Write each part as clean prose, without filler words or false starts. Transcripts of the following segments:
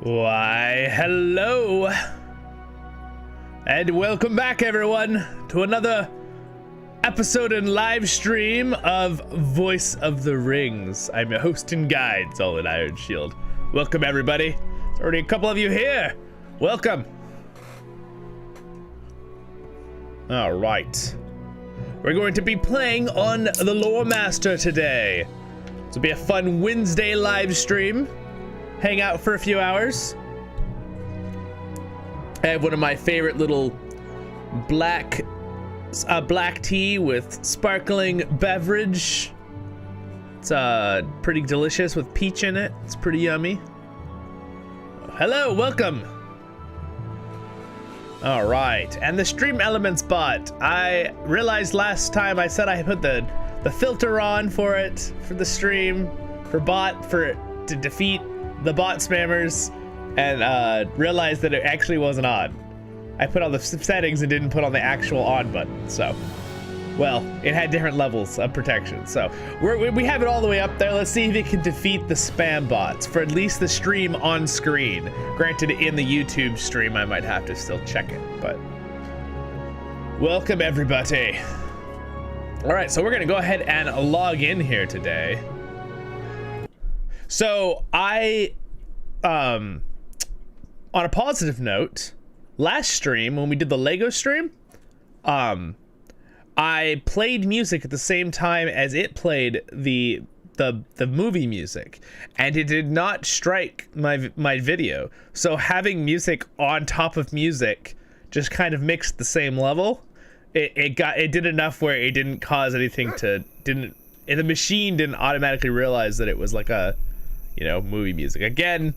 Why, hello, and welcome back, everyone, to another episode and live stream of Voice of the Rings. I'm your host and guide, Zollin Ironshield. Welcome, everybody. There's already a couple of you here. Welcome. All right. We're going to be playing on the Loremaster today. This will be a fun Wednesday live stream. Hang out for a few hours. I have one of my favorite little black tea with sparkling beverage. It's pretty delicious with peach in it. It's pretty yummy. Hello, welcome. All right, and the stream elements bot. I realized last time I said I put the filter on for it, for the stream, to defeat the bot spammers, and realized that it actually wasn't on. I put all the settings and didn't put on the actual on button, so, well, it had different levels of protection. So we have it all the way up there. Let's see if it can defeat the spam bots for at least the stream on screen. Granted, in the YouTube stream, I might have to still check it, but welcome, everybody. All right, so we're gonna go ahead and log in here today. So on a positive note, last stream when we did the Lego stream, I played music at the same time as it played the movie music, and it did not strike my video. So having music on top of music just kind of mixed the same level. It did enough where it didn't cause anything to the machine didn't automatically realize that it was like a, you know, movie music. Again,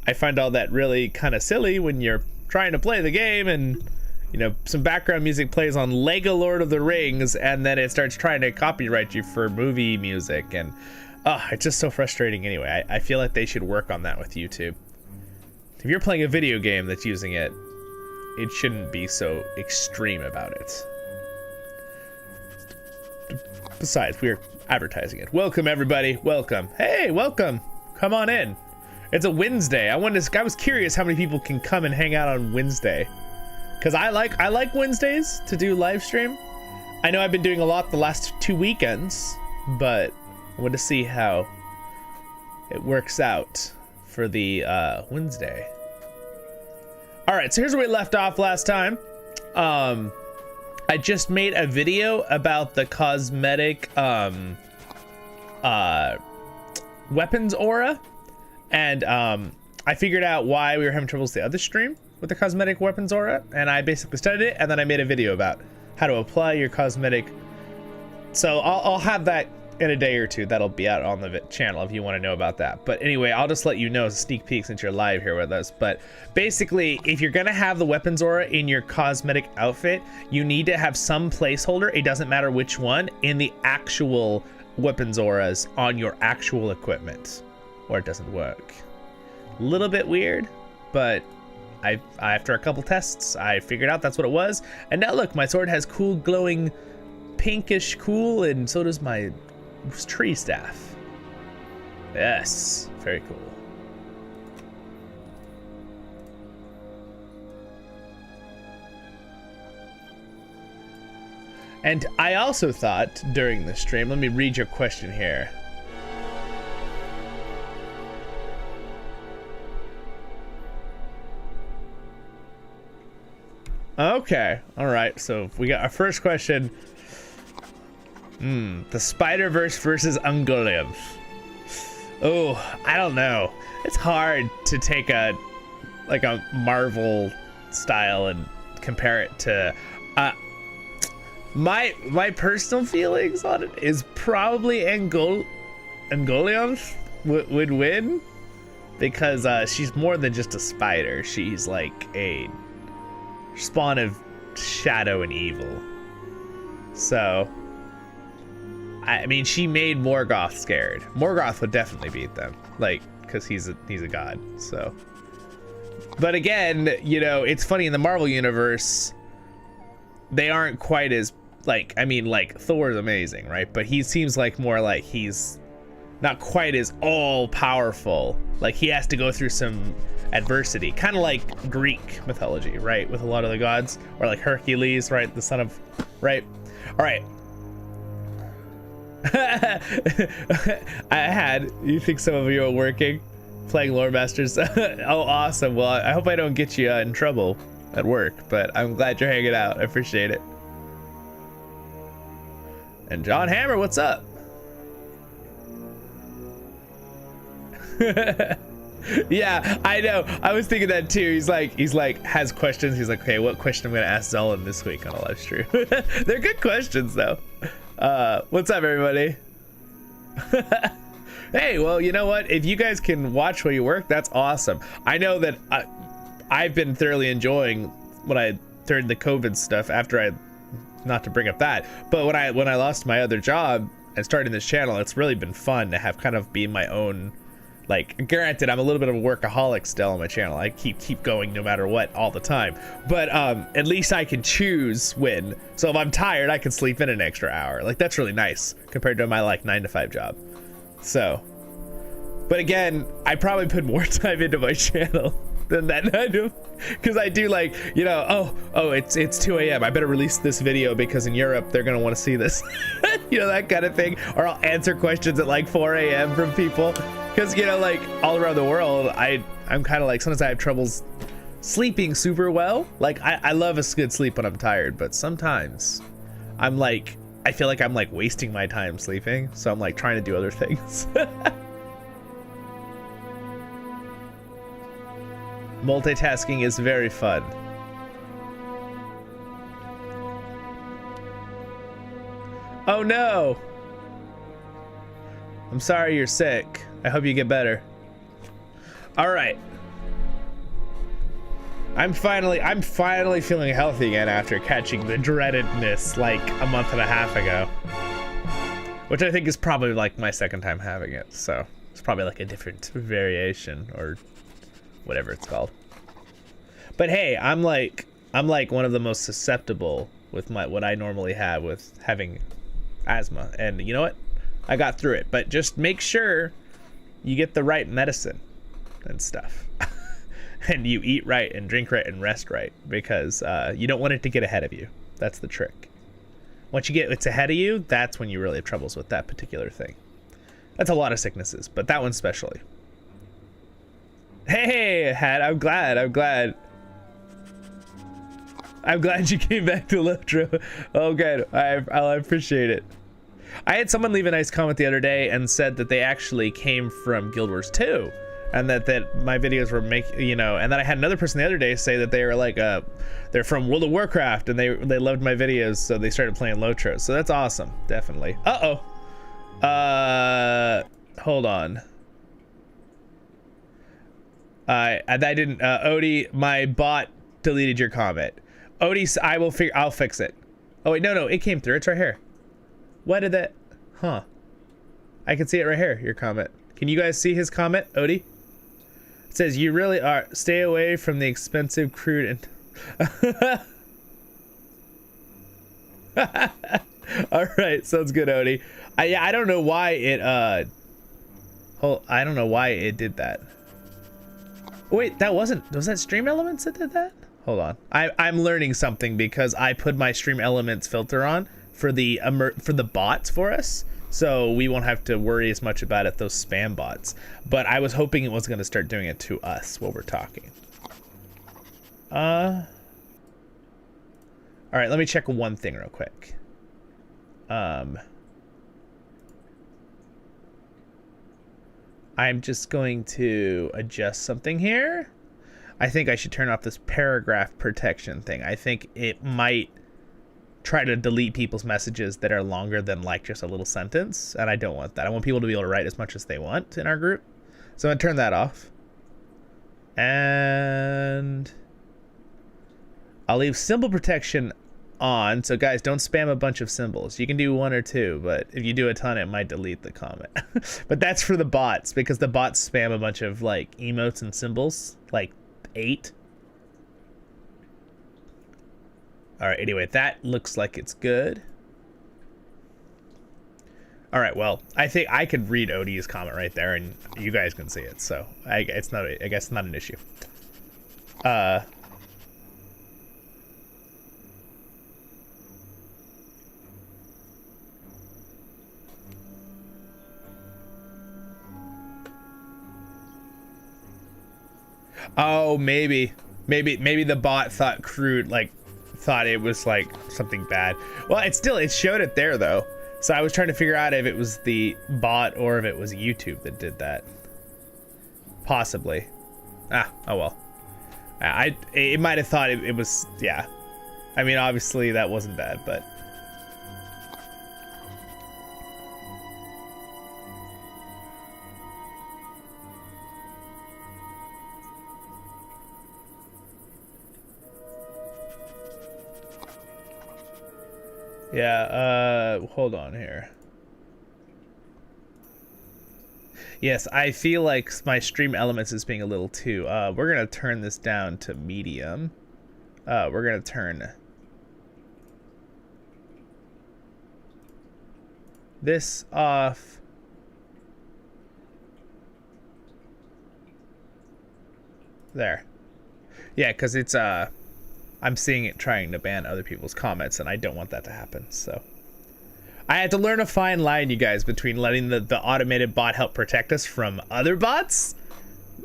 I find all that really kind of silly when you're trying to play the game and, you know, some background music plays on Lego Lord of the Rings and then it starts trying to copyright you for movie music, and it's just so frustrating. Anyway, I feel like they should work on that with YouTube. If you're playing a video game that's using it, it shouldn't be so extreme about it. Besides, we're advertising it. Welcome, everybody. Welcome. Hey, welcome. Come on in. It's a Wednesday. I was curious how many people can come and hang out on Wednesday, because I like Wednesdays to do live stream. I know I've been doing a lot the last 2 weekends, but I want to see how it works out for the Wednesday. All right, so here's where we left off last time. I just made a video about the cosmetic weapons aura, and I figured out why we were having troubles the other stream with the cosmetic weapons aura, and I basically studied it, and then I made a video about how to apply your cosmetic. So I'll have that in a day or two. That'll be out on the channel if you want to know about that. But anyway, I'll just let you know, sneak peek, since you're live here with us. But basically, if you're gonna have the weapons aura in your cosmetic outfit, you need to have some placeholder, it doesn't matter which one, in the actual weapons auras on your actual equipment, or it doesn't work. A little bit weird, but after a couple tests, I figured out that's what it was. And now look, my sword has cool glowing pinkish cool, and so does my tree staff. Yes, very cool. And I also thought during the stream, let me read your question here. Okay, all right, so we got our first question. The Spider-Verse versus Ungoliant. Oh, I don't know. It's hard to take a Marvel style and compare it to my personal feelings on it is probably Ungoliant would win, because she's more than just a spider. She's like a spawn of shadow and evil. So I mean, she made Morgoth scared. Morgoth would definitely beat them, like, because he's a god. So, but again, you know, it's funny, in the Marvel universe, they aren't quite as, like, I mean, like, Thor's amazing, right? But he seems like more like he's not quite as all powerful. Like he has to go through some adversity, kind of like Greek mythology, right? With a lot of the gods, or like Hercules, right? The son of, right? All right. You think some of you are working, playing lore masters? Oh, awesome. Well, I hope I don't get you in trouble at work, but I'm glad you're hanging out. I appreciate it. And John Hammer, what's up? Yeah, I know. I was thinking that too. He's like has questions. He's like, okay, what question I'm gonna ask Zollin this week on a live stream? They're good questions though. What's up, everybody? Hey, well, you know what? If you guys can watch while you work, that's awesome. I know that I've been thoroughly enjoying when I during the COVID stuff. After I, not to bring up that, but when I lost my other job and starting this channel, it's really been fun to have kind of be my own. Like, granted, I'm a little bit of a workaholic still on my channel. I keep going no matter what all the time. But at least I can choose when. So if I'm tired, I can sleep in an extra hour. Like, that's really nice compared to my like 9-to-5 job. So, but again, I probably put more time into my channel than that item, because I do, like, you know, oh, it's 2 a.m. I better release this video because in Europe they're gonna want to see this. You know, that kind of thing. Or I'll answer questions at like 4 a.m. from people. Because, you know, like, all around the world, I'm kind of like, sometimes I have troubles sleeping super well. Like, I love a good sleep when I'm tired, but sometimes I'm like, I feel like I'm like wasting my time sleeping. So I'm like trying to do other things. Multitasking is very fun. Oh no! I'm sorry you're sick. I hope you get better. All right. I'm finally feeling healthy again after catching the dreadedness like a month and a half ago. Which I think is probably like my second time having it, so it's probably like a different variation or whatever it's called. But hey, I'm like one of the most susceptible with what I normally have with having asthma, and you know what? I got through it, but just make sure you get the right medicine and stuff. And you eat right and drink right and rest right, because you don't want it to get ahead of you. That's the trick. Once it's ahead of you, that's when you really have troubles with that particular thing. That's a lot of sicknesses, but that one especially. Hey, Hat, I'm glad you came back to LOTRO. Oh, good. I appreciate it. I had someone leave a nice comment the other day and said that they actually came from Guild Wars 2, and that my videos were and then I had another person the other day say that they were like they're from World of Warcraft and they loved my videos, so they started playing LOTRO. So that's awesome, definitely. Hold on. I didn't Odie, my bot deleted your comment. Odie, I'll fix it. Oh wait, no, it came through. It's right here. What did that? Huh. I can see it right here, your comment. Can you guys see his comment, Odie? It says, you really are. Stay away from the expensive crude and... All right, sounds good, Odie. Yeah, I don't know why it, I don't know why it did that. Wait, was that Stream Elements that did that? Hold on. I'm learning something because I put my Stream Elements filter on for the bots for us, so we won't have to worry as much about it, those spam bots. But I was hoping it was going to start doing it to us while we're talking. All right, let me check one thing real quick. I'm just going to adjust something here. I think I should turn off this paragraph protection thing. I think it might try to delete people's messages that are longer than like just a little sentence, and I don't want that. I want people to be able to write as much as they want in our group. So I'm gonna turn that off. And I'll leave symbol protection on. So guys, don't spam a bunch of symbols. You can do 1 or 2, but if you do a ton, it might delete the comment. But that's for the bots, because the bots spam a bunch of like emotes and symbols, like 8. All right, anyway, that looks like it's good. All right, well, I think I could read Odie's comment right there, and you guys can see it, so I guess not an issue. Oh, maybe the bot thought thought it was like something bad. Well, it showed it there though. So I was trying to figure out if it was the bot or if it was YouTube that did that. Possibly. Oh well. It might have thought it was, yeah. I mean, obviously that wasn't bad, but. Yeah, hold on here. Yes, I feel like my stream elements is being a little too. We're gonna turn this down to medium. We're gonna turn this off. There. Yeah, because it's I'm seeing it trying to ban other people's comments, and I don't want that to happen, so. I had to learn a fine line, you guys, between letting the automated bot help protect us from other bots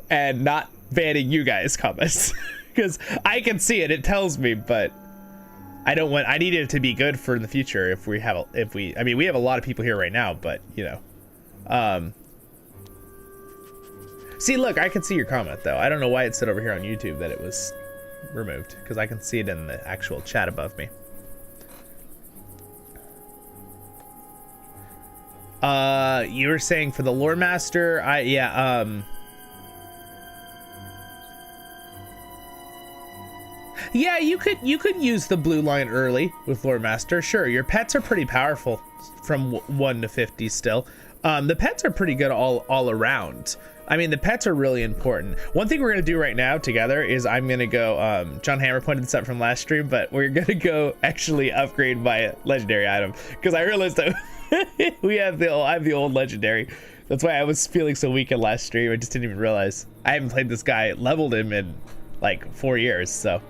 and not banning you guys' comments. Because I can see it, it tells me, but I need it to be good for in the future if we have, I mean, we have a lot of people here right now, but, you know. See, look, I can see your comment, though. I don't know why it said over here on YouTube that it was removed, because I can see it in the actual chat above me. You were saying for the Loremaster, yeah, you could use the blue line early with Loremaster. Sure, your pets are pretty powerful from 1 to 50 still. The pets are pretty good all around. I mean, the pets are really important. One thing we're gonna do right now together is I'm gonna go, John Hammer pointed this out from last stream, but we're gonna go actually upgrade my legendary item, because I realized that I have the old legendary. That's why I was feeling so weak in last stream. I just didn't even realize. I haven't played this guy, leveled him in like 4 years, so.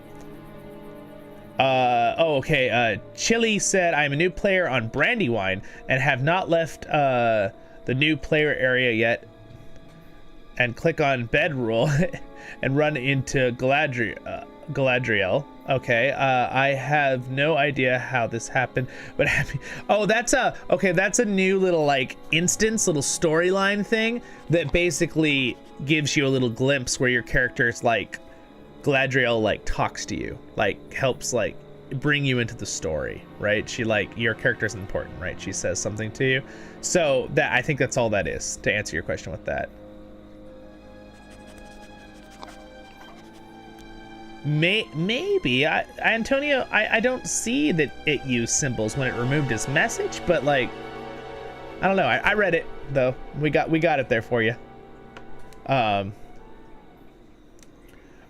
Oh, okay, Chili said, I'm a new player on Brandywine and have not left, the new player area yet. And click on bedroll and run into Galadriel. Okay, I have no idea how this happened, but happy. Oh, that's a new little like instance, little storyline thing that basically gives you a little glimpse where your character's like Galadriel like talks to you, like helps like bring you into the story, right? She like your character's important, right? She says something to you. So that I think that's all that is to answer your question with that. Maybe Antonio, I don't see that it used symbols when it removed his message, but like I don't know. I read it though. We got it there for you. All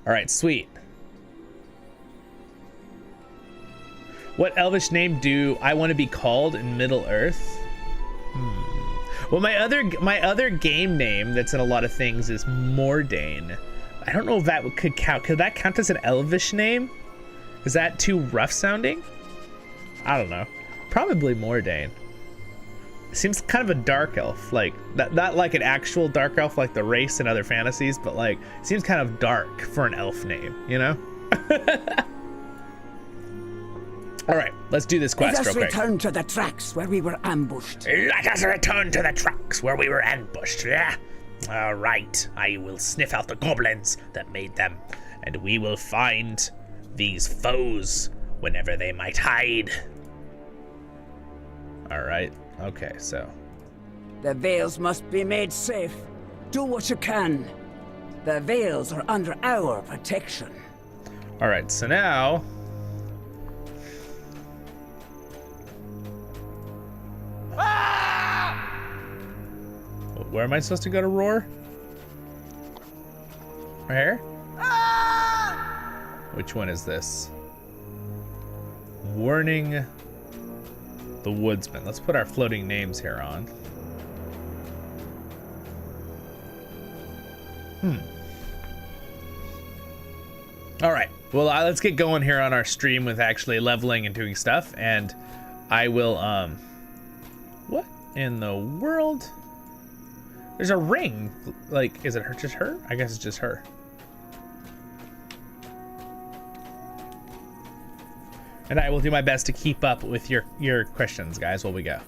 right, sweet. What elvish name do I want to be called in Middle Earth? Well, my other game name that's in a lot of things is Mordain. I don't know if that could count. Could that count as an elvish name? Is that too rough sounding? I don't know. Probably Mordain. It seems kind of a dark elf, like not like an actual dark elf like the race in other fantasies, but like it seems kind of dark for an elf name, you know? All right, let's do this quest real quick. Let us return to the tracks where we were ambushed. Let us return to the tracks where we were ambushed. Yeah. All right, I will sniff out the goblins that made them, and we will find these foes whenever they might hide. All right, okay, so. The Vales must be made safe. Do what you can. The Vales are under our protection. All right, so now. Where am I supposed to go to roar? Right here? Which one is this? Warning. The Woodsman. Let's put our floating names here on. All right. Well, let's get going here on our stream with actually leveling and doing stuff. And I will, what in the world? There's a ring. Like, is it her, just her? I guess it's just her. And I will do my best to keep up with your questions, guys, while we go.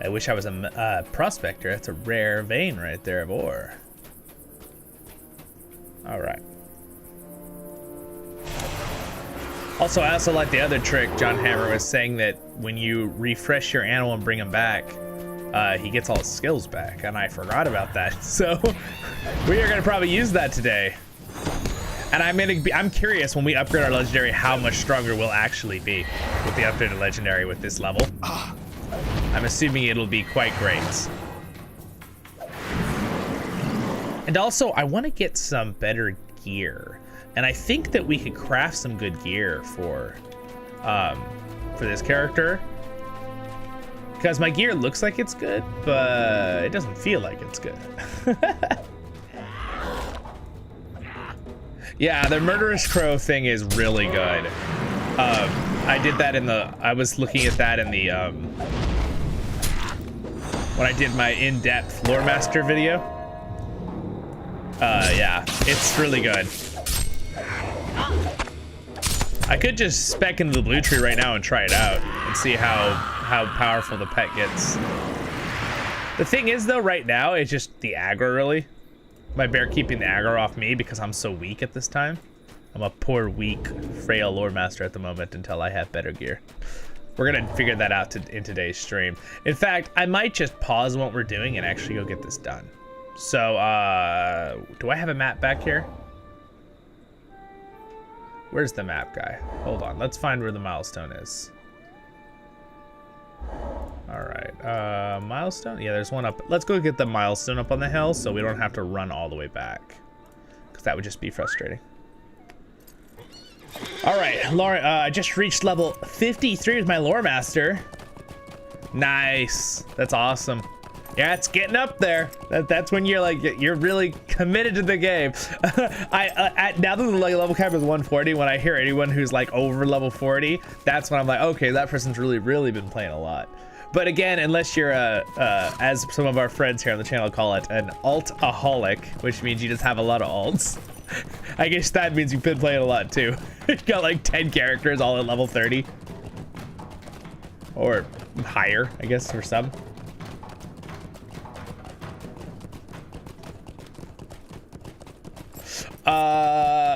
I wish I was a prospector. That's a rare vein right there of ore. All right. Also, I also like the other trick John Hammer was saying, that when you refresh your animal and bring him back, he gets all his skills back, and I forgot about that. So we are gonna probably use that today. And I'm curious when we upgrade our legendary how much stronger we'll actually be with the upgraded legendary with this level. I'm assuming it'll be quite great. And also, I want to get some better gear, and I think that we could craft some good gear for this character, because my gear looks like it's good, but it doesn't feel like it's good. Yeah, the Murderous Crow thing is really good. I did that I was looking at that in the when I did my in-depth Loremaster video. Yeah, it's really good. I could just spec into the blue tree right now and try it out and see how powerful the pet gets. The thing is, though, right now it's just the aggro, really. My bear keeping the aggro off me because I'm so weak at this time. I'm a poor, weak, frail Loremaster at the moment until I have better gear. We're gonna figure that out in today's stream. In fact, I might just pause what we're doing and actually go get this done. So, do I have a map back here? Where's the map guy? Hold on, let's find where the milestone is. All right, milestone? Yeah, there's one up. Let's go get the milestone up on the hill so we don't have to run all the way back, because that would just be frustrating. All right, Laura, I just reached level 53 with my Loremaster. Nice, that's awesome. Yeah, it's getting up there. That's when you're like, you're really committed to the game. Now that the level cap is 140, when I hear anyone who's like over level 40, that's when I'm like, okay, that person's really been playing a lot. But again, unless you're as some of our friends here on the channel call it, an alt-aholic, which means you just have a lot of alts. I guess that means you've been playing a lot too. You got like 10 characters all at level 30. Or higher, I guess, for some.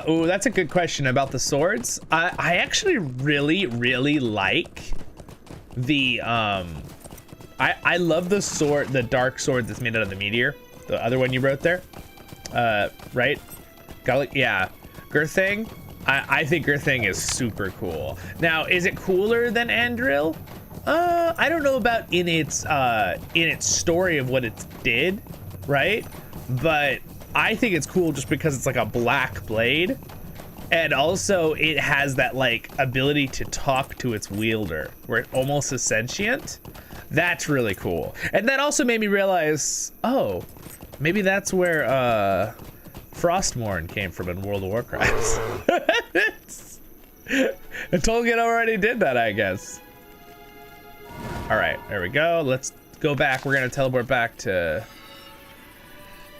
Oh, that's a good question about the swords. I actually really like the I love the sword, the dark sword that's made out of the meteor, the other one you wrote there, right? Yeah, Girthing. I think Girthing is super cool. Now, is it cooler than Andril? I don't know about in its story of what it did, right? But I think it's cool just because it's like a black blade, and also it has that like ability to talk to its wielder, where it almost is sentient. That's really cool. And that also made me realize, oh, maybe that's where Frostmourne came from in World of Warcraft. And Tolkien already did that, I guess. All right, there we go. Let's go back. We're gonna teleport back to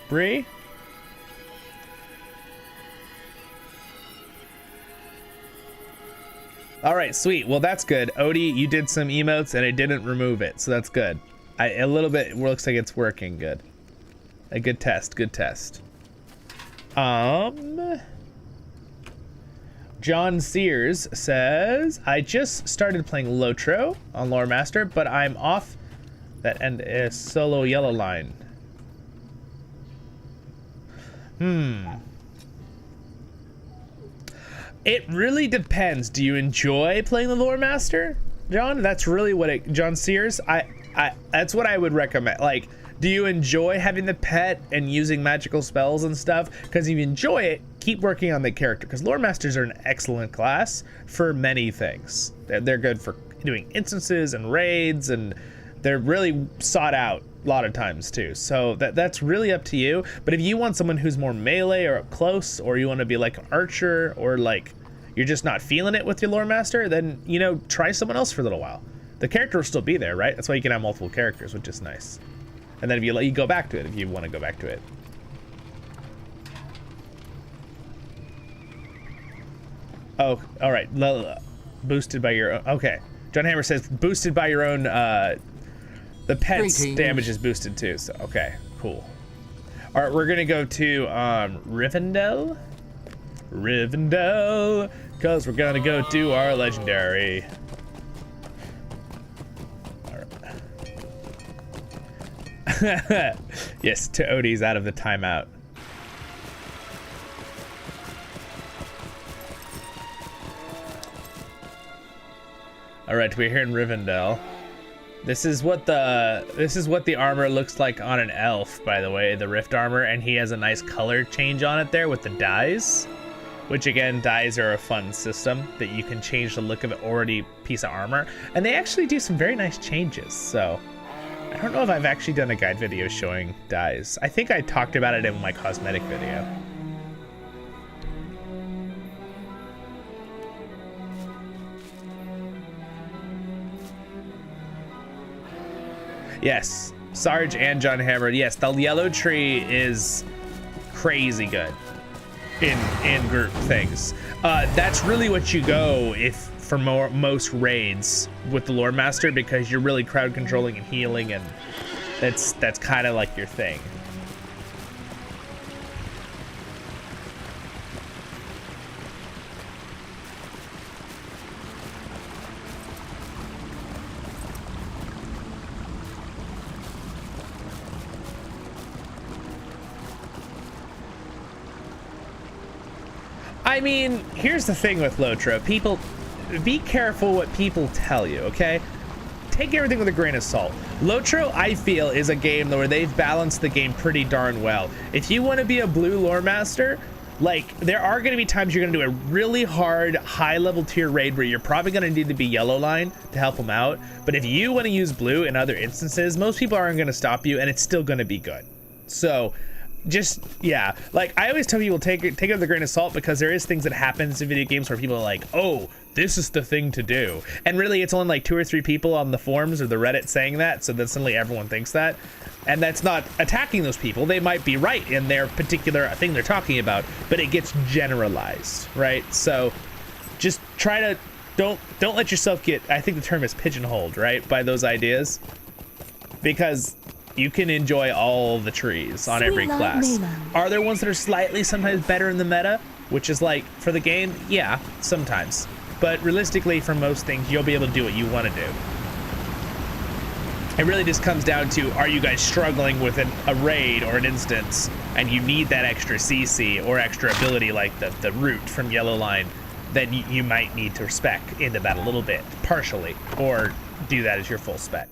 Bree. All right, sweet. Well, that's good. Odie, you did some emotes and it didn't remove it, so that's good. A little bit looks like it's working good. A good test, good test. John Sears says, I just started playing Lotro on Loremaster, but I'm off that end is solo yellow line. It really depends. Do you enjoy playing the Loremaster, John? That's really what John Sears, that's what I would recommend. Like, Do you enjoy having the pet and using magical spells and stuff? Because if you enjoy it, keep working on the character, because Loremasters are an excellent class for many things. They're good for doing instances and raids, and they're really sought out a lot of times too. So that's really up to you. But if you want someone who's more melee or up close, or you want to be like an archer, or like you're just not feeling it with your Loremaster, then, you know, try someone else for a little while. The character will still be there, right? That's why you can have multiple characters, which is nice. And then if you go back to it, if you want to go back to it. Oh, all right. Boosted by your own. Okay. John Hammer says boosted by your own. The pet's damage is boosted too. So okay, cool. All right, we're gonna go to Rivendell. Rivendell, cause we're gonna go do our legendary. Yes, to Odie's out of the timeout. All right, we're here in Rivendell. This is what the armor looks like on an elf, by the way, the rift armor, and he has a nice color change on it there with the dyes, which again, dyes are a fun system that you can change the look of an already piece of armor, and they actually do some very nice changes. So I don't know if I've actually done a guide video showing dyes. I think I talked about it in my cosmetic video. Yes, Sarge and John Hammer. Yes, the yellow tree is crazy good in group things. That's really what you go for most raids with the Loremaster, because you're really crowd controlling and healing, and that's kind of like your thing. I mean, here's the thing with LOTRO. People, be careful what people tell you, okay? Take everything with a grain of salt. LOTRO, I feel, is a game where they've balanced the game pretty darn well. If you want to be a blue Loremaster, like, there are going to be times you're going to do a really hard, high-level tier raid where you're probably going to need to be yellow line to help them out. But if you want to use blue in other instances, most people aren't going to stop you, and it's still going to be good. So just, yeah, like I always tell people, take it with a grain of salt, because there is things that happens in video games where people are like, oh, this is the thing to do, and really it's only like 2 or 3 people on the forums or the Reddit saying that, so then suddenly everyone thinks that. And that's not attacking those people. They might be right in their particular thing they're talking about, but it gets generalized, right? So just try to don't let yourself get, I think the term is pigeonholed, right, by those ideas, because you can enjoy all the trees on every class. Are there ones that are slightly sometimes better in the meta, which is like for the game? Yeah, sometimes. But realistically, for most things, you'll be able to do what you want to do. It really just comes down to, are you guys struggling with a raid or an instance, and you need that extra CC or extra ability like the root from Yellow Line, then you might need to spec into that a little bit, partially, or do that as your full spec.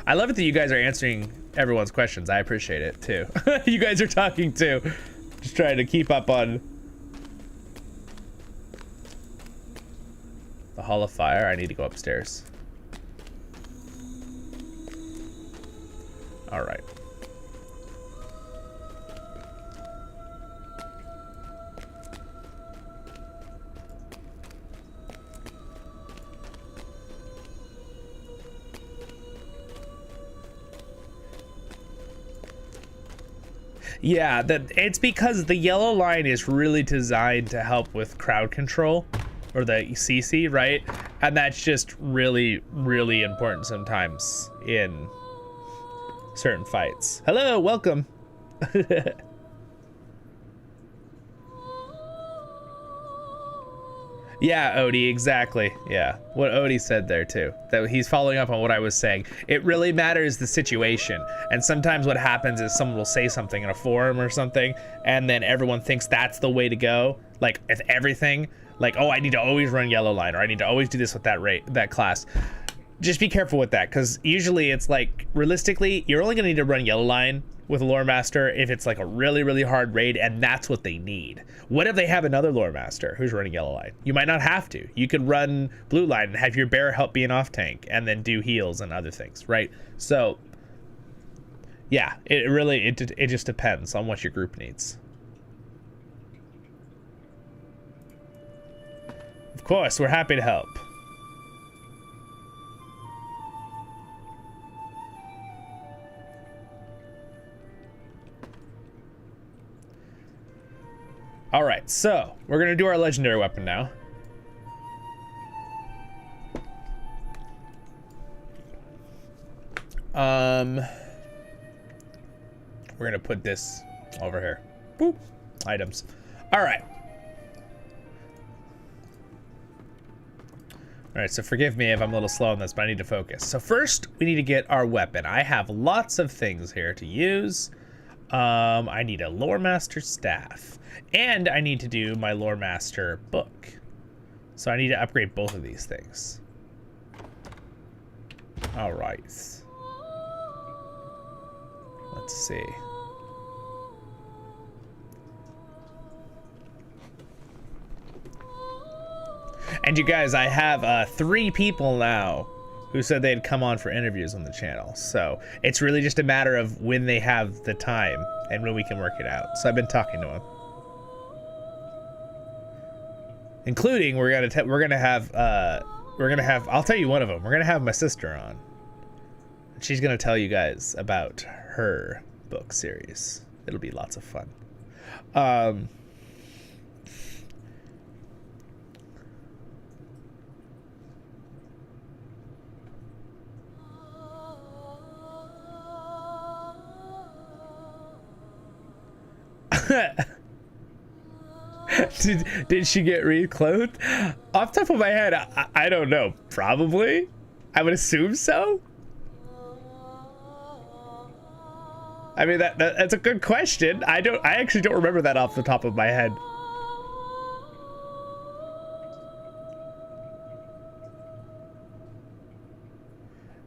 I love it that you guys are answering everyone's questions. I appreciate it too. You guys are talking too. Just trying to keep up on the Hall of Fire. I need to go upstairs. All right. Yeah, it's because the Yellow Line is really designed to help with crowd control, or the CC, right? And that's just really, really important sometimes in certain fights. Hello, welcome. Yeah, Odie, exactly. Yeah, what Odie said there too. That he's following up on what I was saying. It really matters the situation. And sometimes what happens is someone will say something in a forum or something, and then everyone thinks that's the way to go, like with everything. Like, oh, I need to always run yellow line, or I need to always do this with that class. Just be careful with that, because usually it's like, realistically, you're only gonna need to run yellow line with a Loremaster if it's like a really, really hard raid, and that's what they need. What if they have another Loremaster who's running yellow line? You might not have to. You could run blue line and have your bear help be an off tank, and then do heals and other things, right? So, yeah, it just depends on what your group needs. Of course, we're happy to help. All right, so we're gonna do our legendary weapon now. We're gonna put this over here. Boop. Items. All right. All right, so forgive me if I'm a little slow on this, but I need to focus. So first, we need to get our weapon. I have lots of things here to use. I need a Loremaster staff, and I need to do my Loremaster book. So I need to upgrade both of these things. All right. Let's see. And you guys, I have 3 people now who said they'd come on for interviews on the channel. So it's really just a matter of when they have the time and when we can work it out. So I've been talking to them, including we're gonna have I'll tell you one of them. We're gonna have my sister on. She's gonna tell you guys about her book series. It'll be lots of fun. Did she get reclothed? Off the top of my head, I don't know. Probably. I would assume so. I mean, that's a good question. I actually don't remember that off the top of my head.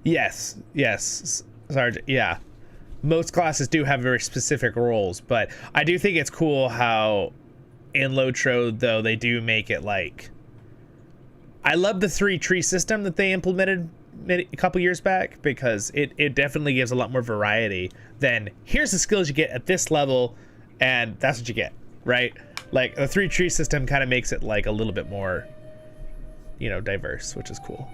Yes, Sergeant. Yeah. Most classes do have very specific roles, but I do think it's cool how in LOTRO, though, they do make it like... I love the 3 tree system that they implemented a couple years back, because it definitely gives a lot more variety than here's the skills you get at this level and that's what you get, right? Like the 3 tree system kind of makes it like a little bit more, you know, diverse, which is cool.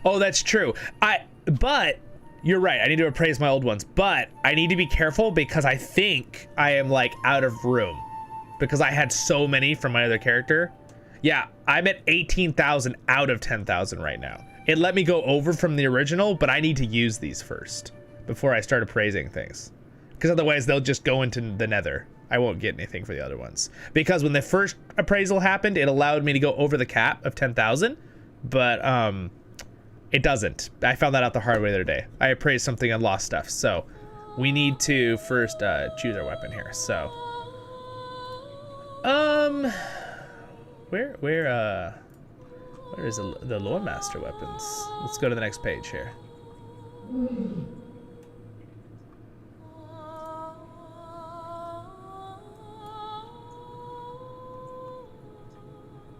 Oh, that's true. But you're right. I need to appraise my old ones, but I need to be careful because I think I am like out of room because I had so many from my other character. Yeah, I'm at 18,000 out of 10,000 right now. It let me go over from the original, but I need to use these first before I start appraising things, because otherwise they'll just go into the nether. I won't get anything for the other ones, because when the first appraisal happened, it allowed me to go over the cap of 10,000, but it doesn't. I found that out the hard way the other day. I appraised something and lost stuff, so we need to first choose our weapon here. So where is the Loremaster Weapons? Let's go to the next page here.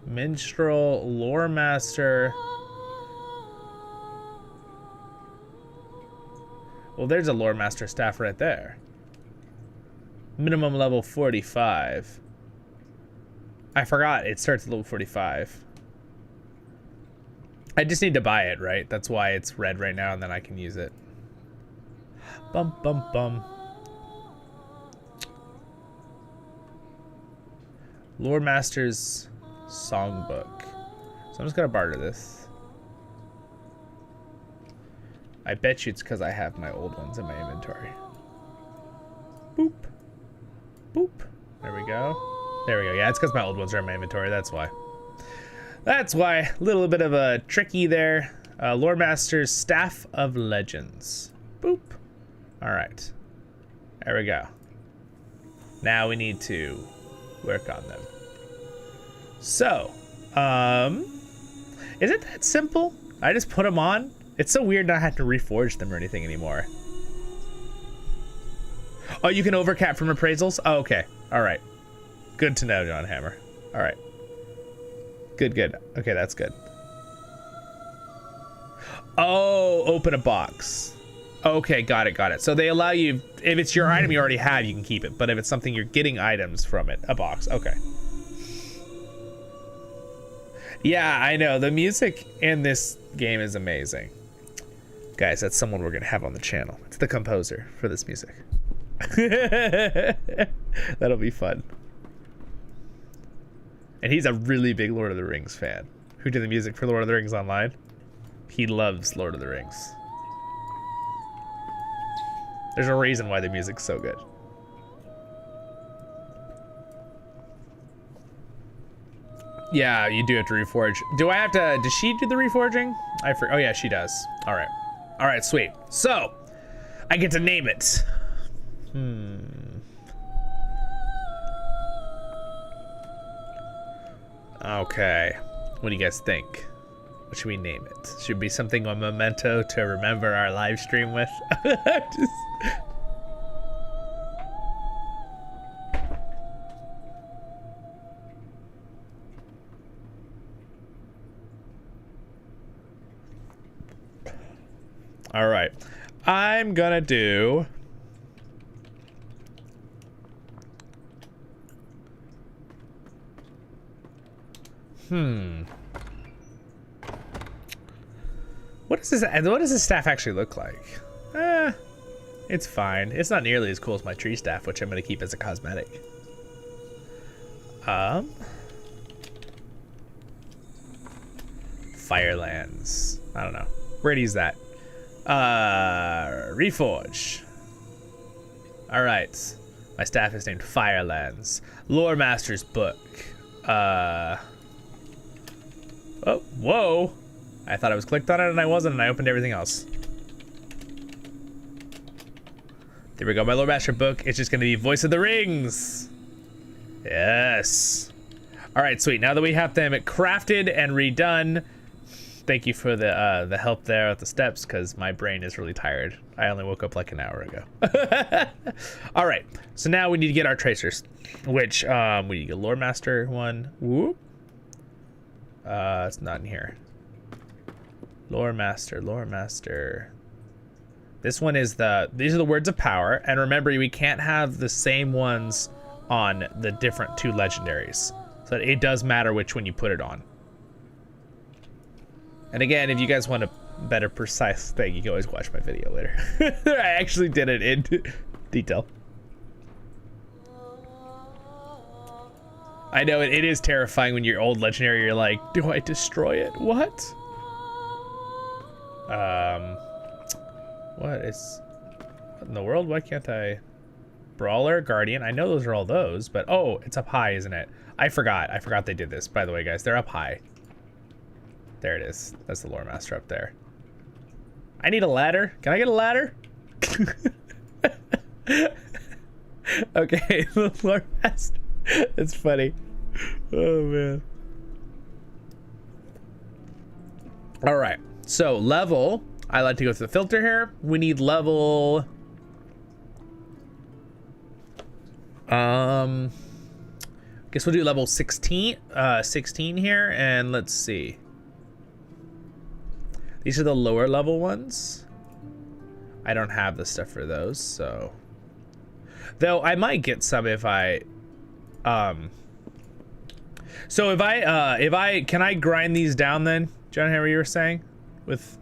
Minstrel, Loremaster. Well, there's a Loremaster staff right there. Minimum level 45. I forgot it starts at level 45. I just need to buy it, right? That's why it's red right now, and then I can use it. Bum, bum, bum. Loremaster's songbook. So I'm just gonna barter this. I bet you it's because I have my old ones in my inventory. Boop. Boop. There we go. There we go. Yeah, it's because my old ones are in my inventory. That's why. That's why. A little bit of a tricky there. Loremaster's Staff of Legends. Boop. All right. There we go. Now we need to work on them. So, is it that simple? I just put them on. It's so weird not having to reforge them or anything anymore. Oh, you can overcap from appraisals? Oh, okay. All right. Good to know, John Hammer. All right. Good, good. Okay, that's good. Oh, open a box. Okay, got it, got it. So they allow you, if it's your item you already have, you can keep it. But if it's something you're getting items from it, a box. Okay. Yeah, I know. The music in this game is amazing. Guys, that's someone we're going to have on the channel. It's the composer for this music. That'll be fun. And he's a really big Lord of the Rings fan. Who did the music for Lord of the Rings Online? He loves Lord of the Rings. There's a reason why the music's so good. Yeah, you do have to reforge. Do I have to, does she do the reforging? Oh yeah, she does. All right. All right, sweet. So, I get to name it. Okay. What do you guys think? What should we name it? Should be something a memento to remember our live stream with. All right. I'm gonna do What does this staff actually look like? It's fine. It's not nearly as cool as my tree staff, which I'm going to keep as a cosmetic. Firelands. I don't know. We're going to use that. Reforge. All right. My staff is named Firelands. Loremaster's book. Oh, whoa. I thought I was clicked on it and I wasn't, and I opened everything else. There we go, my Loremaster book. It's just gonna be Voice of the Rings. Yes. All right, sweet. Now that we have them crafted and redone, thank you for the help there at the steps, because my brain is really tired. I only woke up like an hour ago. All right, so now we need to get our tracers, which we need to get Loremaster one. Whoop. It's not in here. Loremaster. This one is these are the words of power, and remember we can't have the same ones on the different two legendaries, so it does matter which one you put it on. And again, if you guys want a better precise thing, you can always watch my video later. I actually did it in detail. I know it is terrifying when you're old legendary, you're like, do I destroy it? What in the world? Why can't I? Brawler, Guardian, I know those are all those, but oh, it's up high, isn't it? I forgot they did this, by the way, guys. They're up high. There it is. That's the Loremaster up there. I need a ladder. Can I get a ladder? Okay, the Loremaster. It's funny. Oh man. All right. So level, I like to go through the filter here. We need level. Guess we'll do level 16. 16 here, and let's see. These are the lower level ones. I don't have the stuff for those, so. Though I might get some if I. So if I can I grind these down then, John Henry, you were saying, with.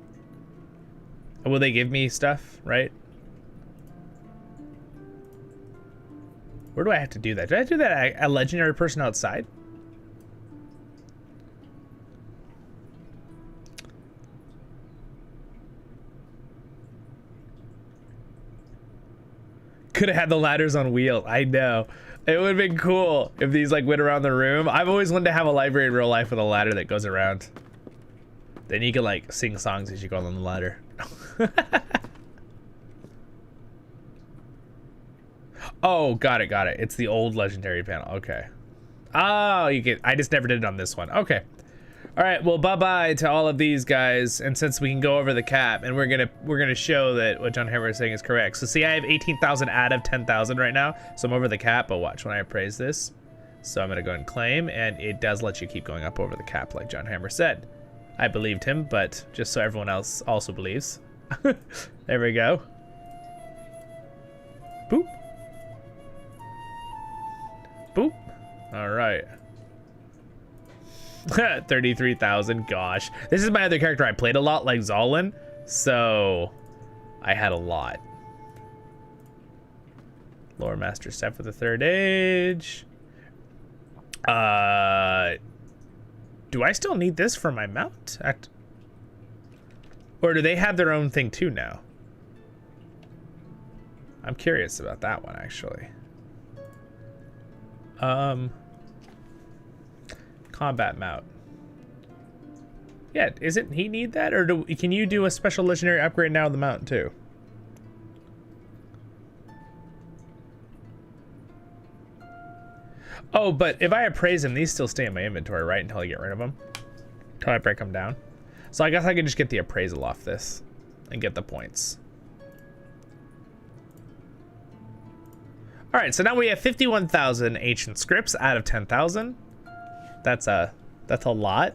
Will they give me stuff, right? Where do I have to do that? Did I do that at a legendary person outside? Could have had the ladders on wheel. I know. It would have been cool if these like went around the room. I've always wanted to have a library in real life with a ladder that goes around. Then you can like sing songs as you go on the ladder. Oh, got it. It's the old legendary panel. Okay. Oh, you get. I just never did it on this one. Okay. All right. Well, bye-bye to all of these guys. And since we can go over the cap, and we're gonna show that what John Hammer is saying is correct. So see, I have 18,000 out of 10,000 right now. So I'm over the cap. But watch when I appraise this. So I'm gonna go and claim, and it does let you keep going up over the cap, like John Hammer said. I believed him, but just so everyone else also believes. There we go. Boop. Boop. All right. 33,000. Gosh, this is my other character I played a lot, like Zollin. So I had a lot. Loremaster set for the third age. Do I still need this for my mount? Or do they have their own thing too now? I'm curious about that one, actually. Combat mount. Yeah, isn't he need that? Or can you do a special legendary upgrade now on the mount too? Oh, but if I appraise them, these still stay in my inventory, right? Until I get rid of them. Until I break them down. So I guess I could just get the appraisal off this and get the points. All right, so now we have 51,000 ancient scripts out of 10,000. That's a lot.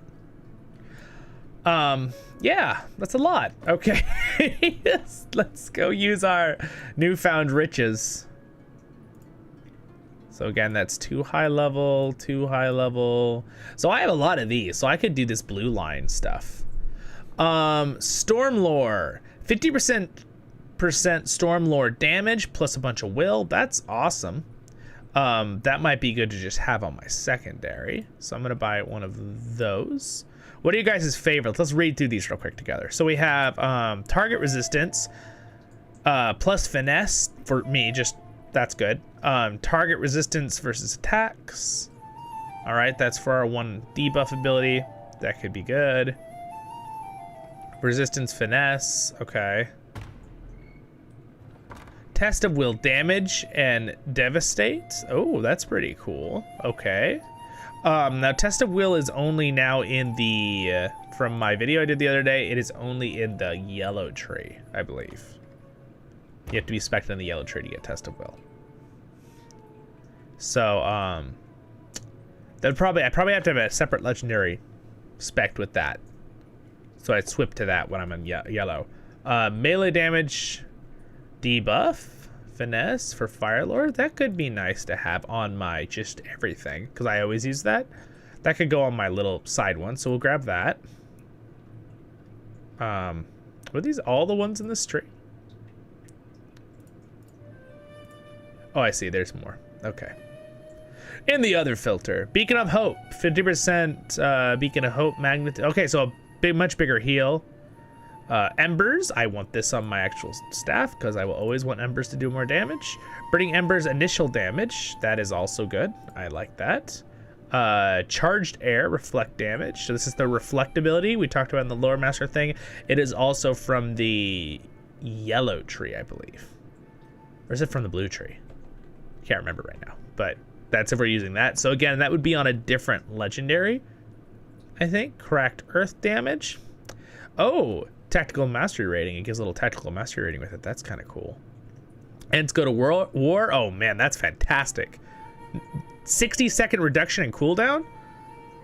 Yeah, that's a lot. Okay, let's go use our newfound riches. So again, that's 2 high level, 2 high level. So I have a lot of these, so I could do this blue line stuff. Storm lore, 50% storm lore damage plus a bunch of will. That's awesome. That might be good to just have on my secondary. So I'm gonna buy one of those. What are you guys' favorites? Let's read through these real quick together. So we have target resistance plus finesse for me, just that's good. Target resistance versus attacks. All right, that's for our 1 debuff ability. That could be good. Resistance finesse, okay. Test of will damage and devastate. Oh, that's pretty cool. Okay. Now test of will is only now in the, from my video I did the other day, it is only in the yellow tree, I believe. You have to be spec'd in the yellow tree to get test of will. So, I probably have to have a separate legendary spec with that. So I'd swip to that when I'm in yellow. Melee damage debuff, finesse for Fire Lord. That could be nice to have on my just everything, because I always use that. That could go on my little side one, so we'll grab that. Were these all the ones in this tree? Oh, I see, there's more. Okay. In the other filter, Beacon of Hope, 50% Beacon of Hope magnet. Okay, so a much bigger heal. Embers, I want this on my actual staff because I will always want Embers to do more damage. Burning Embers initial damage, that is also good. I like that. Charged Air, reflect damage. So this is the reflect ability we talked about in the Loremaster thing. It is also from the yellow tree, I believe. Or is it from the blue tree? Can't remember right now, but that's if we're using that. So again, that would be on a different legendary, I think. Cracked earth damage. Oh, tactical mastery rating. It gives a little tactical mastery rating with it. That's kind of cool. And let's go to war. Oh man, that's fantastic. 60-second reduction in cooldown.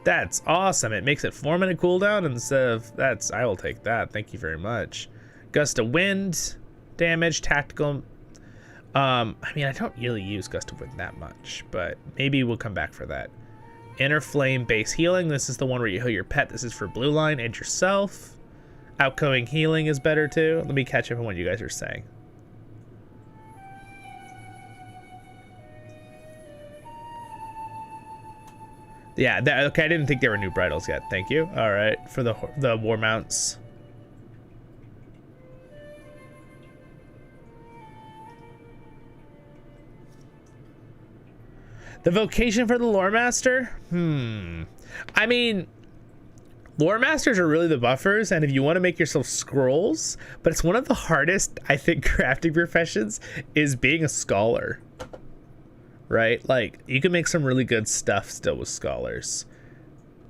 That's awesome. It makes it 4-minute cooldown instead of I will take that. Thank you very much. Gust of wind damage, tactical. I mean, I don't really use Gust of Wind that much, but maybe we'll come back for that. Inner Flame base healing. This is the one where you heal your pet. This is for blue line and yourself. Outgoing healing is better too. Let me catch up on what you guys are saying. Yeah, okay, I didn't think there were new bridles yet. Thank you. All right, for the war mounts. The vocation for the Loremaster? I mean, Loremasters are really the buffers, and if you want to make yourself scrolls, but it's one of the hardest, I think, crafting professions is being a scholar. right? Like, you can make some really good stuff still with scholars.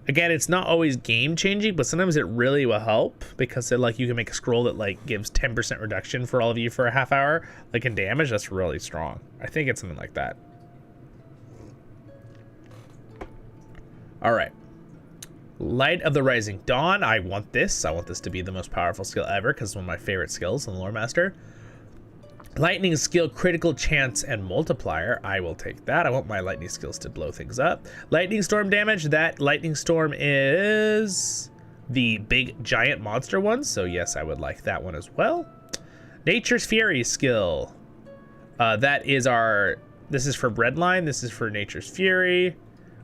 Again, it's not always game changing, but sometimes it really will help because it, like, you can make a scroll that like gives 10% reduction for all of you for a half hour, like in damage. That's really strong. I think it's something like that. All right. Light of the Rising Dawn. I want this. I want this to be the most powerful skill ever because it's one of my favorite skills in the Loremaster. Lightning skill, critical chance, and multiplier. I will take that. I want my lightning skills to blow things up. Lightning storm damage. That lightning storm is the big giant monster one. So yes, I would like that one as well. Nature's Fury skill. That is our, this is for Redline. This is for Nature's Fury.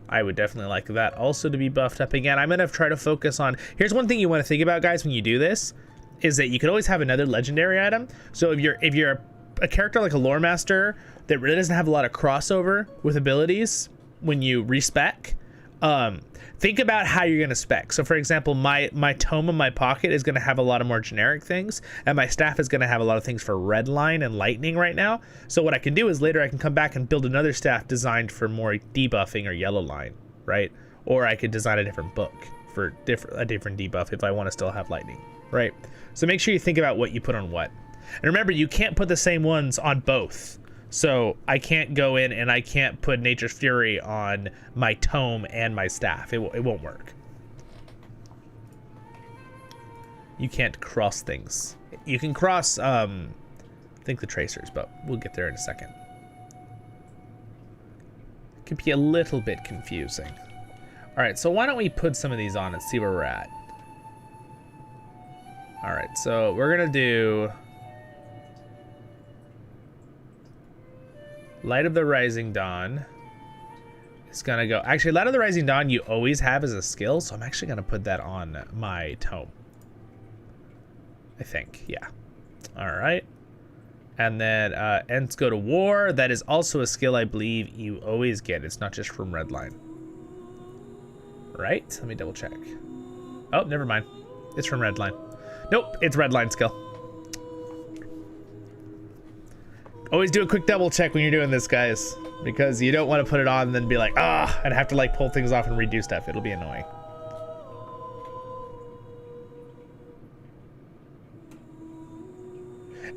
I would definitely like that also to be buffed up again. I'm gonna try to focus on, here's one thing you want to think about, guys, when you do this, is that you could always have another legendary item. So if you're a character like a Loremaster that really doesn't have a lot of crossover with abilities when you respec, think about how you're gonna spec. So for example, my tome in my pocket is gonna have a lot of more generic things, and my staff is gonna have a lot of things for red line and lightning right now. So what I can do is later I can come back and build another staff designed for more debuffing or yellow line, right? Or I could design a different book for a different debuff if I want to still have lightning, right? So make sure you think about what you put on what. And remember, you can't put the same ones on both. So I can't go in and I can't put Nature's Fury on my tome and my staff. It won't work. You can't cross things. You can cross, I think the tracers, but we'll get there in a second. It can be a little bit confusing. All right, so why don't we put some of these on and see where we're at. All right, so we're gonna do Light of the Rising Dawn. It's gonna go, actually Light of the Rising Dawn you always have as a skill, so I'm actually gonna put that on my tome. I think, yeah. All right. And then Ents Go to War. That is also a skill I believe you always get. It's not just from Redline. Right? Let me double check. Oh, never mind. It's from Redline. Nope, it's Redline skill. Always do a quick double check when you're doing this, guys, because you don't want to put it on and then be like, and have to like pull things off and redo stuff. It'll be annoying.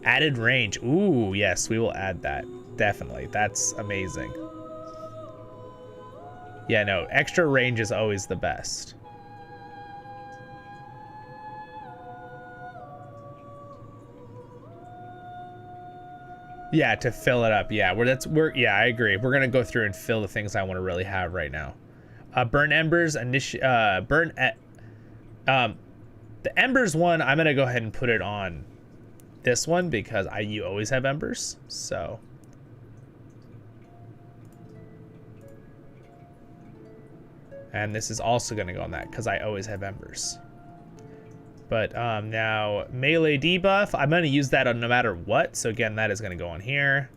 Added range. Ooh, yes, we will add that. Definitely. That's amazing. Yeah, no, extra range is always the best. Yeah, to fill it up. Yeah, yeah, I agree. We're gonna go through and fill the things I want to really have right now. Burn Embers, the Embers one, I'm gonna go ahead and put it on this one because you always have Embers, so. And this is also gonna go on that because I always have Embers. But now melee debuff, I'm gonna use that on no matter what. So again, that is gonna go on here.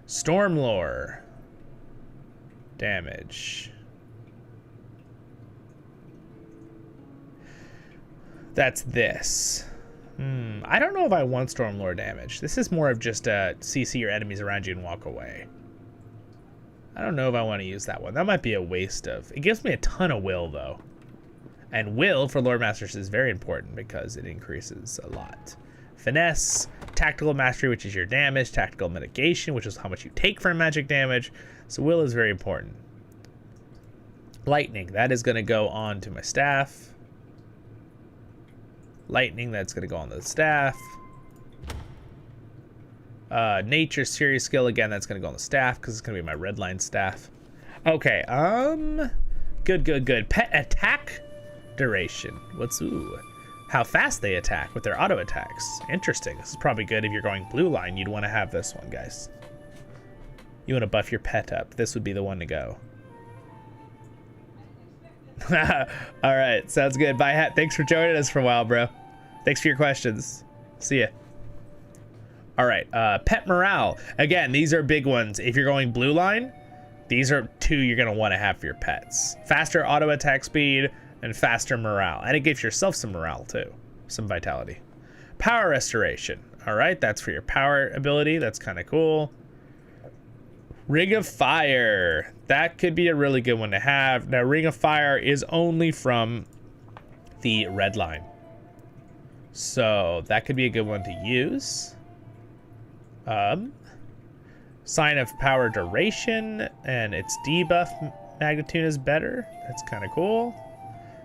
Storm Lore. Damage. That's this. I don't know if I want Storm Lore damage. This is more of just CC your enemies around you and walk away. I don't know if I want to use that one. That might be a waste of. It gives me a ton of will though. And will for Lore Masters is very important because it increases a lot. Finesse, Tactical Mastery, which is your damage, Tactical Mitigation, which is how much you take from magic damage. So will is very important. Lightning, that is going to go on to my staff. Lightning, that's going to go on the staff. Nature Series skill, again, that's going to go on the staff because it's going to be my red line staff. Okay, good. Pet attack duration. Ooh, how fast they attack with their auto attacks. Interesting. This is probably good if you're going blue line. You'd want to have this one, guys. You want to buff your pet up. This would be the one to go. All right, sounds good. Bye, Hat. Thanks for joining us for a while, bro. Thanks for your questions. See ya. All right, pet morale. Again, these are big ones. If you're going blue line, these are two you're gonna want to have for your pets. Faster auto attack speed and faster morale. And it gives yourself some morale too, some vitality. Power restoration. All right, that's for your power ability. That's kind of cool. Ring of Fire. That could be a really good one to have. Now, Ring of Fire is only from the red line. So that could be a good one to use. Sign of Power Duration, and its debuff magnitude is better. That's kind of cool.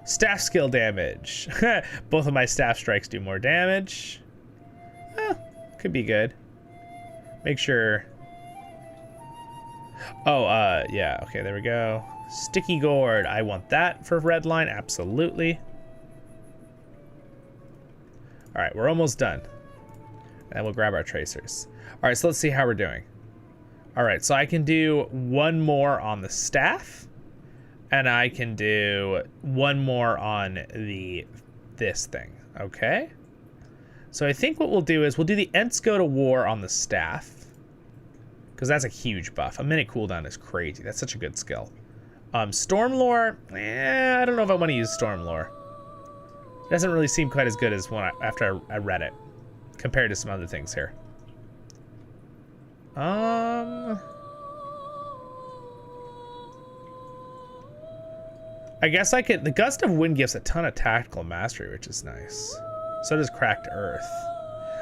Staff skill damage. Both of my staff strikes do more damage. Could be good. Make sure. Oh, yeah. Okay, there we go. Sticky Gourd. I want that for red line. Absolutely. All right, we're almost done. And we'll grab our tracers. All right, so let's see how we're doing. All right, so I can do one more on the staff. And I can do one more on this thing. Okay. So I think what we'll do is we'll do the Ents Go to War on the staff. Because that's a huge buff. A minute cooldown is crazy. That's such a good skill. Stormlore, I don't know if I want to use Stormlore. It doesn't really seem quite as good as when after I read it, compared to some other things here. I guess I could. The Gust of Wind gives a ton of tactical mastery, which is nice. So does Cracked Earth.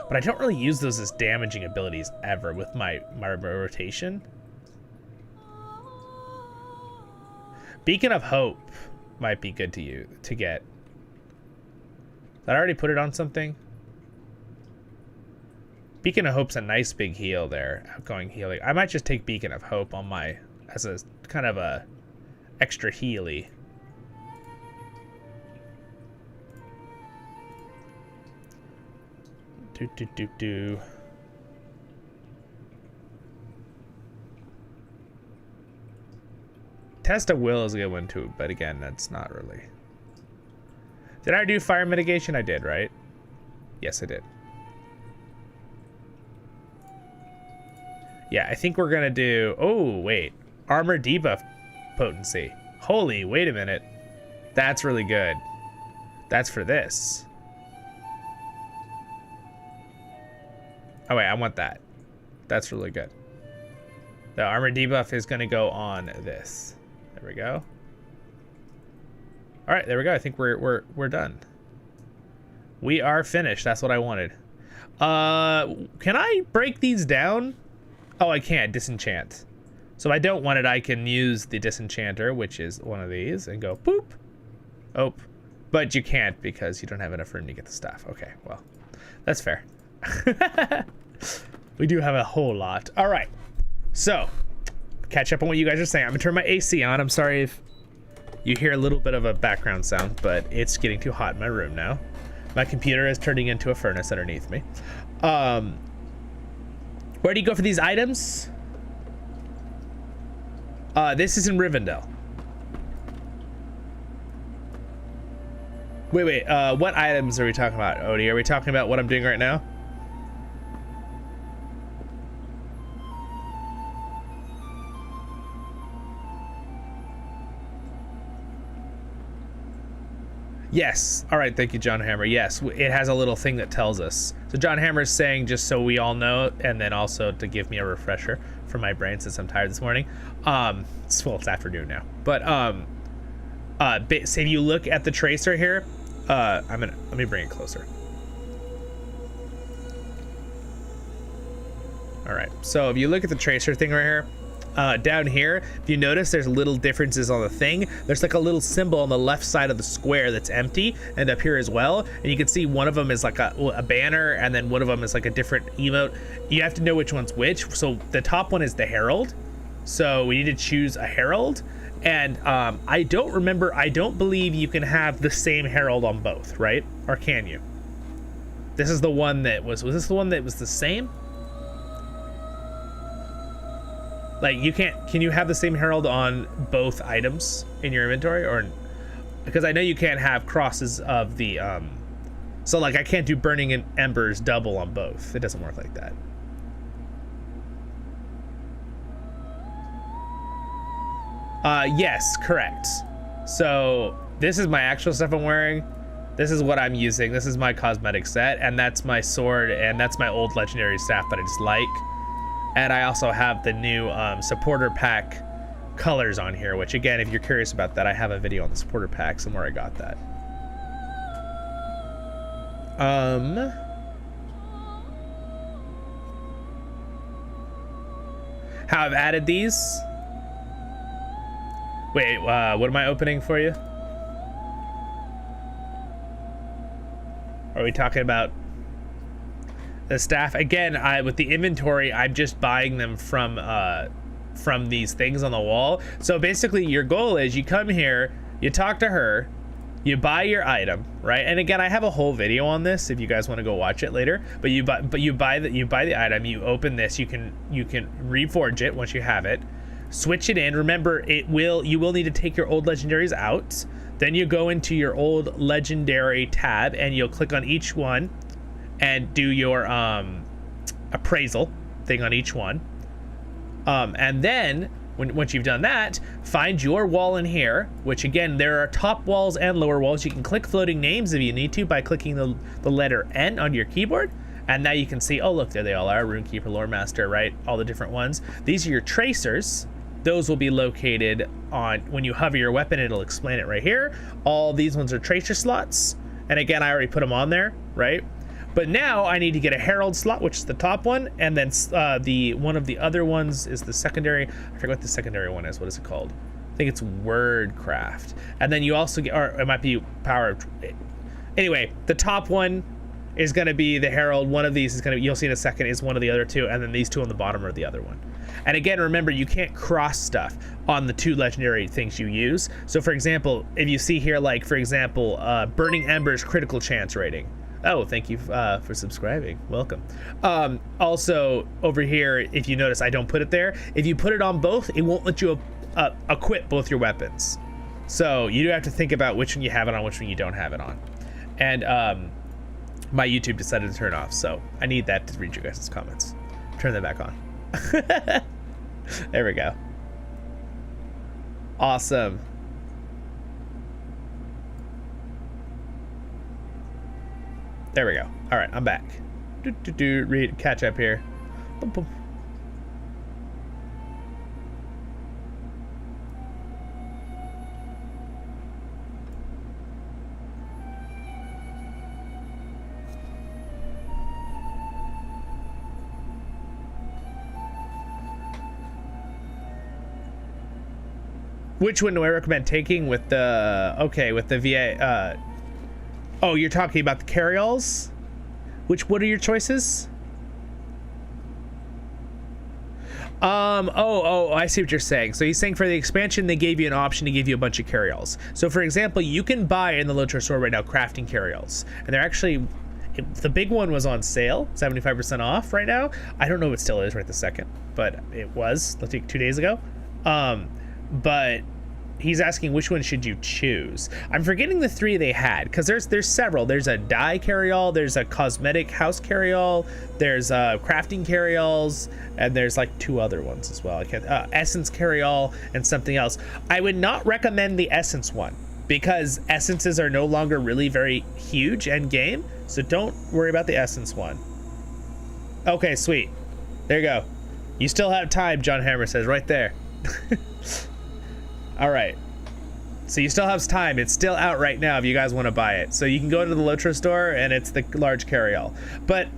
But I don't really use those as damaging abilities ever with my rotation. Beacon of Hope might be good to get. Did I already put it on something? Beacon of Hope's a nice big heal there. Outgoing healing. I might just take Beacon of Hope on my as a kind of a extra healy. Do. Test of Will is a good one too, but again, that's not really. Did I do fire mitigation? I did, right? Yes, I did. Yeah, I think we're gonna do. Oh, wait. Armor debuff potency. Holy, wait a minute. That's really good. That's for this. Oh, wait, I want that. That's really good. The armor debuff is gonna go on this. There we go. All right, there we go. I think we're done. We are finished. That's what I wanted. Can I break these down? Oh, I can't. Disenchant. So if I don't want it, I can use the disenchanter, which is one of these, and go boop. Oh, but you can't because you don't have enough room to get the stuff. Okay, well, that's fair. We do have a whole lot. All right, so catch up on what you guys are saying. I'm gonna turn my AC on. I'm sorry if you hear a little bit of a background sound, but it's getting too hot in my room now. My computer is turning into a furnace underneath me. Where do you go for these items? This is in Rivendell. Wait, what items are we talking about, Odie? Are we talking about what I'm doing right now? Yes. All right. Thank you, John Hammer. Yes, it has a little thing that tells us. So John Hammer is saying, just so we all know, and then also to give me a refresher for my brain since I'm tired this morning. It's afternoon now. But so if you look at the tracer here, let me bring it closer. All right. So if you look at the tracer thing right here, down here, if you notice, there's little differences on the thing. There's like a little symbol on the left side of the square that's empty, and up here as well. And you can see one of them is like a banner, and then one of them is like a different emote. You have to know which one's which. So the top one is the Herald. So we need to choose a Herald. And I don't believe you can have the same Herald on both, right? Or can you? This is the one that was this the one that was the same? Like, can you have the same Herald on both items in your inventory? Or, because I know you can't have crosses of the, so like I can't do Burning and Embers double on both. It doesn't work like that. Yes, correct. So this is my actual stuff I'm wearing. This is what I'm using. This is my cosmetic set, and that's my sword, and that's my old legendary staff that I just like. And I also have the new supporter pack colors on here, which again, if you're curious about that, I have a video on the supporter packs and where I got that. How I've added these. Wait, what am I opening for you? Are we talking about the staff? Again, with the inventory, I'm just buying them from these things on the wall. So basically your goal is you come here, you talk to her, you buy your item, right? And again, I have a whole video on this if you guys want to go watch it later. But you buy the item, you open this, you can reforge it once you have it, switch it in. Remember, you will need to take your old legendaries out. Then you go into your old legendary tab and you'll click on each one and do your appraisal thing on each one. And then once you've done that, find your wall in here, which again, there are top walls and lower walls. You can click floating names if you need to by clicking the letter N on your keyboard. And now you can see, oh look, there they all are, Runekeeper, Loremaster, right? All the different ones. These are your tracers. Those will be located on, when you hover your weapon, it'll explain it right here. All these ones are tracer slots. And again, I already put them on there, right? But now I need to get a herald slot, which is the top one. And then one of the other ones is the secondary. I forget what the secondary one is. What is it called? I think it's Wordcraft. And then you also get, or it might be Power. Anyway, the top one is going to be the herald. One of these is going to, you'll see in a second, is one of the other two. And then these two on the bottom are the other one. And again, remember, you can't cross stuff on the two legendary things you use. So for example, if you see here, like for example, Burning Embers critical chance rating. Oh, thank you for subscribing. Welcome. Also over here, if you notice, I don't put it there. If you put it on both, it won't let you equip both your weapons. So you do have to think about which one you have it on, which one you don't have it on. And my YouTube decided to turn off, so I need that to read your guys' comments. Turn that back on. There we go. Awesome. There we go. All right, I'm back. Read, catch up here. Boom, boom. Which one do I recommend taking with the, with the VA, oh, you're talking about the carryalls? What are your choices? I see what you're saying. So he's saying for the expansion, they gave you an option to give you a bunch of carryalls. So for example, you can buy in the LOTRO store right now crafting carryalls. And they're actually, the big one was on sale, 75% off right now. I don't know if it still is right this second, but it was, let's take 2 days ago. But he's asking which one should you choose. I'm forgetting the three they had, because there's several. There's a dye carryall, there's a cosmetic house carryall, there's crafting carryalls, and there's like two other ones as well. I can't, essence carryall and something else. I would not recommend the essence one, because essences are no longer really very huge end game, so don't worry about the essence one. Okay, sweet. There you go. You still have time, John Hammer says right there. All right, so you still have time. It's still out right now if you guys want to buy it. So you can go to the LOTRO store and it's the large carryall. But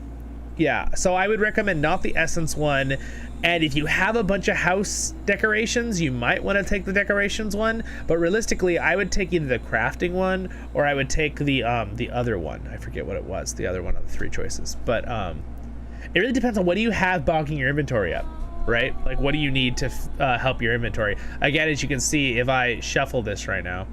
yeah, so I would recommend not the essence one. And if you have a bunch of house decorations, you might want to take the decorations one. But realistically, I would take either the crafting one or I would take the other one. I forget what it was, the other one of the three choices. But it really depends on what do you have bogging your inventory up. Right? Like, what do you need to help your inventory? Again, as you can see, if I shuffle this right now,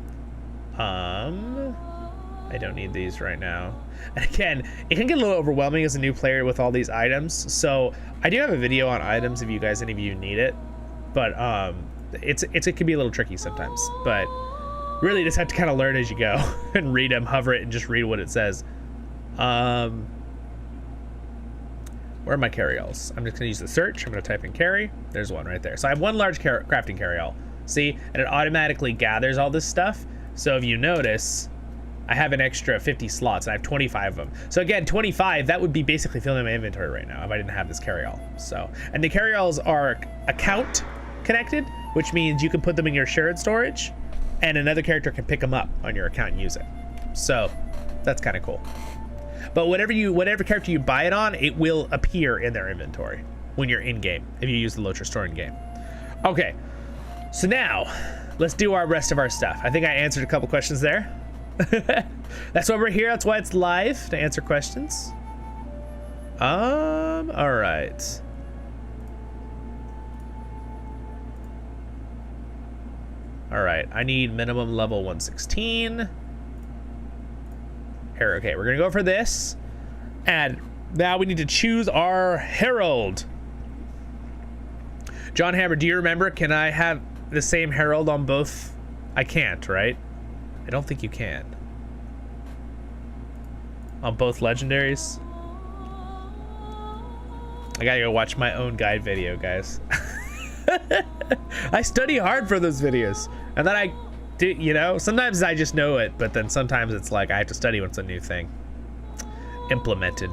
I don't need these right now. And again, it can get a little overwhelming as a new player with all these items. So I do have a video on items if you guys, any of you need it, but it can be a little tricky sometimes, but really just have to kind of learn as you go and read them, hover it, and just read what it says. Where are my carryalls? I'm just gonna use the search. I'm gonna type in carry. There's one right there. So I have one large crafting carryall. See, and it automatically gathers all this stuff. So if you notice, I have an extra 50 slots and I have 25 of them. So again, 25, that would be basically filling my inventory right now if I didn't have this carryall. So, and the carryalls are account connected, which means you can put them in your shared storage and another character can pick them up on your account and use it. So that's kind of cool. But whatever character you buy it on, it will appear in their inventory when you're in game, if you use the LOTRO store in game. Okay, so now let's do our rest of our stuff. I think I answered a couple questions there. That's why we're here. That's why it's live, to answer questions. All right. All right, I need minimum level 116. Here, okay, we're gonna go for this. And now we need to choose our herald. John Hammer, do you remember, can I have the same herald on both? I can't, right? I don't think you can. On both legendaries? I gotta go watch my own guide video, guys. I study hard for those videos. And then I do, you know, sometimes I just know it, but then sometimes it's like I have to study when it's a new thing implemented.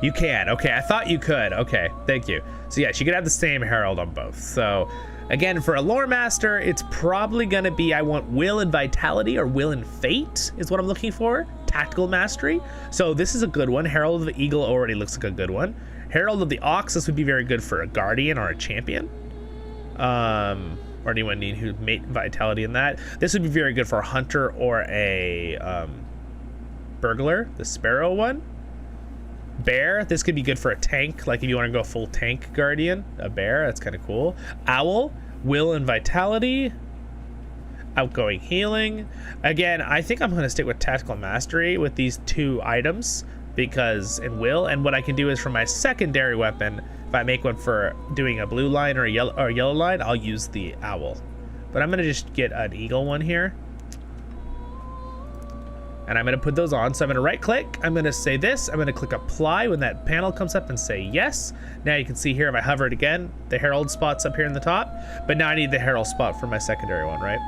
You can. Okay, I thought you could. Okay, thank you. So yes, you could have the same herald on both. So again, for a Loremaster, it's probably gonna be, I want will and vitality, or will and fate is what I'm looking for. Tactical mastery. So this is a good one. Herald of the Eagle already looks like a good one. Herald of the Ox, this would be very good for a guardian or a champion. Or anyone need who mate vitality in that. This would be very good for a hunter or a burglar, the sparrow one. Bear, this could be good for a tank, like if you want to go full tank guardian. A bear, that's kind of cool. Owl, will and vitality. Outgoing healing. Again, I think I'm going to stick with tactical mastery with these two items, because in will, and what I can do is for my secondary weapon, if I make one for doing a blue line or a yellow line, I'll use the owl. But I'm going to just get an eagle one here. And I'm going to put those on. So I'm going to right click. I'm going to say this. I'm going to click apply when that panel comes up and say yes. Now you can see here, if I hover it again, the herald spot's up here in the top. But now I need the herald spot for my secondary one, right?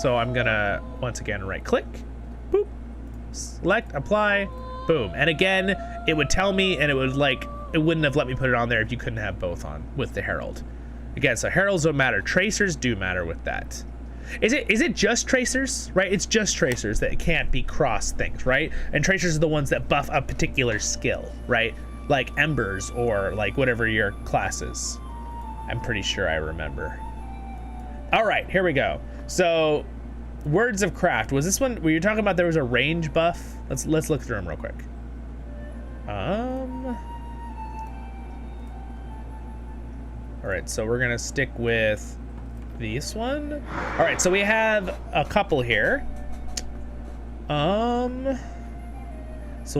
So I'm going to, once again, right click. Boop. Select, apply, boom. And again, it would tell me, and it would like, it wouldn't have let me put it on there if you couldn't have both on with the herald. Again, so heralds don't matter. Tracers do matter with that. Is it just tracers, right? It's just tracers that can't be cross things, right? And tracers are the ones that buff a particular skill, right? Like embers or like whatever your class is. I'm pretty sure I remember. All right, here we go. So words of craft, was this one, were you talking about there was a range buff? Let's look through them real quick. All right, so we're gonna stick with this one. All right, so we have a couple here. So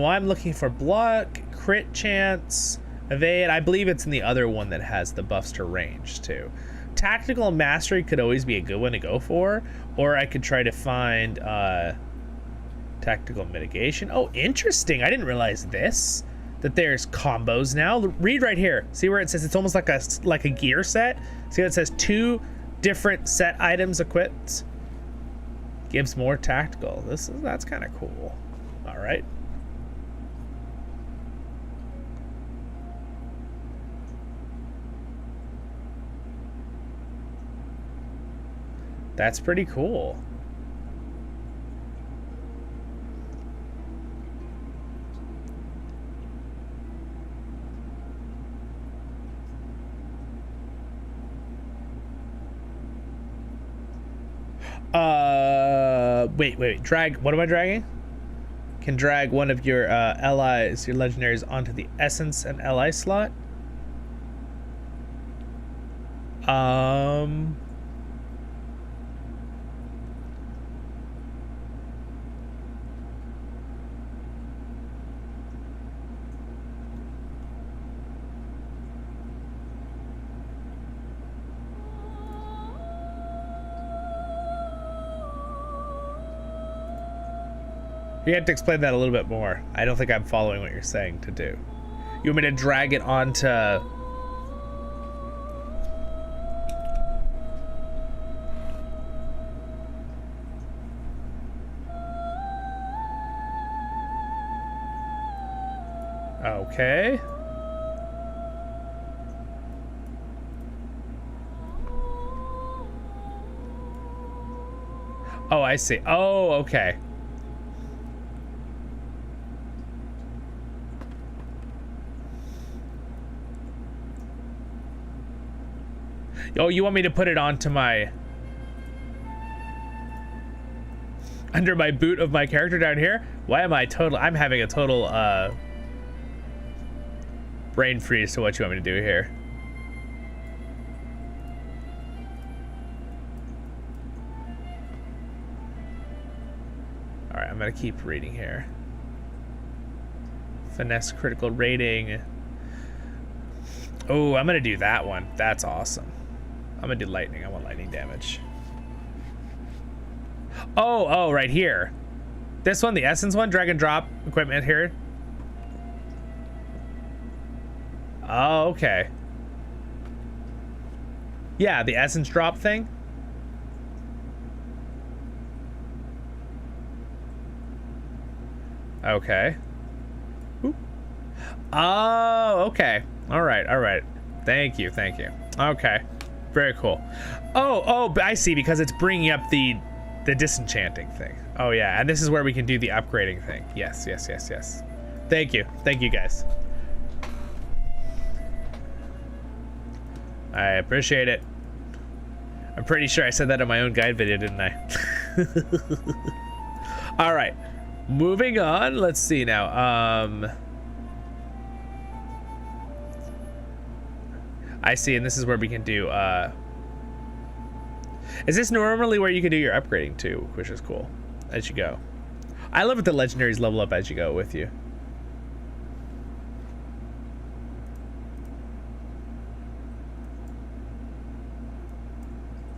I'm looking for block, crit chance, evade. I believe it's in the other one that has the buffs to range too. Tactical mastery could always be a good one to go for, or I could try to find tactical mitigation. Oh, interesting. I didn't realize this, that there's combos now. Read right here. See where it says it's almost like a gear set? See how it says 2 different set items equipped? Gives more tactical. That's kind of cool. All right. That's pretty cool. Wait, drag, what am I dragging? Can drag one of your allies, your legendaries, onto the essence and ally slot. You have to explain that a little bit more. I don't think I'm following what you're saying to do. You want me to drag it onto... Okay. Oh, I see. Oh, okay. Oh, you want me to put it onto my... under my boot of my character down here? Why am I total... I'm having a total, brain freeze to what you want me to do here. Alright, I'm gonna keep reading here. Finesse critical rating. Oh, I'm gonna do that one. That's awesome. I'm gonna do lightning. I want lightning damage. Oh, right here. This one, the essence one, drag and drop equipment here. Oh, okay. Yeah, the essence drop thing. Okay. Oop. Oh, okay. All right. Thank you. Okay. Very cool. Oh, but I see, because it's bringing up the disenchanting thing. Oh yeah, and this is where we can do the upgrading thing. Yes. Thank you guys. I appreciate it. I'm pretty sure I said that in my own guide video, didn't I? All right, moving on. Let's see now. I see, and this is where we can do, is this normally where you can do your upgrading too, which is cool, as you go. I love it, the legendaries level up as you go with you.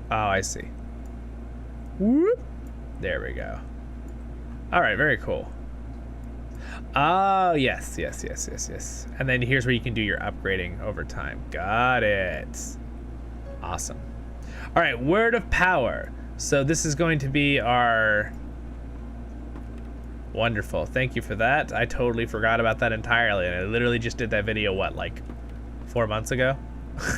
Oh, I see. Whoop. There we go. All right, very cool. Oh, yes. And then here's where you can do your upgrading over time. Got it. Awesome. All right, word of power. So this is going to be our... Wonderful. Thank you for that. I totally forgot about that entirely. And I literally just did that video, what, like 4 months ago?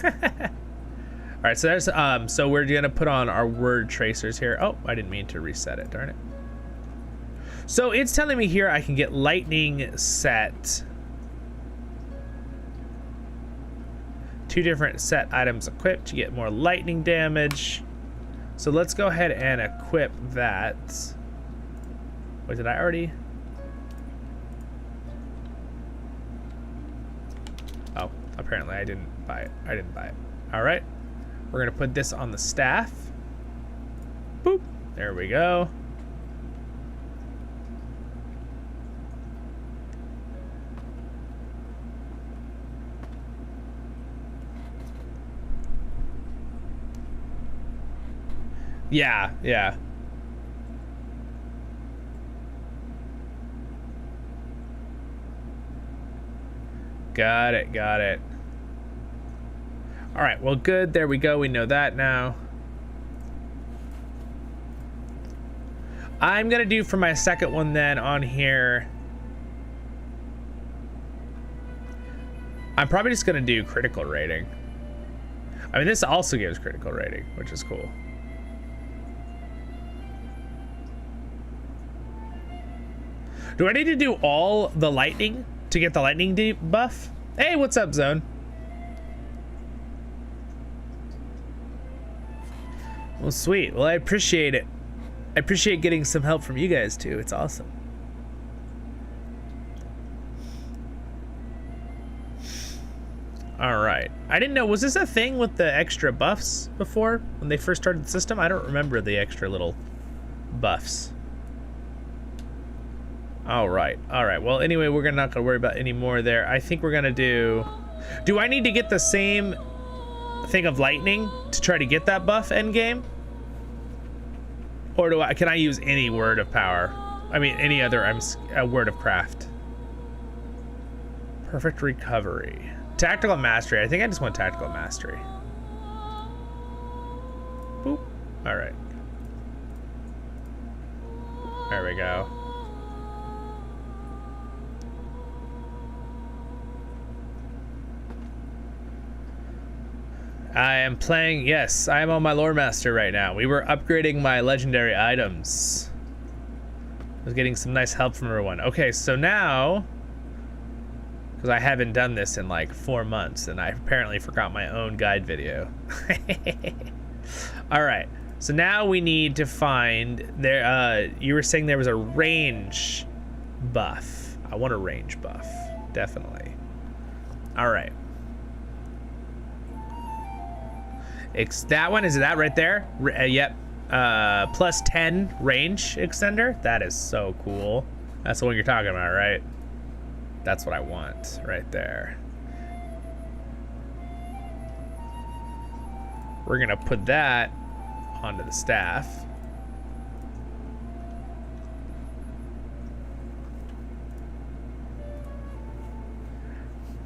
All right, so there's so we're gonna put on our word tracers here. Oh, I didn't mean to reset it, darn it. So it's telling me here I can get lightning set. 2 different set items equipped to get more lightning damage. So let's go ahead and equip that. Wait, did I already? Oh, apparently I didn't buy it. All right, we're gonna put this on the staff. Boop, there we go. Yeah. Got it. All right, well, good. There we go. We know that now. I'm gonna do for my second one then on here. I'm probably just gonna do critical rating. I mean, this also gives critical rating, which is cool. Do I need to do all the lightning to get the lightning debuff? Hey, what's up, Zone? Well, sweet. Well, I appreciate it. I appreciate getting some help from you guys, too. It's awesome. All right. I didn't know, was this a thing with the extra buffs before when they first started the system? I don't remember the extra little buffs. All right. Well, anyway, we're not gonna worry about any more there. I think we're gonna do I need to get the same thing of lightning to try to get that buff end game? Or can I use any word of power? I mean, any other word of craft. Perfect recovery. Tactical mastery. I think I just want tactical mastery. Boop. All right. There we go. I am playing, yes, I am on my Loremaster right now. We were upgrading my legendary items. I was getting some nice help from everyone. Okay, so now, because I haven't done this in like 4 months, and I apparently forgot my own guide video. All right, so now we need to find there. You were saying there was a range buff. I want a range buff, definitely. All right. That one, is that right there? Yep. Plus 10 range extender. That is so cool. That's the one you're talking about, right? That's what I want right there. We're gonna put that onto the staff.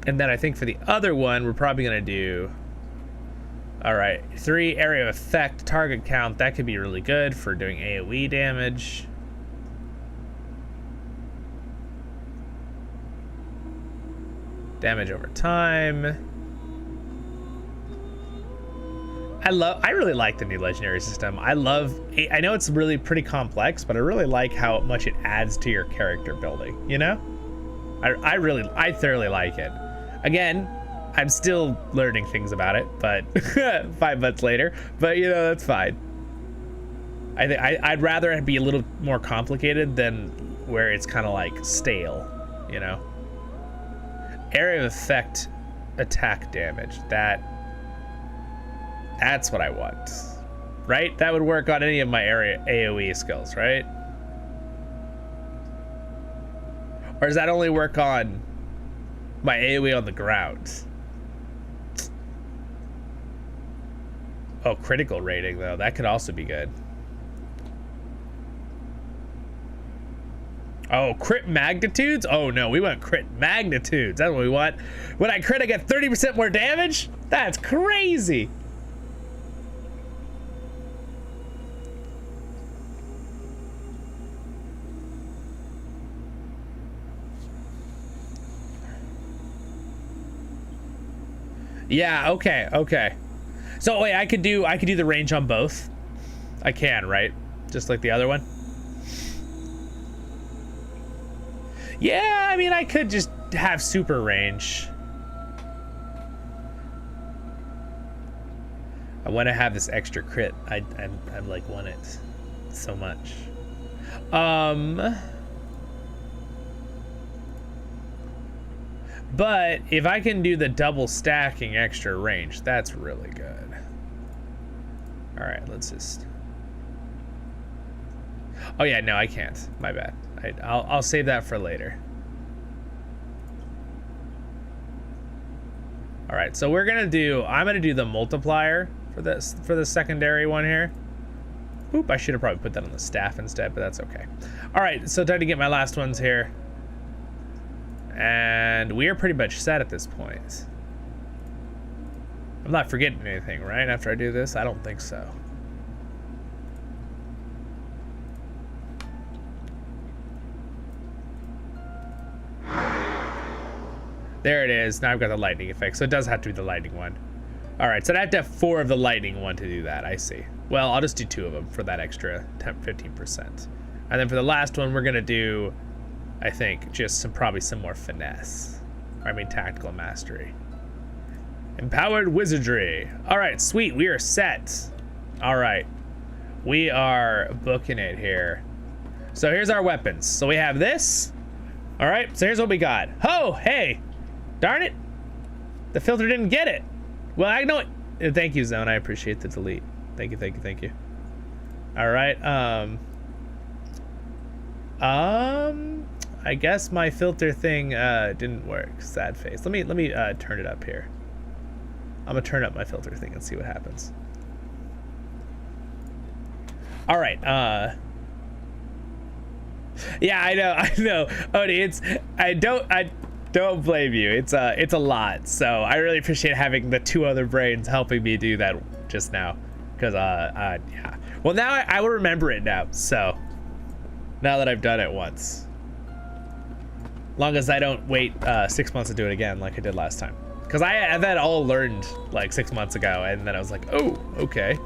And then I think for the other one, we're probably gonna do, all right, 3 area of effect target count. That could be really good for doing AoE damage. Damage over time. I really like the new legendary system. I know it's really pretty complex, but I really like how much it adds to your character building, you know? I thoroughly like it. Again, I'm still learning things about it, but 5 months later, but you know, that's fine. I'd rather it be a little more complicated than where it's kind of like stale, you know? Area of effect attack damage, that's what I want, right? That would work on any of my area AoE skills, right? Or does that only work on my AoE on the ground? Oh, critical rating though, that could also be good. Oh, crit magnitudes? Oh no, we want crit magnitudes. That's what we want. When I crit, I get 30% more damage? That's crazy. Yeah, okay. So wait, I could do the range on both. I can, right? Just like the other one. Yeah, I mean, I could just have super range. I want to have this extra crit. I'm like want it so much. But if I can do the double stacking extra range, that's really good. All right, let's just. Oh yeah, no, I can't. My bad. I'll save that for later. All right, so I'm gonna do the multiplier for the secondary one here. Oop, I should have probably put that on the staff instead, but that's okay. All right, so time to get my last ones here. And we are pretty much set at this point. I'm not forgetting anything, right? After I do this, I don't think so. There it is. Now I've got the lightning effect, so it does have to be the lightning one. All right, so I have to have 4 of the lightning one to do that. I see. Well, I'll just do 2 of them for that extra 15%. And then for the last one, we're gonna do, I think, just probably some more finesse. I mean, tactical mastery. Empowered wizardry. All right, sweet. We are set. All right, we are booking it here. So here's our weapons. So we have this. All right, so here's what we got. Oh, hey. Darn it. The filter didn't get it. Well, I know it. Thank you, Zone. I appreciate the delete. Thank you. All right. I guess my filter thing didn't work. Sad face. Let me turn it up here. I'm gonna turn up my filter thing and see what happens. All right. Yeah, I know. Odie, I don't blame you. It's a lot. So I really appreciate having the 2 other brains helping me do that just now. Cause yeah. Well, now I will remember it now. So now that I've done it once, long as I don't wait 6 months to do it again like I did last time. Because I had that all learned like 6 months ago, and then I was like, oh, okay.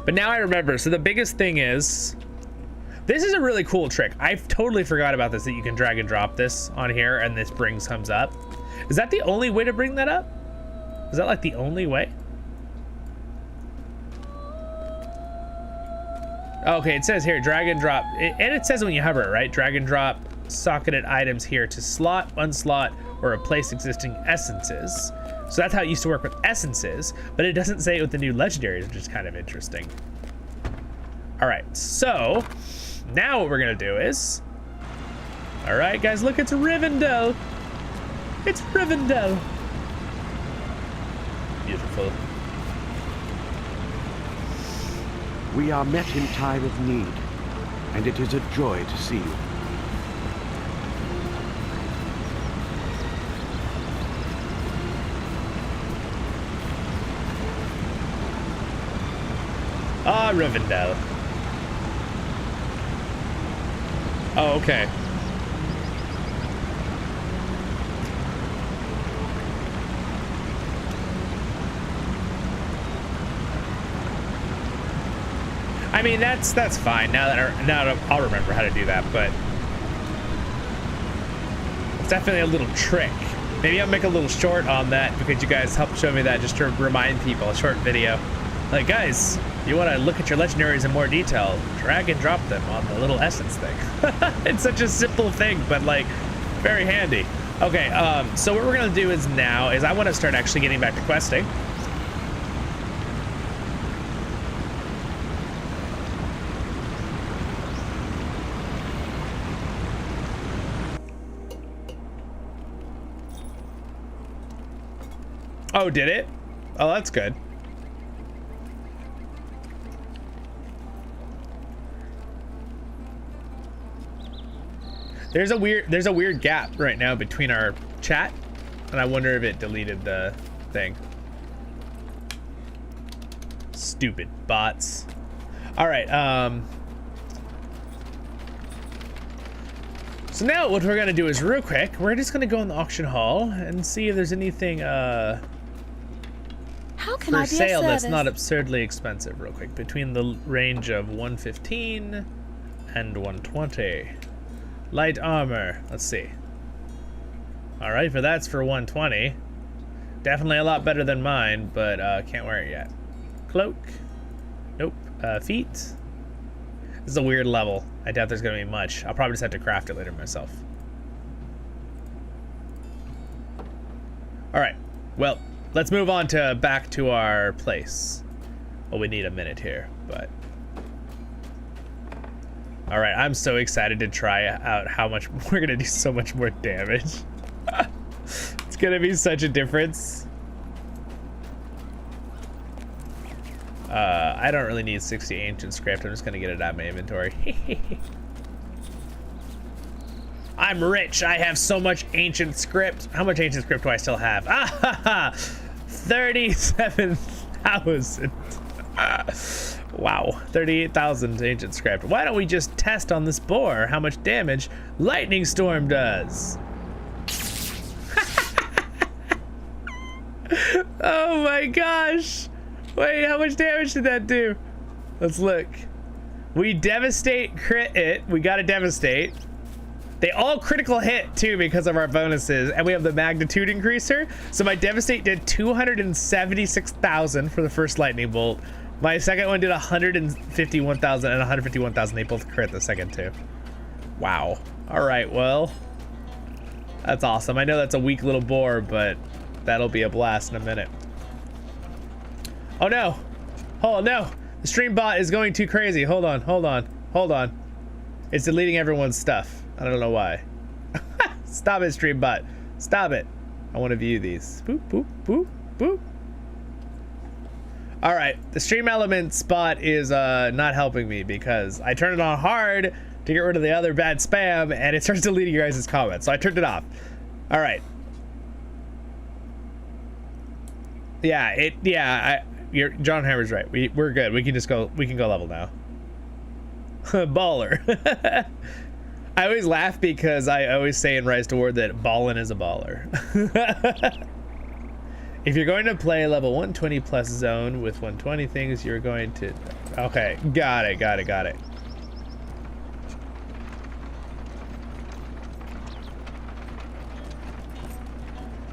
But now I remember. So the biggest thing is, this is a really cool trick. I totally forgot about this, that you can drag and drop this on here and this comes up. Is that the only way to bring that up? Is that like the only way? Okay, it says here, drag and drop. And it says when you hover it, right? Drag and drop socketed items here to slot, unslot, or replace existing essences. So that's how it used to work with essences, but it doesn't say it with the new legendaries, which is kind of interesting. All right, so now what we're gonna do is, all right, guys, look, it's Rivendell. It's Rivendell. Beautiful. We are met in time of need, and it is a joy to see you. Ah, Rivendell. Oh, okay. I mean, that's fine. Now that I'll remember how to do that, but it's definitely a little trick. Maybe I'll make a little short on that because you guys helped show me that, just to remind people, a short video. Like, guys, you want to look at your legendaries in more detail, drag and drop them on the little essence thing. It's such a simple thing, but like very handy. Okay, so what we're gonna do is I want to start actually getting back to questing. Oh, did it? Oh, that's good. There's a weird gap right now between our chat, and I wonder if it deleted the thing. Stupid bots. All right, so now what we're gonna do is, real quick, we're just gonna go in the auction hall and see if there's anything How can for I be sale of that's service? not absurdly expensive, real quick, between the range of 115 and 120. Light armor, let's see. All right, that's for 120. Definitely a lot better than mine, but can't wear it yet. Cloak, nope. Feet, this is a weird level. I doubt there's gonna be much. I'll probably just have to craft it later myself. All right, well, let's move on to back to our place. Well, we need a minute here, but. All right, I'm so excited to try out how much we're gonna do. So much more damage. It's gonna be such a difference. I don't really need 60 ancient script. I'm just gonna get it out of my inventory. I'm rich. I have so much ancient script. How much ancient script do I still have? Ah ha ha! 37,000. Wow, 38,000 ancient script. Why don't we just test on this boar how much damage Lightning Storm does? Oh my gosh. Wait, how much damage did that do? Let's look. We devastate, crit it. We got to devastate. They all critical hit too because of our bonuses, and we have the magnitude increaser. So my devastate did 276,000 for the first lightning bolt. My second one did 151,000 and 151,000. They both crit the second two. Wow. All right, well, that's awesome. I know that's a weak little boar, but that'll be a blast in a minute. Oh no. Oh no. The stream bot is going too crazy. Hold on. It's deleting everyone's stuff. I don't know why. Stop it, stream bot. Stop it. I want to view these. Boop, boop, boop, boop. All right, the stream element spot is not helping me because I turned it on hard to get rid of the other bad spam, and it starts deleting your guys' comments, so I turned it off. All right. Yeah, John Hammer's right. We're good. We can go level now. Baller. I always laugh because I always say in Rise to War that ballin' is a baller. If you're going to play level 120 plus zone with 120 things, you're going to... Okay, got it.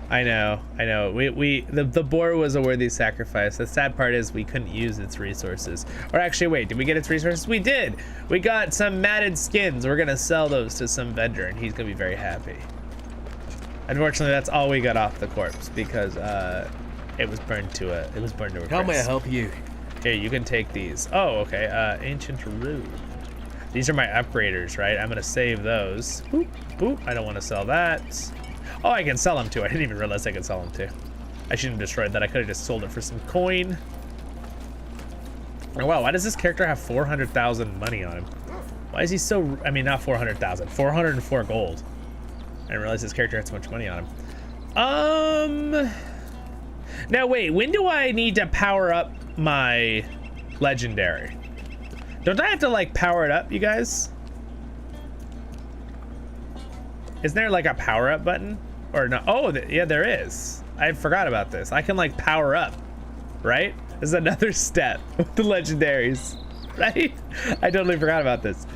I know. The boar was a worthy sacrifice. The sad part is we couldn't use its resources. Or actually, wait, did we get its resources? We did! We got some matted skins. We're gonna sell those to some vendor, and he's gonna be very happy. Unfortunately, that's all we got off the corpse because it was burned to a crisp. How may I help you? Here, you can take these. Oh, okay. Ancient Rune. These are my upgraders, right? I'm gonna save those. Boop, boop. I don't want to sell that. Oh, I can sell them too. I didn't even realize I could sell them too. I shouldn't have destroyed that. I could have just sold it for some coin. Oh, wow, why does this character have 400,000 money on him? Why is he so... I mean, not 400,000. 404 gold. I didn't realize this character had so much money on him. Now, wait. When do I need to power up my legendary? Don't I have to, like, power it up, you guys? Isn't there, like, a power-up button? Or no? Oh, yeah, there is. I forgot about this. I can, like, power up, right? This is another step with the legendaries, right? I totally forgot about this.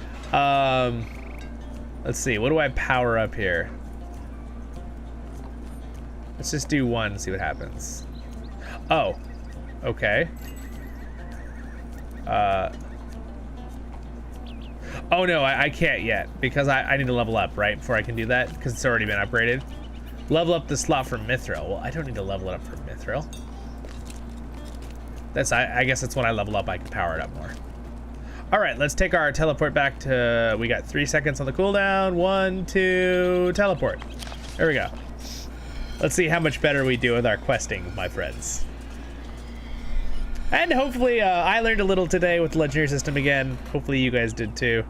Let's see. What do I power up here? Let's just do one and see what happens. Oh, okay. Oh no, I can't yet because I need to level up, right? Before I can do that because it's already been upgraded. Level up the slot for Mithril. Well, I don't need to level it up for Mithril. I guess that's when I level up, I can power it up more. All right, let's take our teleport back to, we got 3 seconds on the cooldown. 1, 2, teleport. There we go. Let's see how much better we do with our questing, my friends. And hopefully I learned a little today with the legendary system again. Hopefully you guys did too.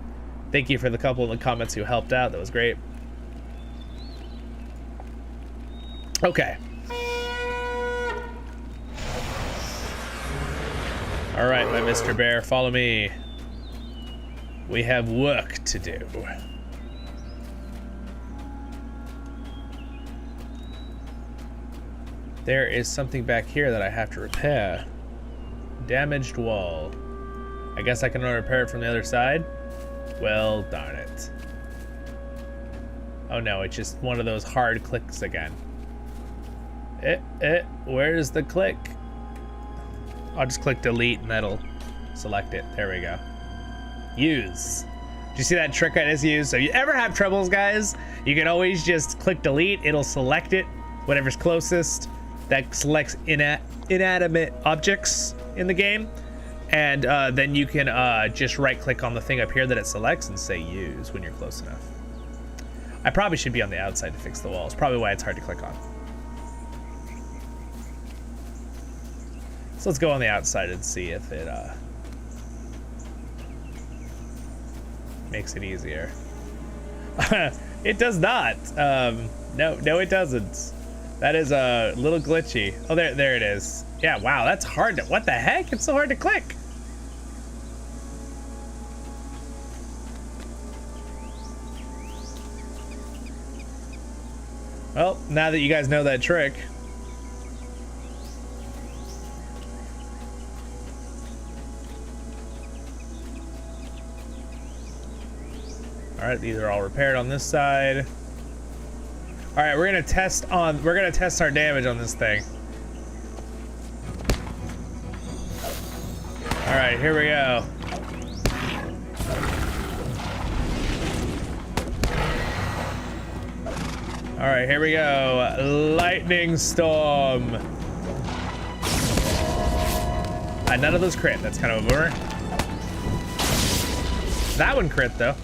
Thank you for the couple in the comments who helped out. That was great. Okay. All right, my Mr. Bear, follow me. We have work to do. There is something back here that I have to repair. Damaged wall. I guess I can only repair it from the other side? Well, darn it. Oh no, it's just one of those hard clicks again. Where's the click? I'll just click delete and that'll select it. There we go. Use. Did you see that trick I just used? So if you ever have troubles, guys, you can always just click delete. It'll select it, whatever's closest. That selects inanimate objects in the game. And then you can just right click on the thing up here that it selects and say use when you're close enough. I probably should be on the outside to fix the walls. Probably why it's hard to click on. So let's go on the outside and see if it makes it easier. It does not. No, it doesn't. That is a little glitchy. Oh, there it is. Yeah, wow, that's hard to, what the heck? It's so hard to click. Well, now that you guys know that trick. All right, these are all repaired on this side. All right, we're gonna test our damage on this thing. All right, here we go. All right, here we go. Lightning storm. None of those crit. That's kind of a bummer. That one crit though.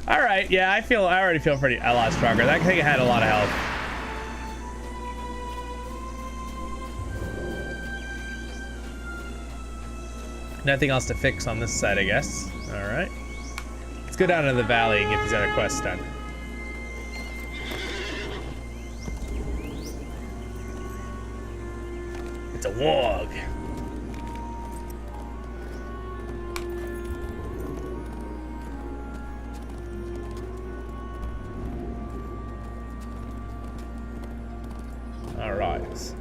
All right, yeah, I already feel a lot stronger. That thing had a lot of health. Nothing else to fix on this side, I guess. All right, let's go down to the valley and get these other quests done. It's a warg. things.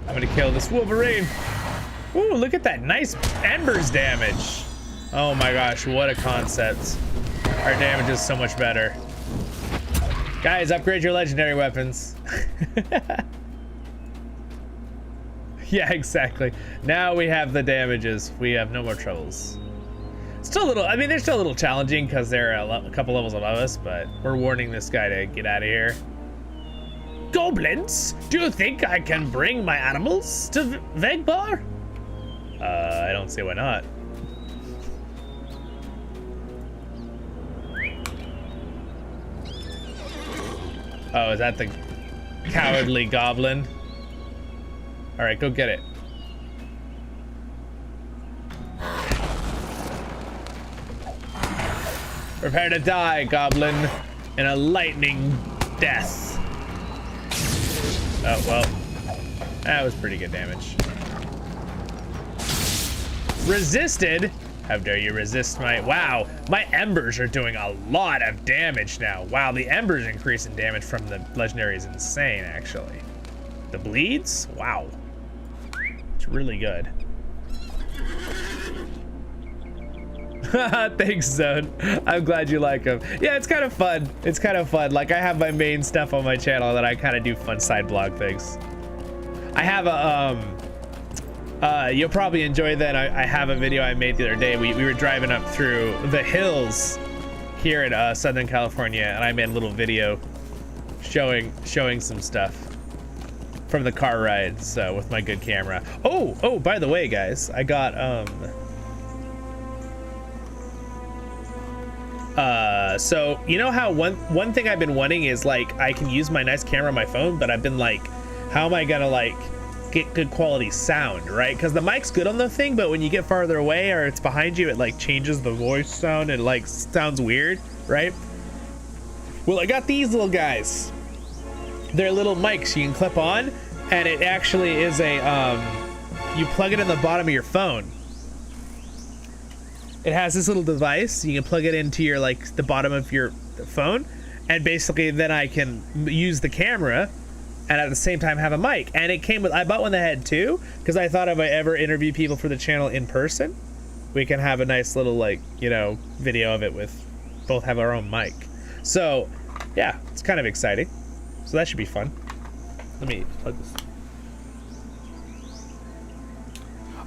I'm gonna kill this Wolverine. Ooh, look at that nice embers damage. Oh my gosh, what a concept. Our damage is so much better. Guys, upgrade your legendary weapons. Yeah, exactly. Now we have the damages. We have no more troubles. Still a little, I mean, they're still a little challenging because they're a couple levels above us, but we're warning this guy to get out of here. Goblins, do you think I can bring my animals to Vegbar? I don't see why not. Oh, is that the cowardly goblin? All right, go get it. Prepare to die, goblin, in a lightning death. Oh, well, that was pretty good damage. Resisted? How dare you resist my, wow, my embers are doing a lot of damage now. Wow, the embers increase in damage from the legendary is insane, actually. The bleeds? Wow. It's really good. Thanks, Zone. I'm glad you like them. Yeah, it's kind of fun. It's kind of fun. Like, I have my main stuff on my channel that I kind of do fun side blog things. I have a, you'll probably enjoy that. I have a video I made the other day. We were driving up through the hills here in Southern California, and I made a little video showing some stuff from the car rides with my good camera. Oh, by the way, guys, I got so you know how one thing I've been wanting is like I can use my nice camera on my phone, but I've been like, how am I gonna like get good quality sound, right? Because the mic's good on the thing, but when you get farther away or it's behind you, it like changes the voice sound and like sounds weird, right? Well, I got these little guys. They're little mics you can clip on, and it actually is a you plug it in the bottom of your phone. It has this little device. You can plug it into your like the bottom of your phone, and basically then I can use the camera and at the same time have a mic. And it came with, I bought one that had two, because I thought if I ever interview people for the channel in person, we can have a nice little like, you know, video of it with both have our own mic. So yeah, it's kind of exciting. So that should be fun. Let me plug this.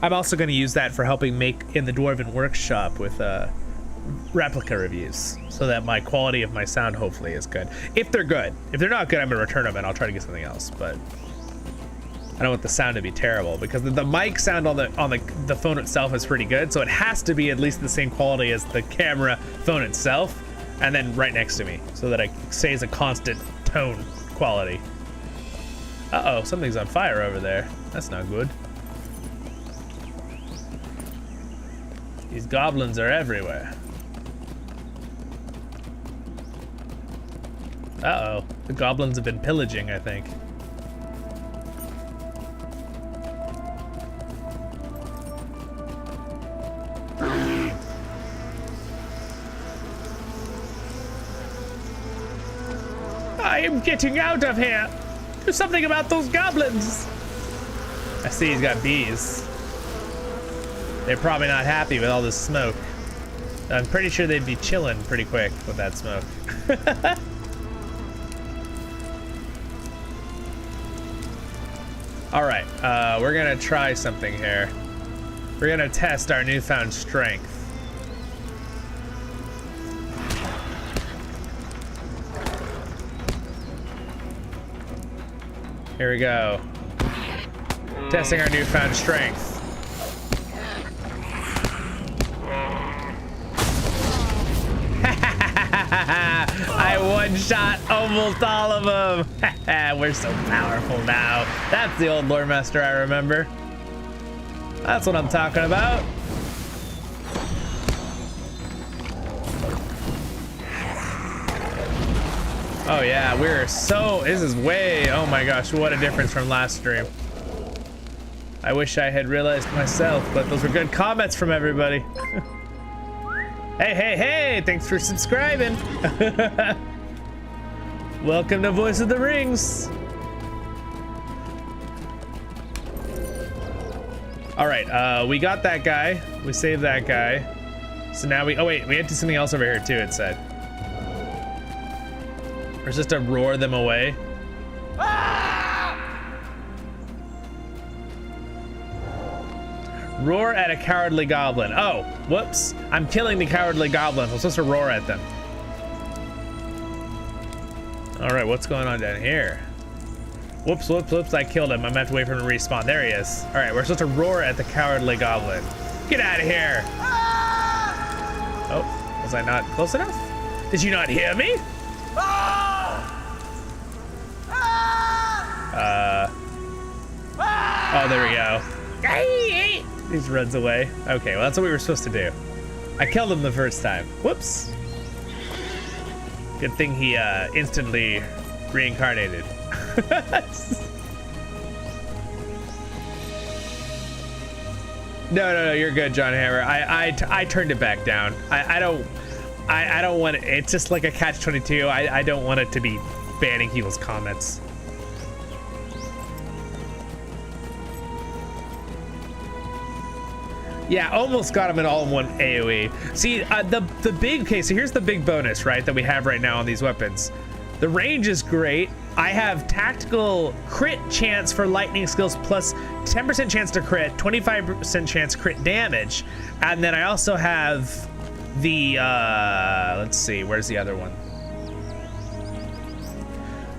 I'm also going to use that for helping make in the Dwarven workshop with replica reviews, so that my quality of my sound hopefully is good. If they're good. If they're not good, I'm going to return them and I'll try to get something else. But I don't want the sound to be terrible, because the mic sound on the phone itself is pretty good, so it has to be at least the same quality as the camera phone itself, and then right next to me, so that it stays a constant tone quality. Uh-oh, something's on fire over there. That's not good. These goblins are everywhere. Uh-oh, the goblins have been pillaging, I think. I am getting out of here. Do something about those goblins. I see he's got bees. They're probably not happy with all this smoke. I'm pretty sure they'd be chilling pretty quick with that smoke. All right, we're gonna try something here. We're gonna test our newfound strength. Here we go. Testing our newfound strength. I one-shot almost all of them. We're so powerful now. That's the old Loremaster I remember. That's what I'm talking about. Oh yeah, this is way, oh my gosh, what a difference from last stream. I wish I had realized myself, but those were good comments from everybody. Hey, hey, hey! Thanks for subscribing. Welcome to Voice of the Rings. All right, we got that guy. We saved that guy. So now oh wait, we had to do something else over here too, it said. Or just to roar them away. Roar at a cowardly goblin. Oh, whoops. I'm killing the cowardly goblins. I'm supposed to roar at them. All right, what's going on down here? Whoops, whoops, whoops, I killed him. I'm gonna have to wait for him to respawn. There he is. All right, we're supposed to roar at the cowardly goblin. Get out of here. Oh, was I not close enough? Did you not hear me? Oh, there we go. He just runs away. Okay, well, that's what we were supposed to do. I killed him the first time. Whoops. Good thing he instantly reincarnated. No, you're good, John Hammer. I turned it back down. I don't want it. It's just like a catch-22. I don't want it to be banning people's comments. Yeah, almost got him in all-in-one AoE. See, the big, okay, so here's the big bonus, right, that we have right now on these weapons. The range is great. I have tactical crit chance for lightning skills plus 10% chance to crit, 25% chance crit damage. And then I also have the, let's see, where's the other one?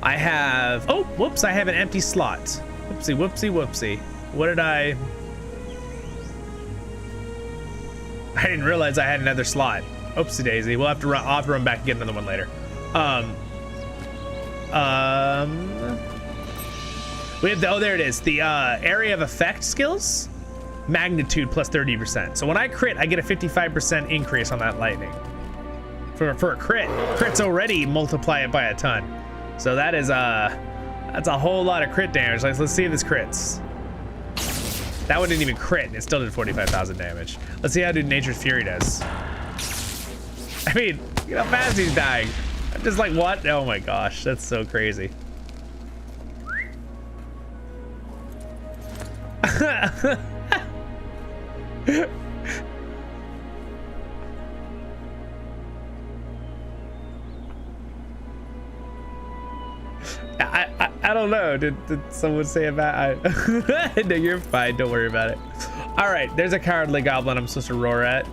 I have, oh, whoops, I have an empty slot. Whoopsie, whoopsie, whoopsie. What did I didn't realize I had another slot. Oopsie daisy. We'll have to run, I'll have to run back and get another one later. We have the, oh, there it is. The area of effect skills, magnitude plus 30%. So when I crit, I get a 55% increase on that lightning. For a crit. Crits already multiply it by a ton. So that is that's a whole lot of crit damage. Let's see if this crits. That one didn't even crit, and it still did 45,000 damage. Let's see how Nature's Fury does. I mean, look how fast he's dying. I'm just like, what? Oh my gosh, that's so crazy. I don't know. Did someone say about? No, you're fine. Don't worry about it. All right, there's a cowardly goblin I'm supposed to roar at.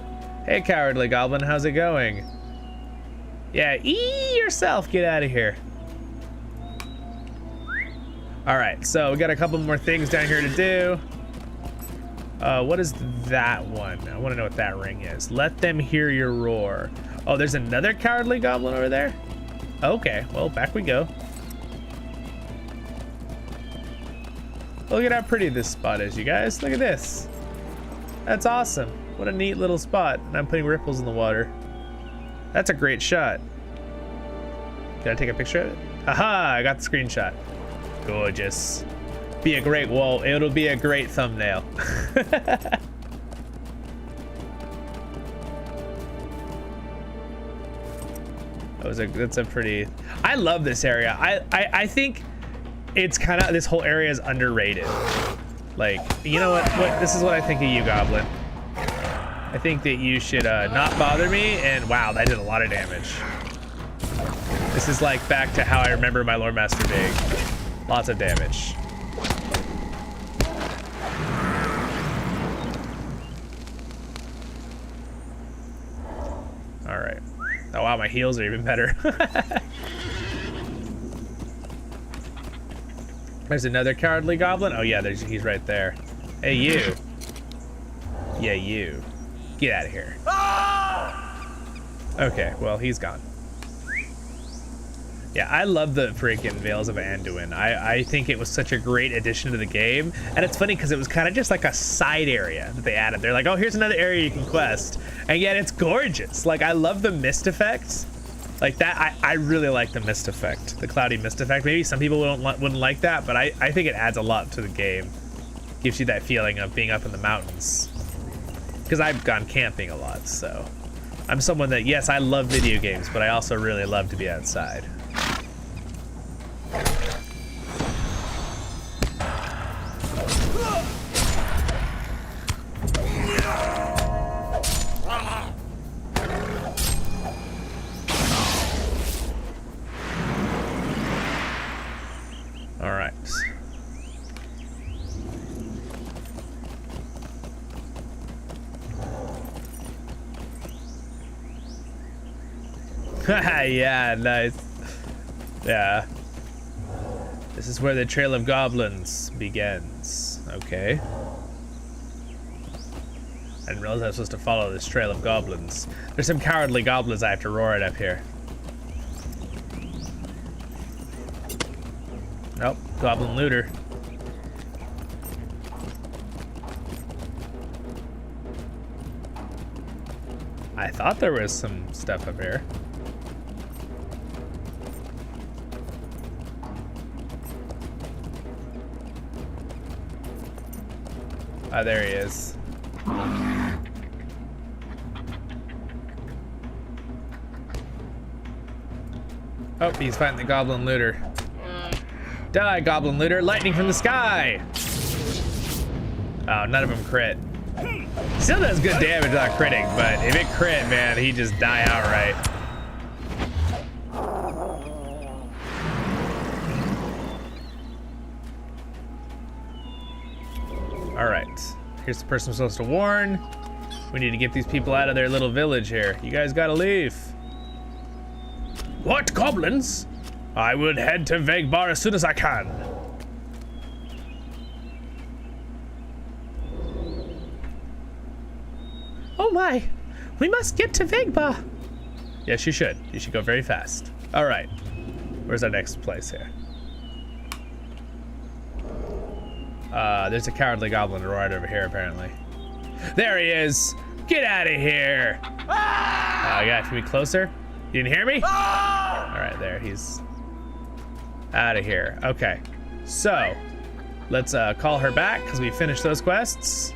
Hey, cowardly goblin, how's it going? Yeah, yourself. Get out of here. All right, so we got a couple more things down here to do. What is that one? I want to know what that ring is. Let them hear your roar. Oh, there's another cowardly goblin over there? Okay, well, back we go. Look at how pretty this spot is, you guys. Look at this. That's awesome. What a neat little spot. And I'm putting ripples in the water. That's a great shot. Can I take a picture of it? Aha, I got the screenshot. Gorgeous. Be a great wall. It'll be a great thumbnail. That's a pretty, I love this area. I think it's kind of, this whole area is underrated. Like, you know what, this is what I think of you, Goblin. I think that you should not bother me, and wow, that did a lot of damage. This is like back to how I remember my Loremaster being. Lots of damage. All right. Oh wow, my heals are even better. There's another cowardly goblin. Oh yeah, he's right there. Hey you. Yeah, you. Get out of here. Okay, well, he's gone. Yeah, I love the freaking Vales of Anduin. I think it was such a great addition to the game. And it's funny because it was kind of just like a side area that they added. They're like, oh, here's another area you can quest. And yet it's gorgeous. Like, I love the mist effect. Like that, I really like the mist effect, the cloudy mist effect. Maybe some people wouldn't like that, but I think it adds a lot to the game. Gives you that feeling of being up in the mountains. Because I've gone camping a lot, so I'm someone that, yes, I love video games, but I also really love to be outside. All right. Yeah, nice. Yeah. This is where the Trail of Goblins begins. Okay. I didn't realize I was supposed to follow this Trail of Goblins. There's some cowardly goblins I have to roar at up here. Nope, Goblin Looter. I thought there was some stuff up here. Oh, there he is. Oh, he's fighting the Goblin Looter. Die, Goblin Looter! Lightning from the sky! Oh, none of them crit. Still does good damage without critting, but if it crit, man, he just die outright. Alright, here's the person we're supposed to warn. We need to get these people out of their little village here. You guys gotta leave. What, goblins? I would head to Vegbar as soon as I can. Oh my, we must get to Vegbar. Yes, you should. You should go very fast. All right, where's our next place here? There's a cowardly goblin right over here, apparently. There he is. Get out of here. Oh, you got to be closer. You didn't hear me? All right, there, he's out of here. Okay, so let's call her back because we finished those quests.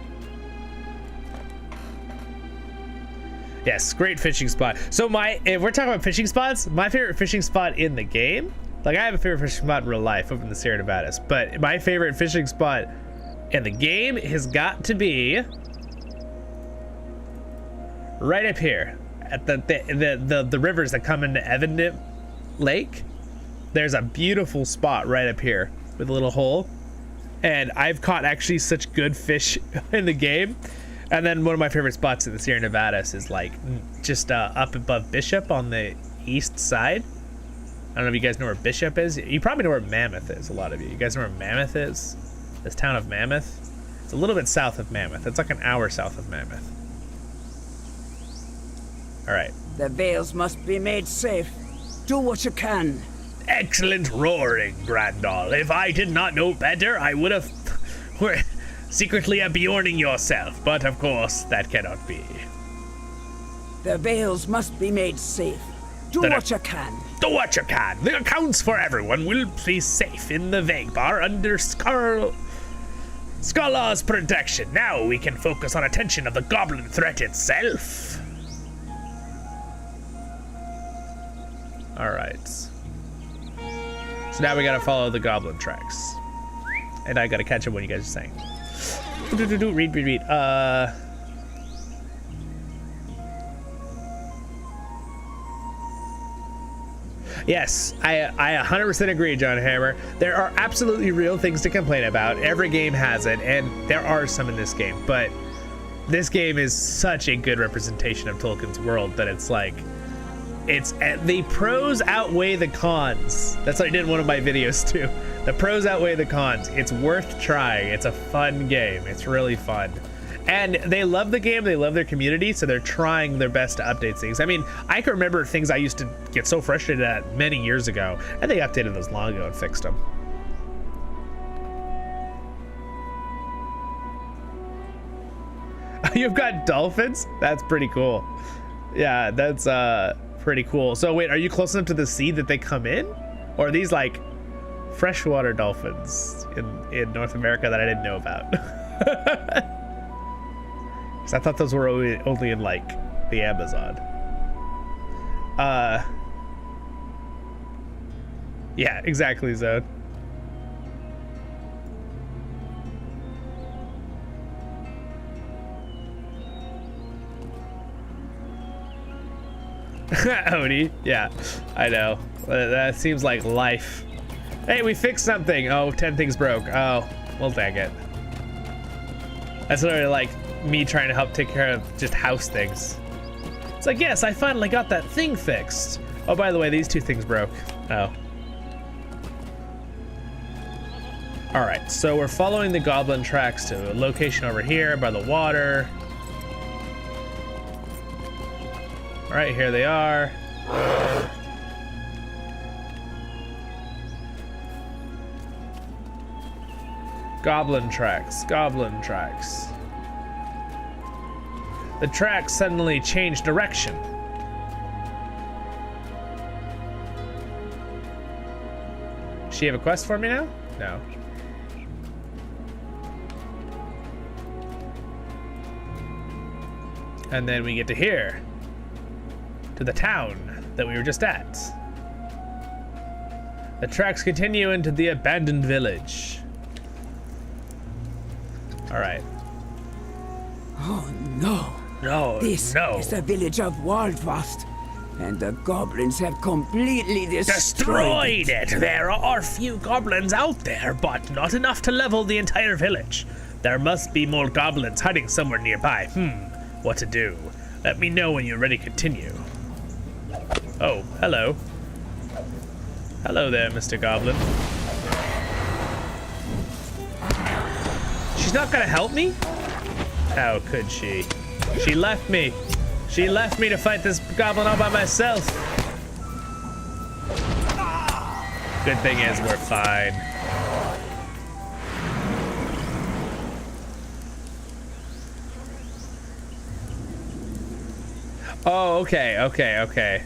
Yes, great fishing spot. So if we're talking about fishing spots, my favorite fishing spot in the game, like I have a favorite fishing spot in real life up in the Sierra Nevadas, but my favorite fishing spot in the game has got to be right up here at the rivers that come into Evandip Lake. There's a beautiful spot right up here with a little hole, and I've caught actually such good fish in the game. And then one of my favorite spots in the Sierra Nevadas is like just up above Bishop on the east side. I don't know if you guys know where Bishop is. You probably know where Mammoth is, a lot of you. You guys know where Mammoth is? This town of Mammoth? It's a little bit south of Mammoth. It's like an hour south of Mammoth. All right. The Vales must be made safe. Do what you can. Excellent roaring, Grandal. If I did not know better, I would have secretly abjorning yourself, but of course, that cannot be. The Vales must be made safe. Do what you can. Do what you can. The accounts for everyone will be safe in the Vegbar under Skarlar's protection. Now we can focus on attention of the goblin threat itself. All right. So now we gotta follow the Goblin Tracks. And I gotta catch up what you guys are saying. Read. Yes, I 100% agree, John Hammer. There are absolutely real things to complain about. Every game has it, and there are some in this game. But this game is such a good representation of Tolkien's world that it's like, the pros outweigh the cons. That's what I did in one of my videos too. The pros outweigh the cons. It's worth trying. It's a fun game. It's really fun. And they love the game, they love their community, so they're trying their best to update things. I mean, I can remember things I used to get so frustrated at many years ago, and they updated those long ago and fixed them. You've got dolphins? That's pretty cool. Yeah, that's pretty cool. So wait, are you close enough to the sea that they come in? Or are these like freshwater dolphins in North America that I didn't know about? I thought those were only in like the Amazon. Yeah, exactly, Zone. Odie, yeah, I know. That seems like life. Hey, we fixed something. Oh, 10 things broke. Oh, well, dang it. That's literally like me trying to help take care of just house things. It's like, yes, I finally got that thing fixed. Oh, by the way, these 2 things broke. Oh. All right, so we're following the Goblin Tracks to a location over here by the water. All right, here they are. Goblin Tracks, Goblin Tracks. The tracks suddenly changed direction. Does she have a quest for me now? No. And then we get to here. To the town that we were just at. The tracks continue into the abandoned village. All right. Oh no. No, This no. is the village of Waldvast, and the goblins have completely destroyed Destroyed it. There are few goblins out there, but not enough to level the entire village. There must be more goblins hiding somewhere nearby. What to do? Let me know when you're ready to continue. Oh, hello. Hello there, Mr. Goblin. She's not gonna help me? How could she? She left me. She left me to fight this goblin all by myself. Good thing is we're fine. Oh, okay.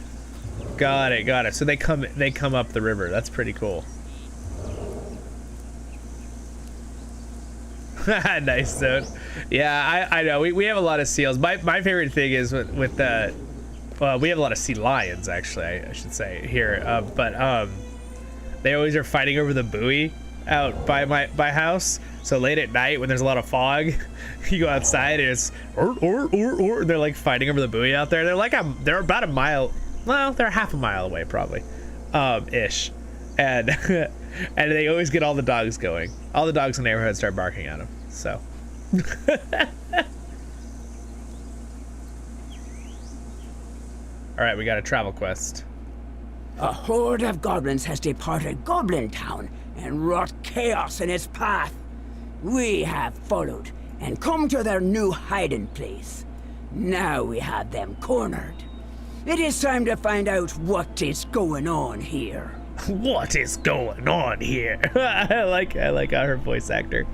Got it. So they come up the river. That's pretty cool. Nice, dude. Yeah, I know. We have a lot of seals. My favorite thing is with the, well, we have a lot of sea lions actually. I should say here. But they always are fighting over the buoy out by my house. So late at night when there's a lot of fog, you go outside and it's or they're like fighting over the buoy out there. They're about a mile. Well, they're half a mile away probably, ish, and and they always get all the dogs going. All the dogs in the neighborhood start barking at them. So. All right, we got a travel quest. A horde of goblins has departed Goblin Town and wrought chaos in its path. We have followed and come to their new hiding place. Now we have them cornered. It is time to find out what is going on here. What is going on here? I like her voice actor.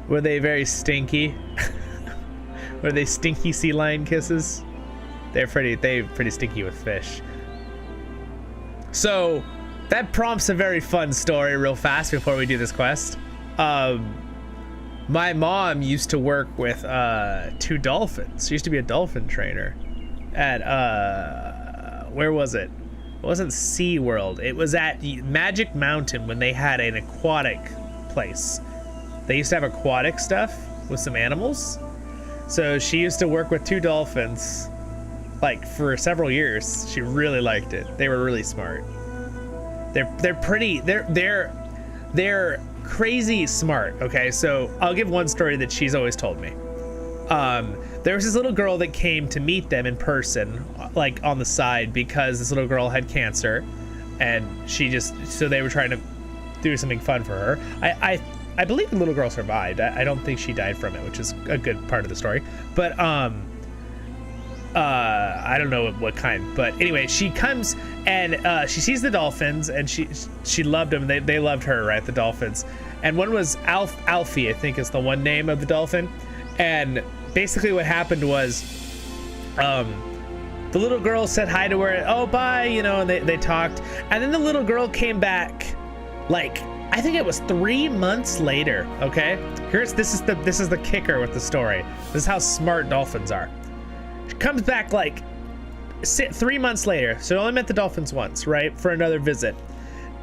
Were they very stinky? Were they stinky sea lion kisses? They're pretty stinky with fish. So that prompts a very fun story real fast before we do this quest. My mom used to work with 2 dolphins. She used to be a dolphin trainer at where was it? It wasn't SeaWorld. It was at Magic Mountain when they had an aquatic place. They used to have aquatic stuff with some animals. So she used to work with 2 dolphins like for several years. She really liked it. They were really smart. They're crazy smart. Okay, so I'll give one story that she's always told me. There was this little girl that came to meet them in person, like on the side, because this little girl had cancer, and so they were trying to do something fun for her. I believe the little girl survived. I don't think she died from it, which is a good part of the story. But I don't know what kind. But anyway, she comes and she sees the dolphins, and she loved them. They loved her, right? The dolphins. And one was Alfie, I think is the one name of the dolphin. And basically what happened was the little girl said hi to her. Oh, bye, and they talked. And then the little girl came back like I think it was 3 months later. Okay, this is the kicker with the story. This is how smart dolphins are. She comes back like 3 months later, so I only met the dolphins once, right, for another visit.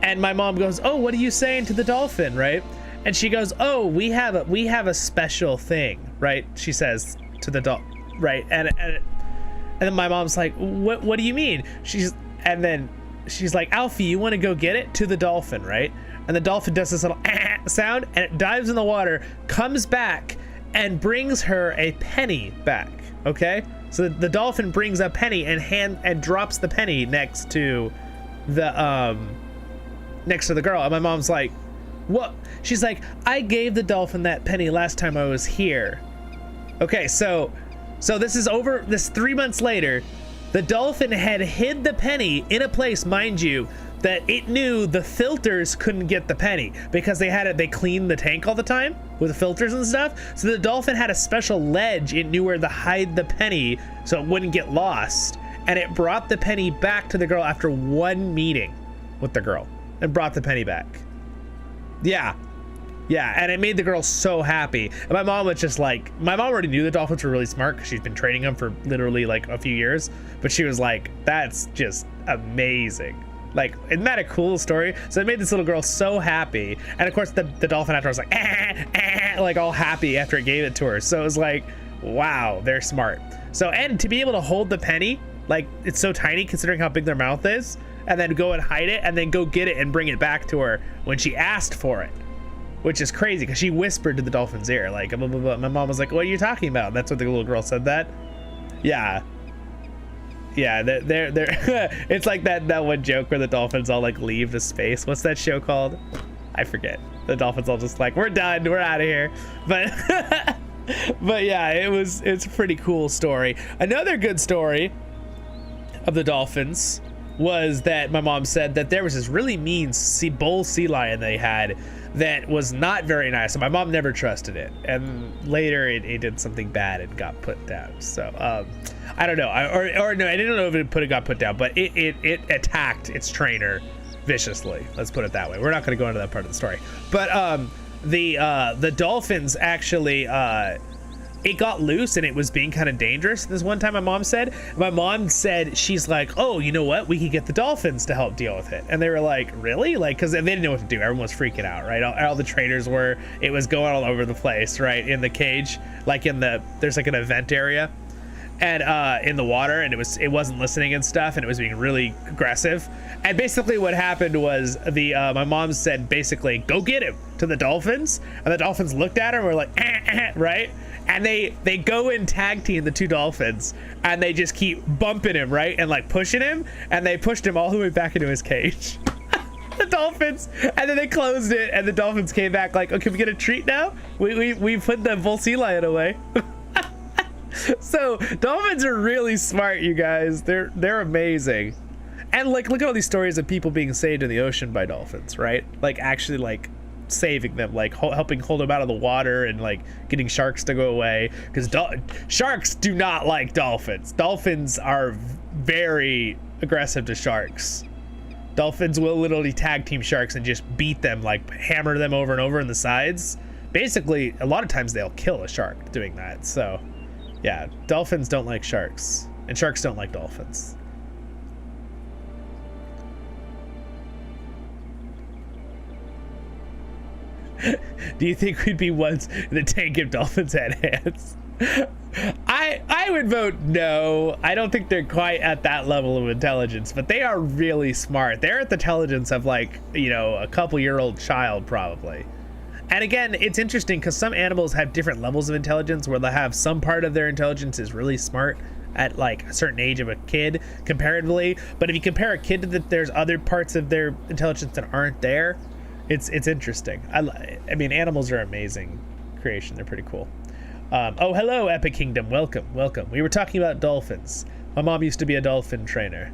And my mom goes, "Oh, what are you saying to the dolphin?" Right? And she goes, "Oh, we have a special thing," right? She says to the dolphin, right? And then my mom's like, "What do you mean?" And then she's like, "Alfie, you want to go get it?" To the dolphin, right? And the dolphin does this little sound, and it dives in the water, comes back, and brings her a penny back. Okay, so the dolphin brings a penny and drops the penny next to the girl. And my mom's like, "What?" She's like, "I gave the dolphin that penny last time I was here." Okay, so this is over. This 3 months later, the dolphin had hid the penny in a place, mind you, that it knew the filters couldn't get the penny because they cleaned the tank all the time with the filters and stuff. So the dolphin had a special ledge it knew where to hide the penny so it wouldn't get lost. And it brought the penny back to the girl after one meeting with the girl and brought the penny back. Yeah, and it made the girl so happy. And my mom was just like, my mom already knew the dolphins were really smart because she's been training them for literally like a few years. But she was like, "That's just amazing." Like, isn't that a cool story? So it made this little girl so happy. And of course the dolphin after was like, like all happy after it gave it to her. So it was like, wow, they're smart. So, and to be able to hold the penny, like it's so tiny considering how big their mouth is, and then go and hide it and then go get it and bring it back to her when she asked for it, which is crazy because she whispered to the dolphin's ear, like, blah, blah, blah. My mom was like, "What are you talking about?" And that's what the little girl said that. Yeah, they're it's like that one joke where the dolphins all like leave the space. What's that show called? I forget. The dolphins all just like, "We're done, we're out of here." But but yeah, it's a pretty cool story. Another good story of the dolphins was that my mom said that there was this really mean bull sea lion they had that was not very nice, and my mom never trusted it, and later it did something bad and got put down. So I don't know, or no, I didn't know if it got put down, but it attacked its trainer viciously, let's put it that way. We're not going to go into that part of the story, but the dolphins actually it got loose and it was being kind of dangerous. This one time my mom said, she's like, "Oh, you know what? We could get the dolphins to help deal with it." And they were like, "Really?" Like, because they didn't know what to do. Everyone was freaking out, right? All the trainers were. It was going all over the place, right? In the cage, like there's like an event area, and in the water, and it wasn't listening and stuff, and it was being really aggressive. And basically what happened was my mom said, basically, "Go get him," to the dolphins, and the dolphins looked at her and were like, right? And they go and tag team the two dolphins, and they just keep bumping him, right? And like pushing him, and they pushed him all the way back into his cage. The dolphins, and then they closed it, and the dolphins came back like, "Oh, can we get a treat now? We put the bull sea lion away." So dolphins are really smart, you guys. They're amazing. And like, look at all these stories of people being saved in the ocean by dolphins, right? Like actually like saving them, like helping hold them out of the water, and like getting sharks to go away, because sharks do not like dolphins. Dolphins are very aggressive to sharks. Dolphins will literally tag team sharks and just beat them, like hammer them over and over in the sides. Basically, a lot of times they'll kill a shark doing that. So yeah, dolphins don't like sharks, and sharks don't like dolphins. Do you think we'd be ones in the tank if dolphins had hands? I would vote no. I don't think they're quite at that level of intelligence, but they are really smart. They're at the intelligence of like, you know, a couple-year-old child probably. And again, it's interesting because some animals have different levels of intelligence, where they'll have some part of their intelligence is really smart at like a certain age of a kid comparatively. But if you compare a kid to there's other parts of their intelligence that aren't there. It's interesting. I mean, animals are amazing creation. They're pretty cool. Oh, hello, Epic Kingdom. Welcome. We were talking about dolphins. My mom used to be a dolphin trainer.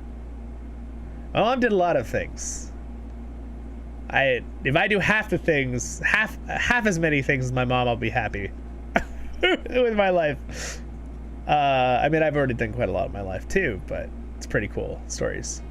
My mom did a lot of things. If I do half the things, half as many things as my mom, I'll be happy with my life. I mean, I've already done quite a lot of my life too, but it's pretty cool stories.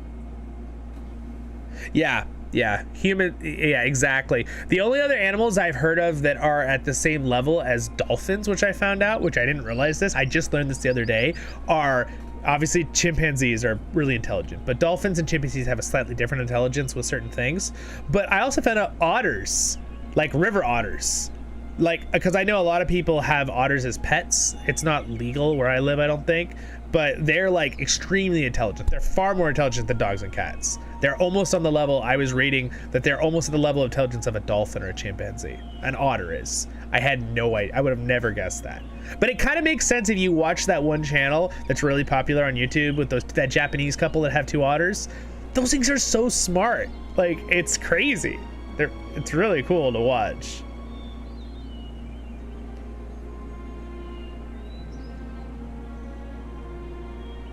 Yeah. Yeah, human. Yeah, exactly. The only other animals I've heard of that are at the same level as dolphins, which I found out, which I didn't realize this, I just learned this the other day, are obviously chimpanzees are really intelligent, but dolphins and chimpanzees have a slightly different intelligence with certain things. But I also found out otters, like river otters, like, because I know a lot of people have otters as pets. It's not legal where I live, I don't think, but they're like extremely intelligent. They're far more intelligent than dogs and cats. They're almost on the level, I was reading that they're almost at the level of intelligence of a dolphin or a chimpanzee. An otter is. I had no idea. I would have never guessed that. But it kind of makes sense if you watch that one channel that's really popular on YouTube with that Japanese couple that have 2 otters. Those things are so smart. Like, it's crazy. It's really cool to watch.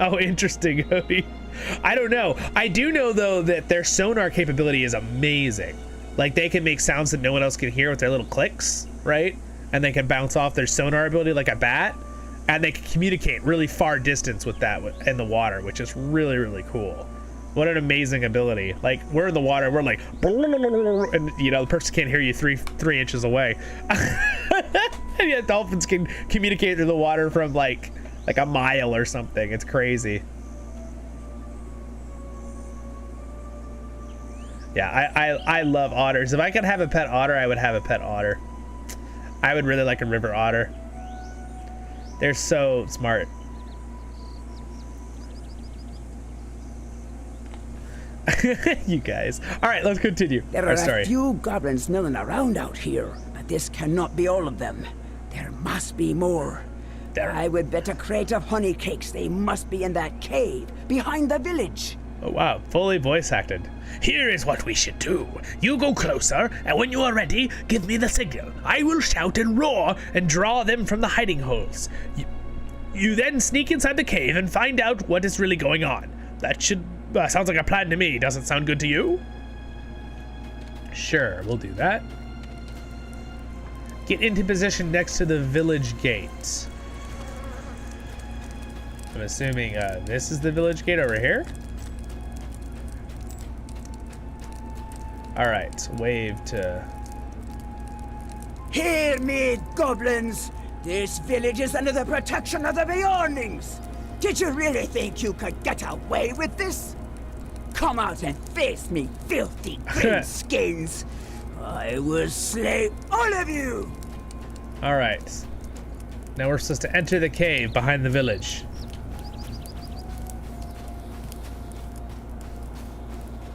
Oh, interesting, Hody. I don't know. I do know, though, that their sonar capability is amazing. Like, they can make sounds that no one else can hear with their little clicks, right? And they can bounce off their sonar ability like a bat. And they can communicate really far distance with that in the water, which is really, really cool. What an amazing ability. Like, we're in the water, we're like, and, you know, the person can't hear you three inches away. And yet dolphins can communicate through the water from, like a mile or something. It's crazy. Yeah, I love otters. If I could have a pet otter, I would have a pet otter. I would really like a river otter. They're so smart. You guys. All right, let's continue There our are story. a few goblins milling around out here, but this cannot be all of them. There must be more. I would bet a crate of honey cakes they must be in that cave behind the village. Oh, wow, fully voice acted. Here is what we should do. You go closer, and when you are ready, give me the signal. I will shout and roar and draw them from the hiding holes. You then sneak inside the cave and find out what is really going on. That should... sounds like a plan to me. Does it sound good to you? Sure, we'll do that. Get into position next to the village gate. I'm assuming this is the village gate over here. All right, wave to... Hear me, goblins! This village is under the protection of the Bjornings! Did you really think you could get away with this? Come out and face me, filthy greenskins! I will slay all of you! All right. Now we're supposed to enter the cave behind the village.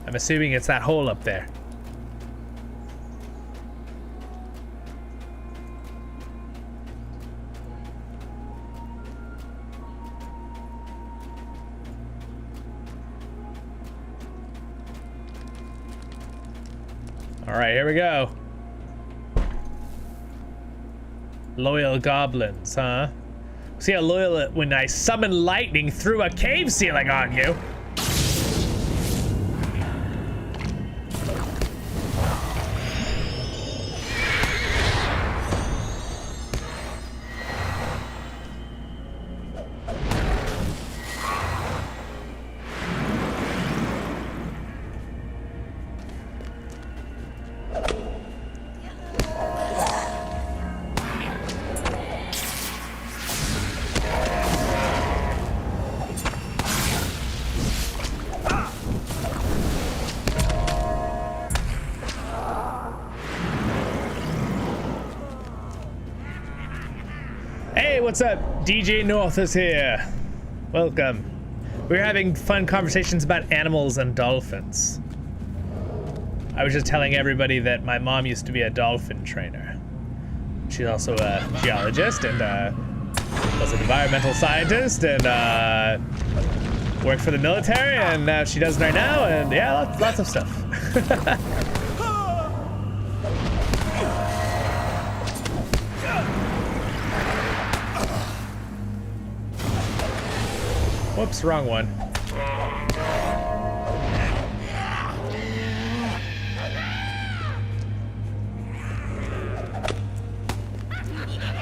I'm assuming it's that hole up there. All right, here we go. Loyal goblins, huh? See how loyal when I summon lightning through a cave ceiling on you. Hey, what's up? DJ North is here. Welcome. We're having fun conversations about animals and dolphins. I was just telling everybody that my mom used to be a dolphin trainer. She's also a geologist and was an environmental scientist and worked for the military, and now she does it right now, and yeah, lots of stuff. Whoops, wrong one.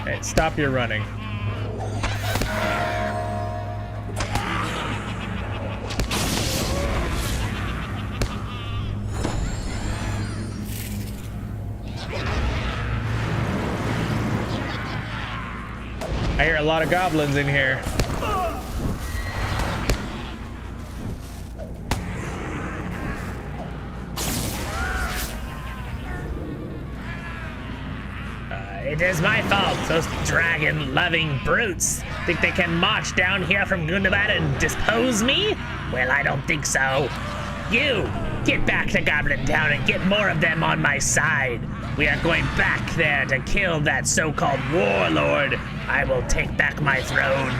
Hey, stop your running. I hear a lot of goblins in here. It is my fault. Those dragon-loving brutes think they can march down here from Gundabad and dispose me? Well, I don't think so. You, get back to Goblin Town and get more of them on my side. We are going back there to kill that so-called warlord. I will take back my throne.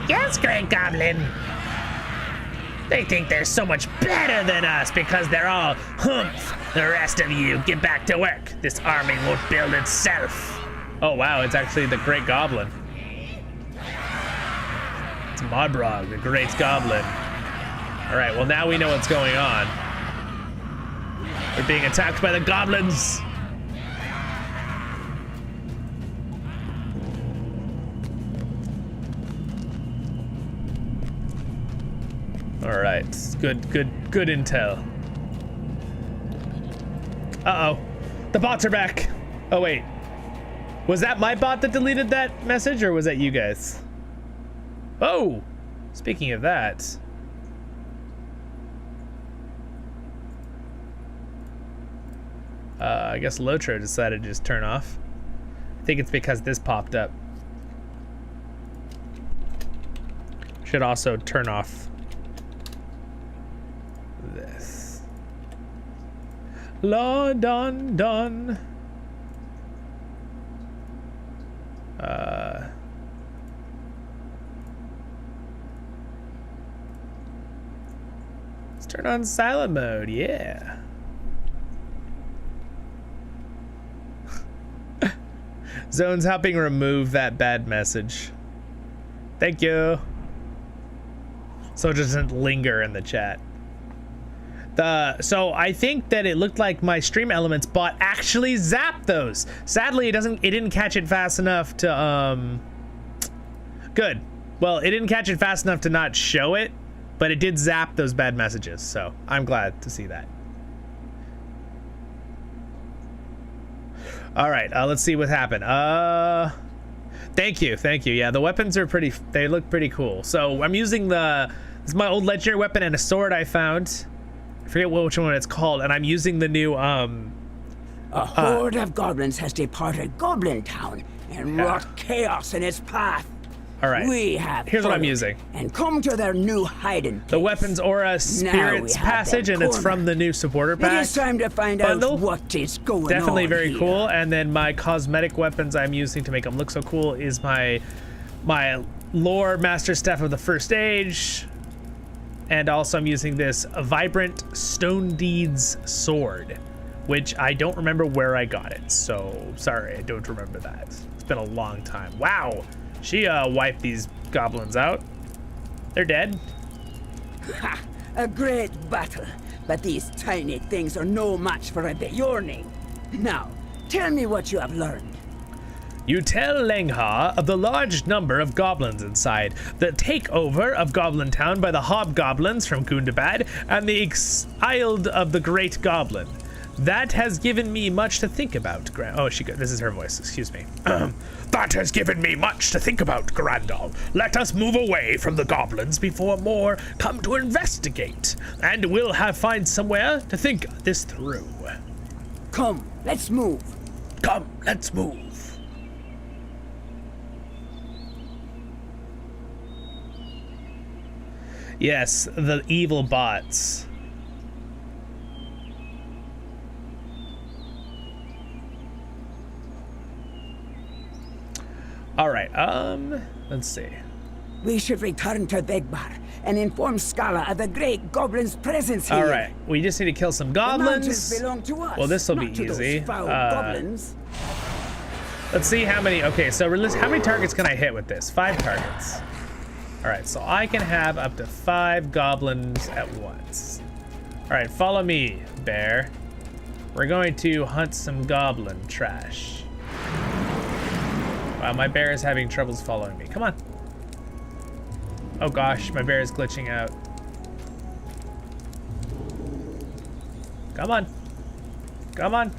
Yes, Great Goblin. They think they're so much better than us because they're all humph. The rest of you, get back to work. This army won't build itself. Oh wow, it's actually the Great Goblin. It's Modbrog, the Great Goblin. All right, well now we know what's going on. We're being attacked by the goblins. All right, good intel. Uh-oh, the bots are back. Oh wait, was that my bot that deleted that message or was that you guys? Oh, speaking of that. I guess LOTRO decided to just turn off. I think it's because this popped up. Should also turn off this. La dun. Let's turn on silent mode, yeah. Zone's helping remove that bad message. Thank you. So it doesn't linger in the chat. So I think that it looked like my stream elements bot actually zapped those. Sadly, it didn't catch it fast enough to good. Well, it didn't catch it fast enough to not show it, but it did zap those bad messages. So I'm glad to see that. All right, let's see what happened. Thank you. Yeah, the weapons are they look pretty cool. So I'm using this is my old legendary weapon and a sword I found. I forget which one it's called, and I'm using the new A horde of goblins has departed Goblin Town and wrought chaos in its path. All right. Here's what I'm using. And come to their new hiding place. The weapons aura spirits passage, and it's from the new supporter pack. It is time to find bundle. out what is going on. Definitely very here. cool. And then my cosmetic weapons I'm using to make them look so cool is my Loremaster Staff of the First Age, and also I'm using this Vibrant Stone Deeds sword, which I don't remember where I got it. So sorry, I don't remember that. It's been a long time. Wow. She wiped these goblins out. They're dead. Ha! A great battle, but these tiny things are no match for a Bjorning. Now, tell me what you have learned. You tell Lengha of the large number of goblins inside, the takeover of Goblin Town by the hobgoblins from Gundabad, and the exiled of the Great Goblin. That has given me much to think about, this is her voice, excuse me. That has given me much to think about, Grandal. Let us move away from the goblins before more come to investigate, and we'll find somewhere to think this through. Come, let's move. Come, let's move. Yes, the evil bots. All right, let's see. We should return to Begbar and inform Scala of the Great Goblin's presence here. All right, we just need to kill some goblins. The mountains belong to us. Well, this will be not to easy. Those foul goblins. Let's see how many. Okay, so how many targets can I hit with this? 5 targets. All right, so I can have up to 5 goblins at once. All right, follow me, bear. We're going to hunt some goblin trash. Wow, my bear is having troubles following me. Come on. Oh gosh, my bear is glitching out. Come on. Come on.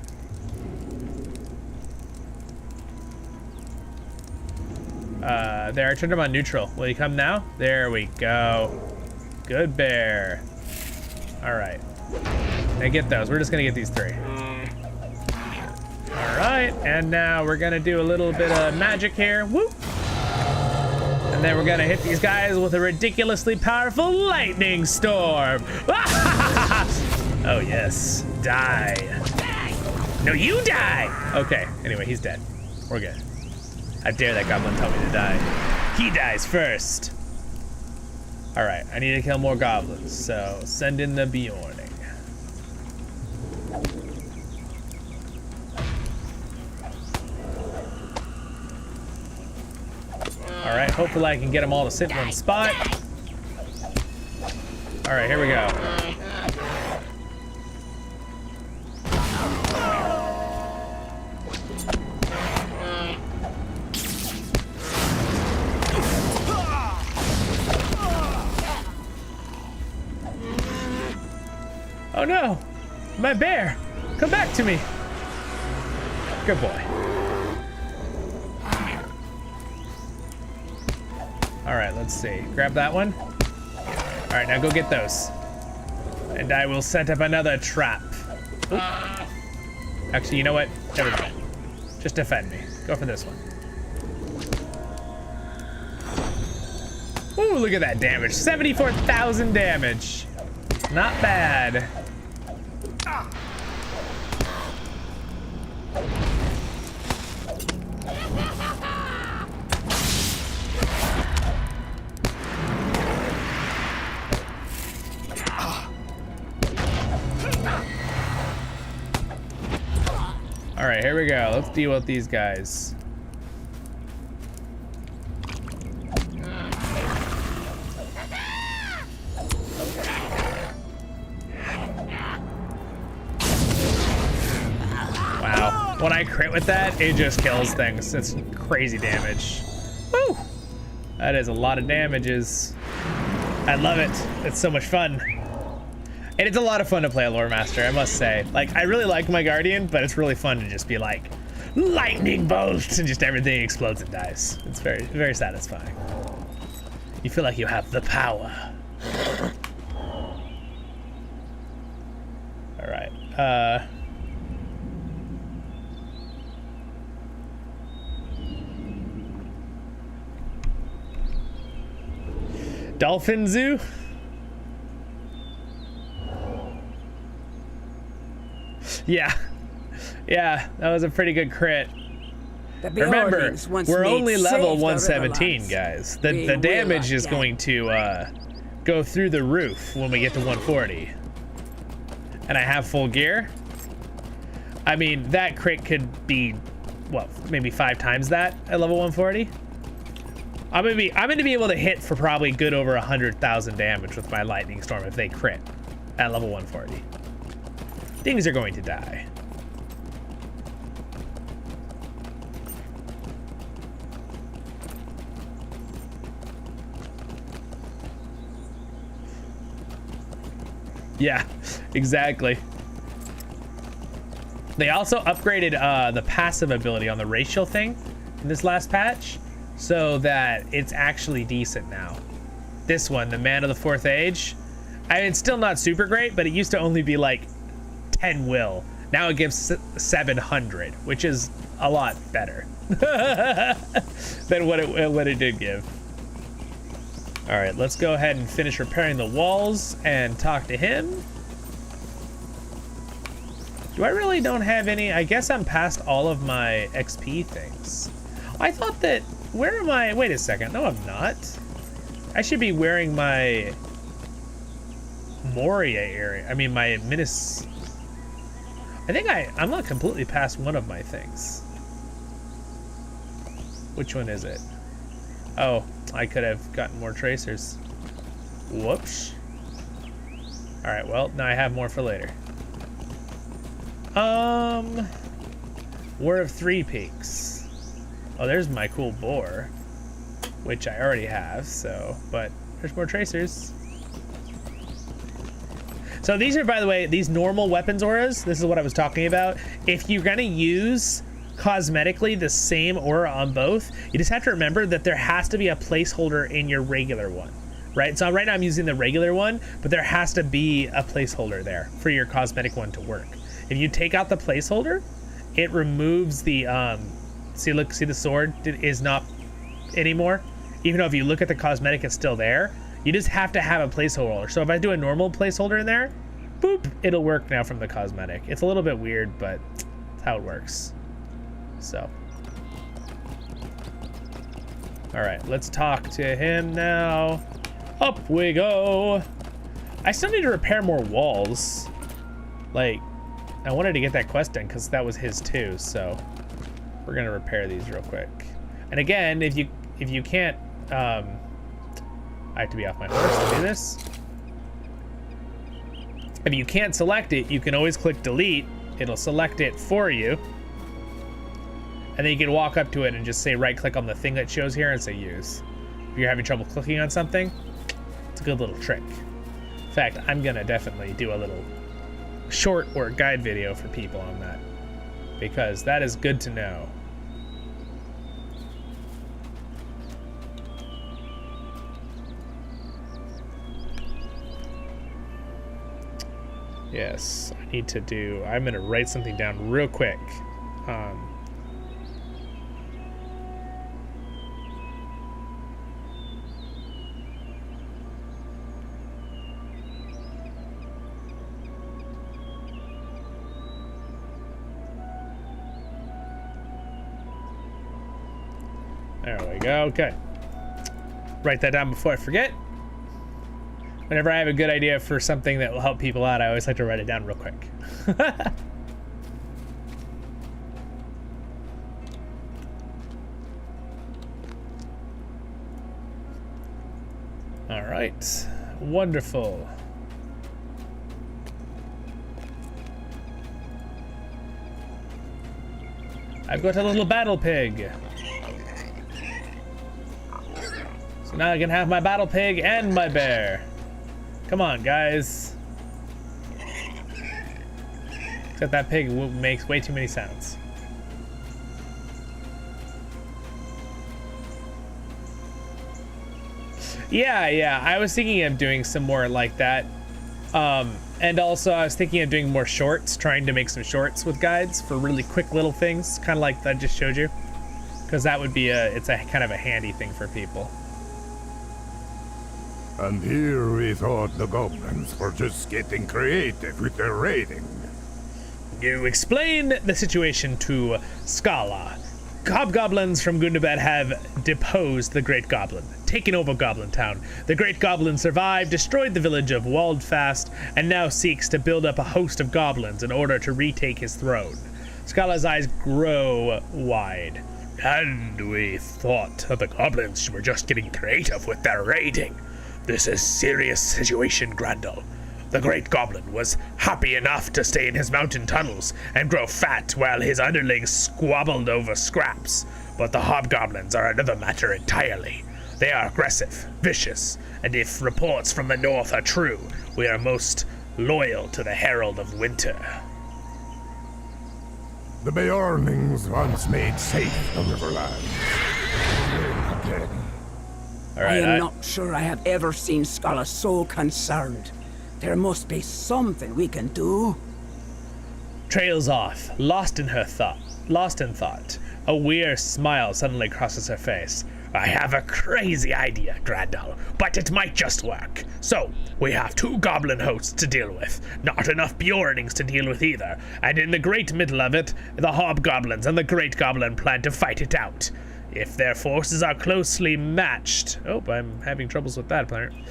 There, I turned him on neutral. Will you come now? There we go. Good bear. All right. Now get those. We're just gonna get these 3. All right, and now we're gonna do a little bit of magic here. Whoop. And then we're gonna hit these guys with a ridiculously powerful lightning storm. Oh yes, die. No, you die. Okay, anyway, he's dead. We're good. How dare that goblin tell me to die? He dies first. All right, I need to kill more goblins, so send in the Bjorning. All right, hopefully I can get them all to sit in one spot. All right, here we go. Oh no, my bear, come back to me. Good boy. All right, let's see. Grab that one. All right, now go get those. And I will set up another trap. Oop. Actually, you know what? Never mind. Just defend me. Go for this one. Ooh, look at that damage. 74,000 damage. Not bad. All right, here we go. Let's deal with these guys. Wow, when I crit with that, it just kills things. It's crazy damage. Woo! That is a lot of damages. I love it. It's so much fun. And it's a lot of fun to play a Loremaster, I must say. Like, I really like my Guardian, but it's really fun to just be like, lightning bolts, and just everything explodes and dies. It's very, very satisfying. You feel like you have the power. All right. Dolphin Zoo? Yeah, that was a pretty good crit. Remember, we're only level 117, guys. The damage is going to go through the roof when we get to 140. And I have full gear. I mean, that crit could be, what, maybe 5 times that at level 140? I'm gonna be able to hit for probably good over 100,000 damage with my lightning storm if they crit at level 140. Things are going to die. Yeah, exactly. They also upgraded the passive ability on the racial thing in this last patch, so that it's actually decent now. This one, the Man of the Fourth Age, I mean, it's still not super great, but it used to only be like 10 will. Now it gives 700, which is a lot better than what it did give. All right, let's go ahead and finish repairing the walls and talk to him. Do I really don't have any? I guess I'm past all of my XP things. I thought that, where am I? Wait a second, no I'm not. I should be wearing my Moria area. I mean my Minis. I think I'm not completely past one of my things. Which one is it? Oh, I could have gotten more tracers. Whoops. All right, well, now I have more for later. War of Three Peaks. Oh, there's my cool boar, which I already have, so, but there's more tracers. So these are, by the way, these normal weapons auras. This is what I was talking about. If you're gonna use cosmetically the same aura on both. You just have to remember that there has to be a placeholder in your regular one, right? So right now I'm using the regular one, but there has to be a placeholder there for your cosmetic one to work. If you take out the placeholder, it removes the, see the sword is not anymore. Even though if you look at the cosmetic, it's still there. You just have to have a placeholder. So if I do a normal placeholder in there, boop, it'll work now from the cosmetic. It's a little bit weird, but that's how it works. So. All right, let's talk to him now. Up we go. I still need to repair more walls. Like, I wanted to get that quest done because that was his too, so we're gonna repair these real quick. And again, if you can't, I have to be off my horse to do this. If you can't select it, you can always click delete. It'll select it for you. And then you can walk up to it and just say right click on the thing that shows here and say use. If you're having trouble clicking on something, it's a good little trick. In fact, I'm gonna definitely do a little short or guide video for people on that, because that is good to know. Yes, I need to do, I'm gonna write something down real quick. There we go, okay. Write that down before I forget. Whenever I have a good idea for something that will help people out, I always like to write it down real quick. All right, wonderful. I've got a little battle pig. So now I can have my battle pig and my bear. Come on, guys. Except that pig makes way too many sounds. Yeah, I was thinking of doing some more like that. And also I was thinking of doing more shorts, trying to make some shorts with guides for really quick little things, kind of like that I just showed you. Because that would be it's a kind of a handy thing for people. And here we thought the goblins were just getting creative with their raiding. You explain the situation to Scala. Hobgoblins from Gundabad have deposed the Great Goblin, taken over Goblin Town. The Great Goblin survived, destroyed the village of Waldfast, and now seeks to build up a host of goblins in order to retake his throne. Scala's eyes grow wide. And we thought that the goblins were just getting creative with their raiding. This is a serious situation, Grendel. The Great Goblin was happy enough to stay in his mountain tunnels and grow fat while his underlings squabbled over scraps. But the hobgoblins are another matter entirely. They are aggressive, vicious, and if reports from the north are true, we are most loyal to the Herald of Winter. The Beornings once made safe the Riverlands. Dead. All right, I am not sure I have ever seen Scala so concerned. There must be something we can do. Trails off, lost in thought. A weird smile suddenly crosses her face. I have a crazy idea, Grendel, but it might just work. So, we have 2 goblin hosts to deal with, not enough Beornings to deal with either, and in the great middle of it, the hobgoblins and the Great Goblin plan to fight it out. If their forces are closely matched... Oh, I'm having troubles with that, apparently.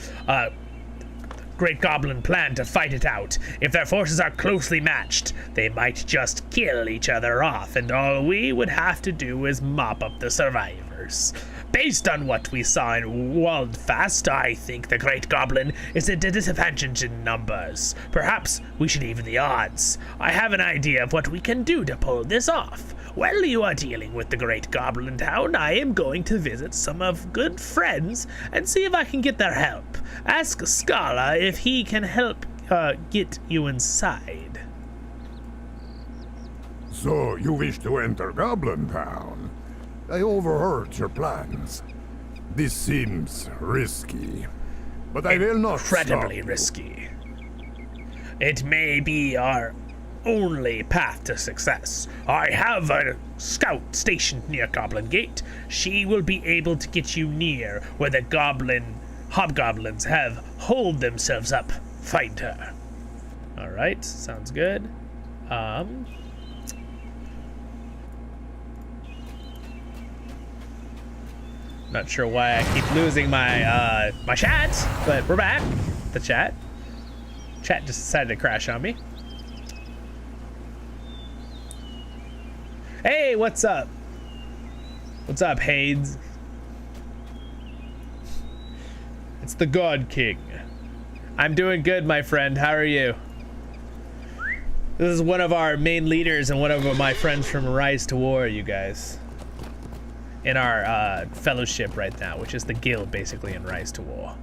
Great Goblin plan to fight it out. If their forces are closely matched, they might just kill each other off, and all we would have to do is mop up the survivors. Based on what we saw in Waldfast, I think the Great Goblin is at a disadvantage in numbers. Perhaps we should even the odds. I have an idea of what we can do to pull this off. While you are dealing with the Great Goblin Town, I am going to visit some of good friends and see if I can get their help. Ask Scala if he can help get you inside. So, you wish to enter Goblin Town? I overheard your plans. This seems risky, but I will not Incredibly stop you. risky. It may be our only path to success. I have a scout stationed near Goblin Gate. She will be able to get you near where the hobgoblins have holed themselves up. Find her. All right, sounds good. Not sure why I keep losing my my chat, but we're back. The chat just decided to crash on me. Hey, what's up? What's up, Hades? It's the God King. I'm doing good, my friend. How are you? This is one of our main leaders and one of my friends from Rise to War, you guys. In our fellowship right now, which is the guild basically in Rise to War.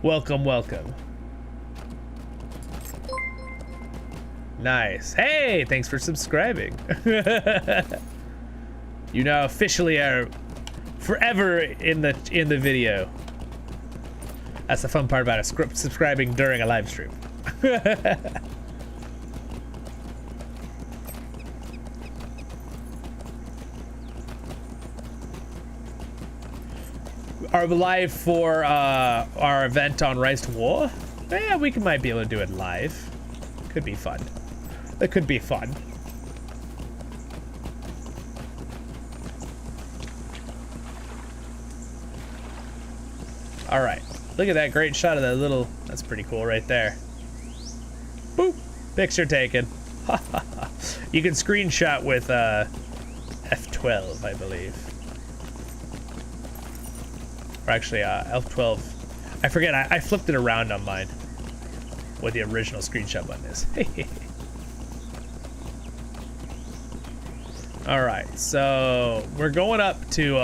Welcome, welcome. Nice. Hey, thanks for subscribing. You now officially are forever in the video. That's the fun part about subscribing during a live stream. Are we live for our event on Rise to War? Yeah, we might be able to do it live. Could be fun. It could be fun. All right, look at that great shot of that little. That's pretty cool right there. Boop, picture taken. You can screenshot with F12, I believe. Or actually, F12. I forget, I flipped it around on mine. What the original screenshot button is. All right, so we're going up to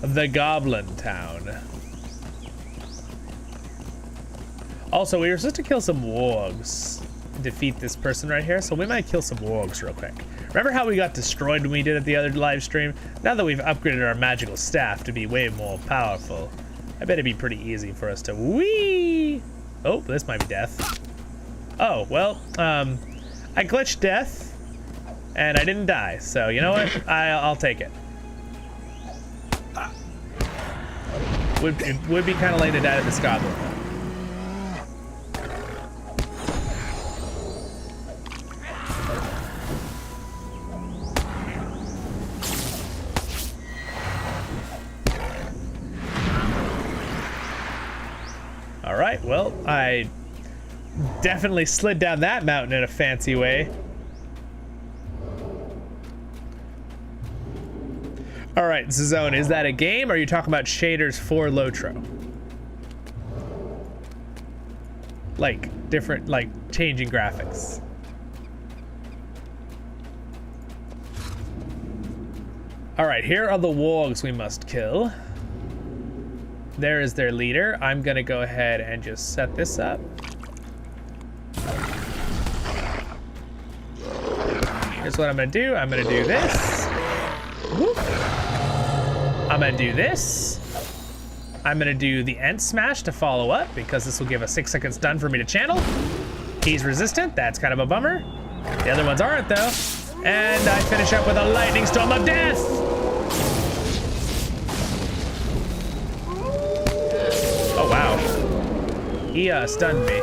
the Goblin Town. Also, we were supposed to kill some wargs, defeat this person right here, so we might kill some wargs real quick. Remember how we got destroyed when we did it the other live stream? Now that we've upgraded our magical staff to be way more powerful, I bet it'd be pretty easy for us to whee! Oh, this might be death. Oh, well, I glitched death, and I didn't die, so you know what? I'll take it. Would be kind of late to die to this goblin. All right, well, I definitely slid down that mountain in a fancy way. All right, Zollin, is that a game or are you talking about shaders for LOTRO? Like different, like changing graphics. All right, here are the wargs we must kill. There is their leader. I'm gonna go ahead and just set this up. Here's what I'm gonna do. I'm gonna do this. Whoop. I'm gonna do this. I'm gonna do the Ent Smash to follow up because this will give a 6 second stun for me to channel. He's resistant. That's kind of a bummer. The other ones aren't though. And I finish up with a Lightning Storm of Death. Oh, wow. He stunned me.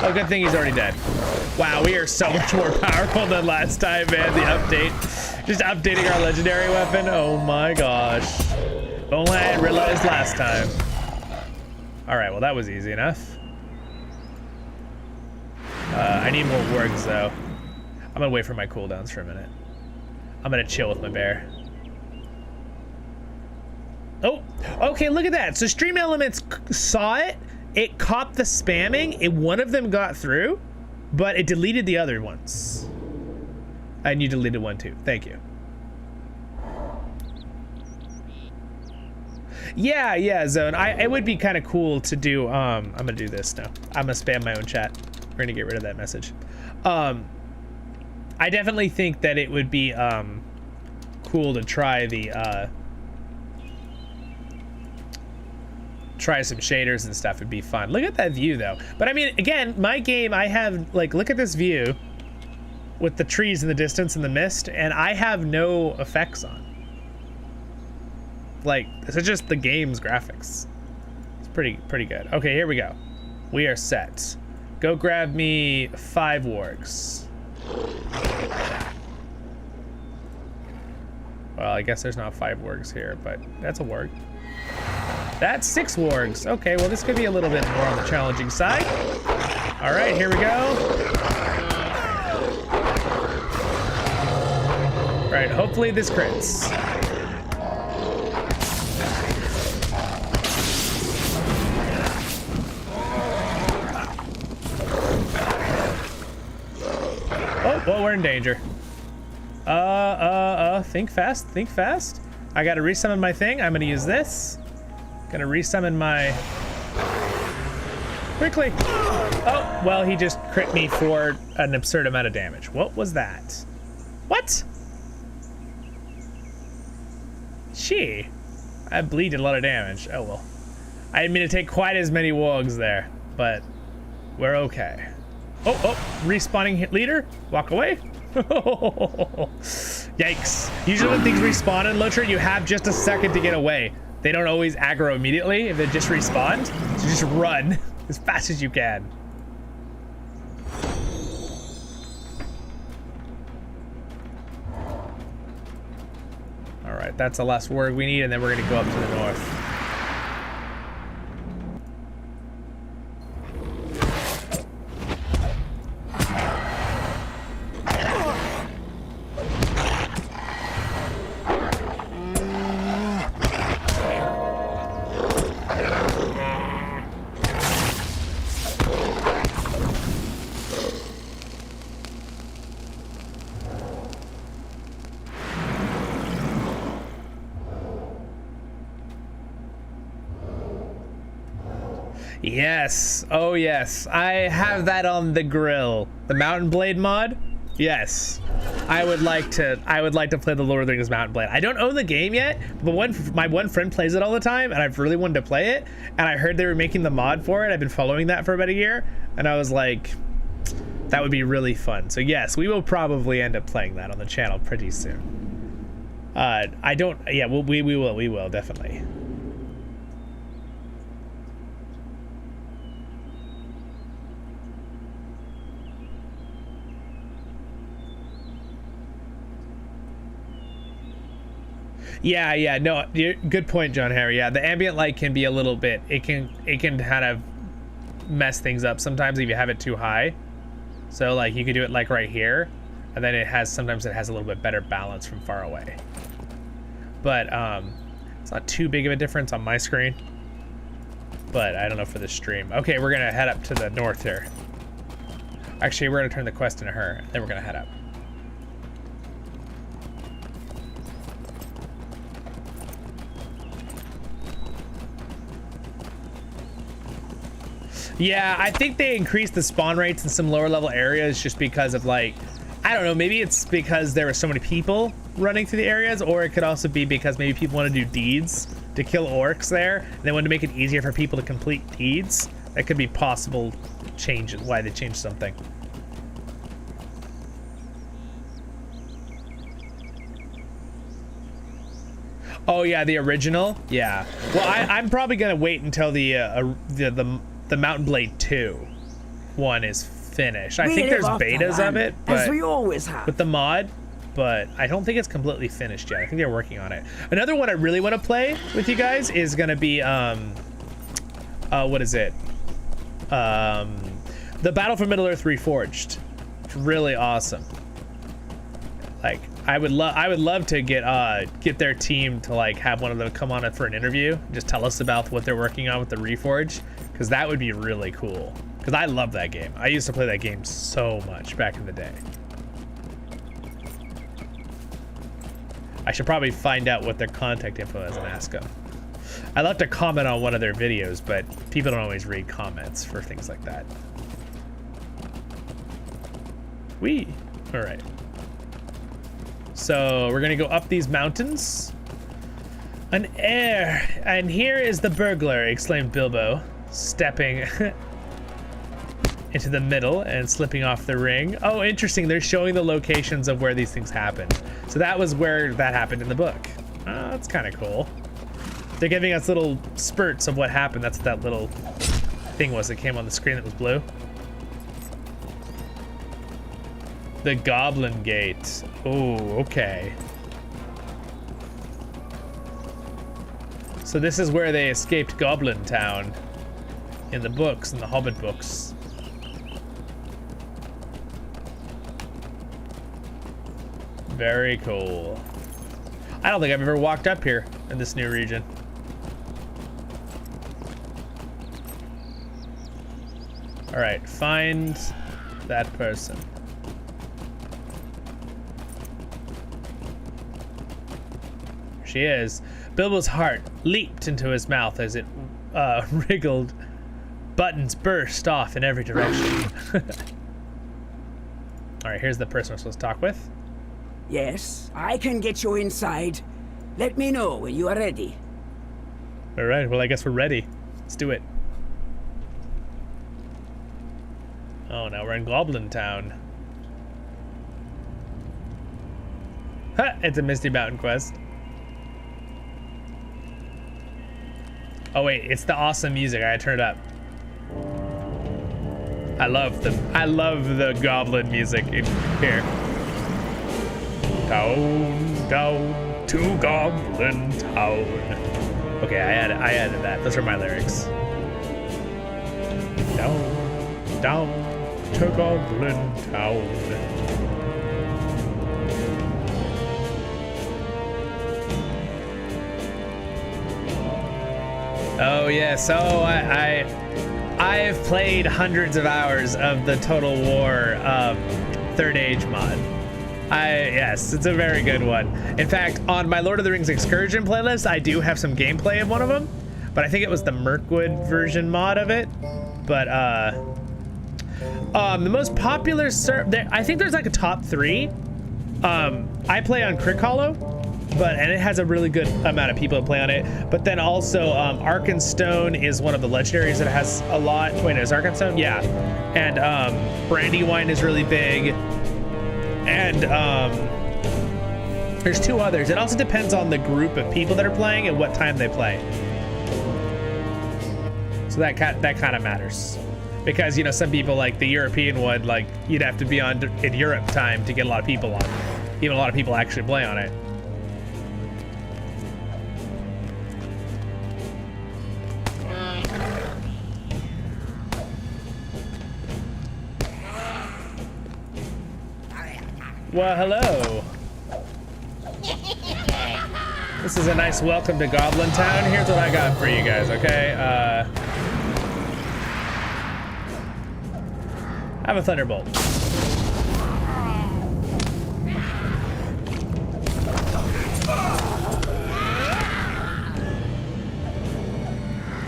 Oh, good thing he's already dead. Wow, we are so much more powerful than last time, man. The update. Just updating our legendary weapon. Oh my gosh. If only I had realized last time. All right, well, that was easy enough. I need more wargs, though. I'm gonna wait for my cooldowns for a minute. I'm gonna chill with my bear. Oh, okay, look at that. So Stream Elements saw it. It caught the spamming. One of them got through, but it deleted the other ones. And you deleted one too. Thank you. Yeah, Zone. It would be kind of cool to do. I'm gonna do this now. I'm gonna spam my own chat. We're gonna get rid of that message. I definitely think that it would be cool to try the try some shaders and stuff. Would be fun. Look at that view though. But I mean, again, my game, I have like, look at this view with the trees in the distance and the mist, and I have no effects on. Like, this is just the game's graphics. It's pretty good. Okay, here we go. We are set. Go grab me 5 wargs. Well, I guess there's not 5 wargs here, but that's a warg. That's 6 wargs. Okay, well, this could be a little bit more on the challenging side. All right, here we go. All right, hopefully this crits. Oh, well, we're in danger. Think fast, think fast. I gotta resummon my thing. I'm gonna use this. Gonna resummon my... Quickly. Oh, well, he just crit me for an absurd amount of damage. What was that? What? Gee. I bleeded a lot of damage. Oh, well. I didn't mean to take quite as many wogs there, but we're okay. Oh, respawning hit leader. Walk away. Yikes. Usually when things respawn in LOTRO, you have just a second to get away. They don't always aggro immediately if they just respawned. So just run as fast as you can. All right, that's the last word we need, and then we're gonna go up to the north. Yes. Oh yes. I have that on the grill. The Mountain Blade mod. Yes. I would like to play the Lord of the Rings Mountain Blade. I don't own the game yet, but my one friend plays it all the time, and I've really wanted to play it. And I heard they were making the mod for it. I've been following that for about a year, and I was like, that would be really fun. So yes, we will probably end up playing that on the channel pretty soon. Yeah, we will definitely. Yeah, no, good point, John Harry. Yeah, the ambient light can be a little bit, it can kind of mess things up sometimes if you have it too high. So like you could do it like right here, and then sometimes it has a little bit better balance from far away. But it's not too big of a difference on my screen, but I don't know for the stream. Okay, we're gonna head up to the north here. Actually, we're gonna turn the quest into her, then we're gonna head up. Yeah, I think they increased the spawn rates in some lower level areas just because of like, I don't know, maybe it's because there were so many people running through the areas, or it could also be because maybe people want to do deeds to kill orcs there, and they want to make it easier for people to complete deeds. That could be possible changes, why they changed something. Oh yeah, the original? Yeah. Well, I'm probably gonna wait until the Mountain Blade 2 one is finished. I think there's betas of it, but as we always have. With the mod, but I don't think it's completely finished yet. I think they're working on it. Another one I really want to play with you guys is gonna be what is it? The Battle for Middle-earth Reforged. It's really awesome. Like I would love to get their team to like have one of them come on it for an interview, just tell us about what they're working on with the Reforge, because that would be really cool. Because I love that game. I used to play that game so much back in the day. I should probably find out what their contact info is and ask them. I'd love to comment on one of their videos, but people don't always read comments for things like that. Whee! All right. So we're gonna go up these mountains. An heir, and here is the burglar, exclaimed Bilbo, stepping into the middle and slipping off the ring. Oh, interesting. They're showing the locations of where these things happened. So that was where that happened in the book. Oh, that's kind of cool. They're giving us little spurts of what happened. That's what that little thing was that came on the screen that was blue. The Goblin Gate. Oh, okay. So this is where they escaped Goblin Town in the books, in the Hobbit books. Very cool. I don't think I've ever walked up here in this new region. All right, find that person. There she is. Bilbo's heart leaped into his mouth as it wriggled. Buttons burst off in every direction. All right, here's the person we're supposed to talk with. Yes, I can get you inside. Let me know when you are ready. All right, well, I guess we're ready. Let's do it. Oh, now we're in Goblin Town. Ha! It's a Misty Mountain quest. Oh wait, it's the awesome music. I turn it up. I love the goblin music in here. Down, down to Goblin Town. Okay, I added that. Those are my lyrics. Down, down to Goblin Town. Oh yeah, so I've played hundreds of hours of the Total War Third Age mod. Yes, it's a very good one. In fact, on my Lord of the Rings Excursion playlist, I do have some gameplay of one of them, but I think it was the Mirkwood version mod of it. But the most popular I think there's like a top 3. I play on Crick Hollow, and it has a really good amount of people that play on it. But then also Arkenstone is one of the legendaries that has a lot. Wait, is Arkenstone? Yeah. And Brandywine is really big. And there's 2 others. It also depends on the group of people that are playing and what time they play. So that kind of matters. Because, you know, some people, like the European one, like you'd have to be on in Europe time to get a lot of people on. Even a lot of people actually play on it. Well, hello. This is a nice welcome to Goblin Town. Here's what I got for you guys, okay? I have a Thunderbolt.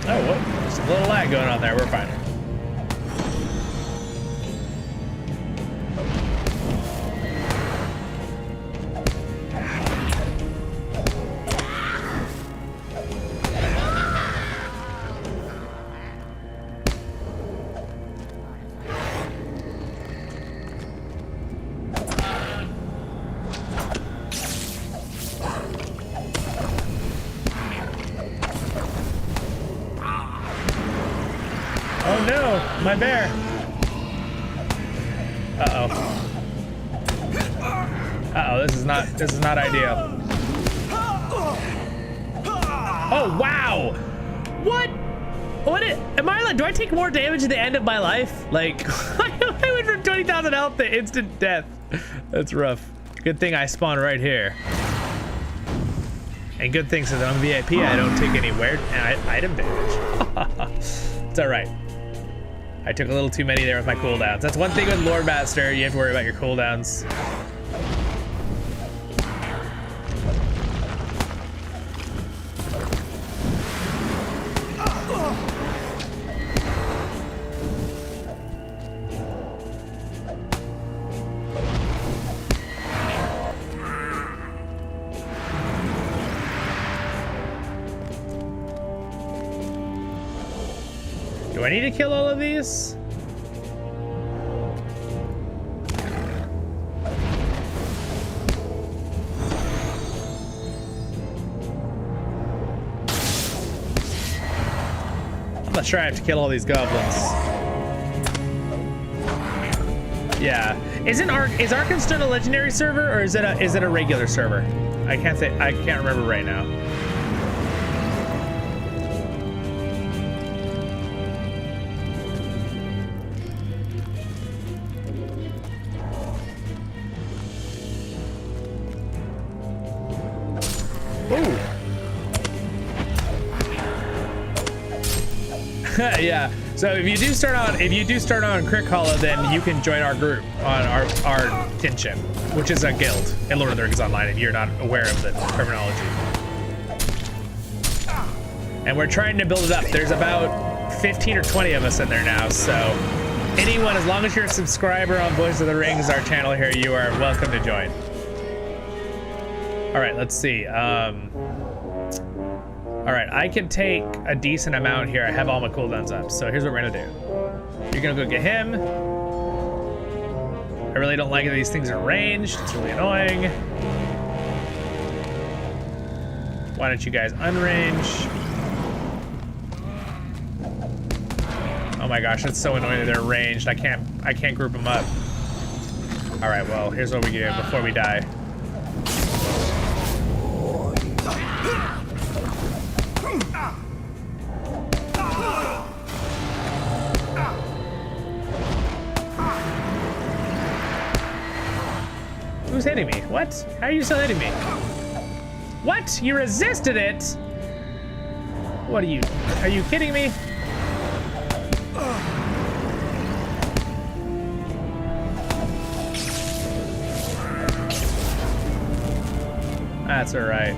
Oh, what? There's a little lag going on there. We're fine. Oh no, my bear. Uh-oh. Uh-oh, this is not ideal. Oh wow! What? Am I like, do I take more damage at the end of my life? Like, I went from 20,000 health to instant death. That's rough. Good thing I spawned right here. And good thing since I'm VIP, I don't take any weird item damage. It's all right. I took a little too many there with my cooldowns. That's one thing with Loremaster, you have to worry about your cooldowns. I need to kill all of these? I'm not sure I have to kill all these goblins. Yeah. Is Arkenstone a legendary server or is it a regular server? I can't remember right now. Ooh. Yeah. So if you do start on Crit Hollow, then you can join our group on our Kinship, which is a guild in Lord of the Rings Online, and you're not aware of the terminology. And we're trying to build it up. There's about 15 or 20 of us in there now, so anyone, as long as you're a subscriber on Voice of the Rings, our channel here, you are welcome to join. All right, let's see. All right, I can take a decent amount here. I have all my cooldowns up, so here's what we're gonna do. You're gonna go get him. I really don't like that these things are ranged. It's really annoying. Why don't you guys unrange? Oh my gosh, that's so annoying that they're ranged. I can't group them up. All right, well, here's what we do before we die. Who's hitting me? What? How are you still hitting me? What? You resisted it? What are you kidding me? That's all right.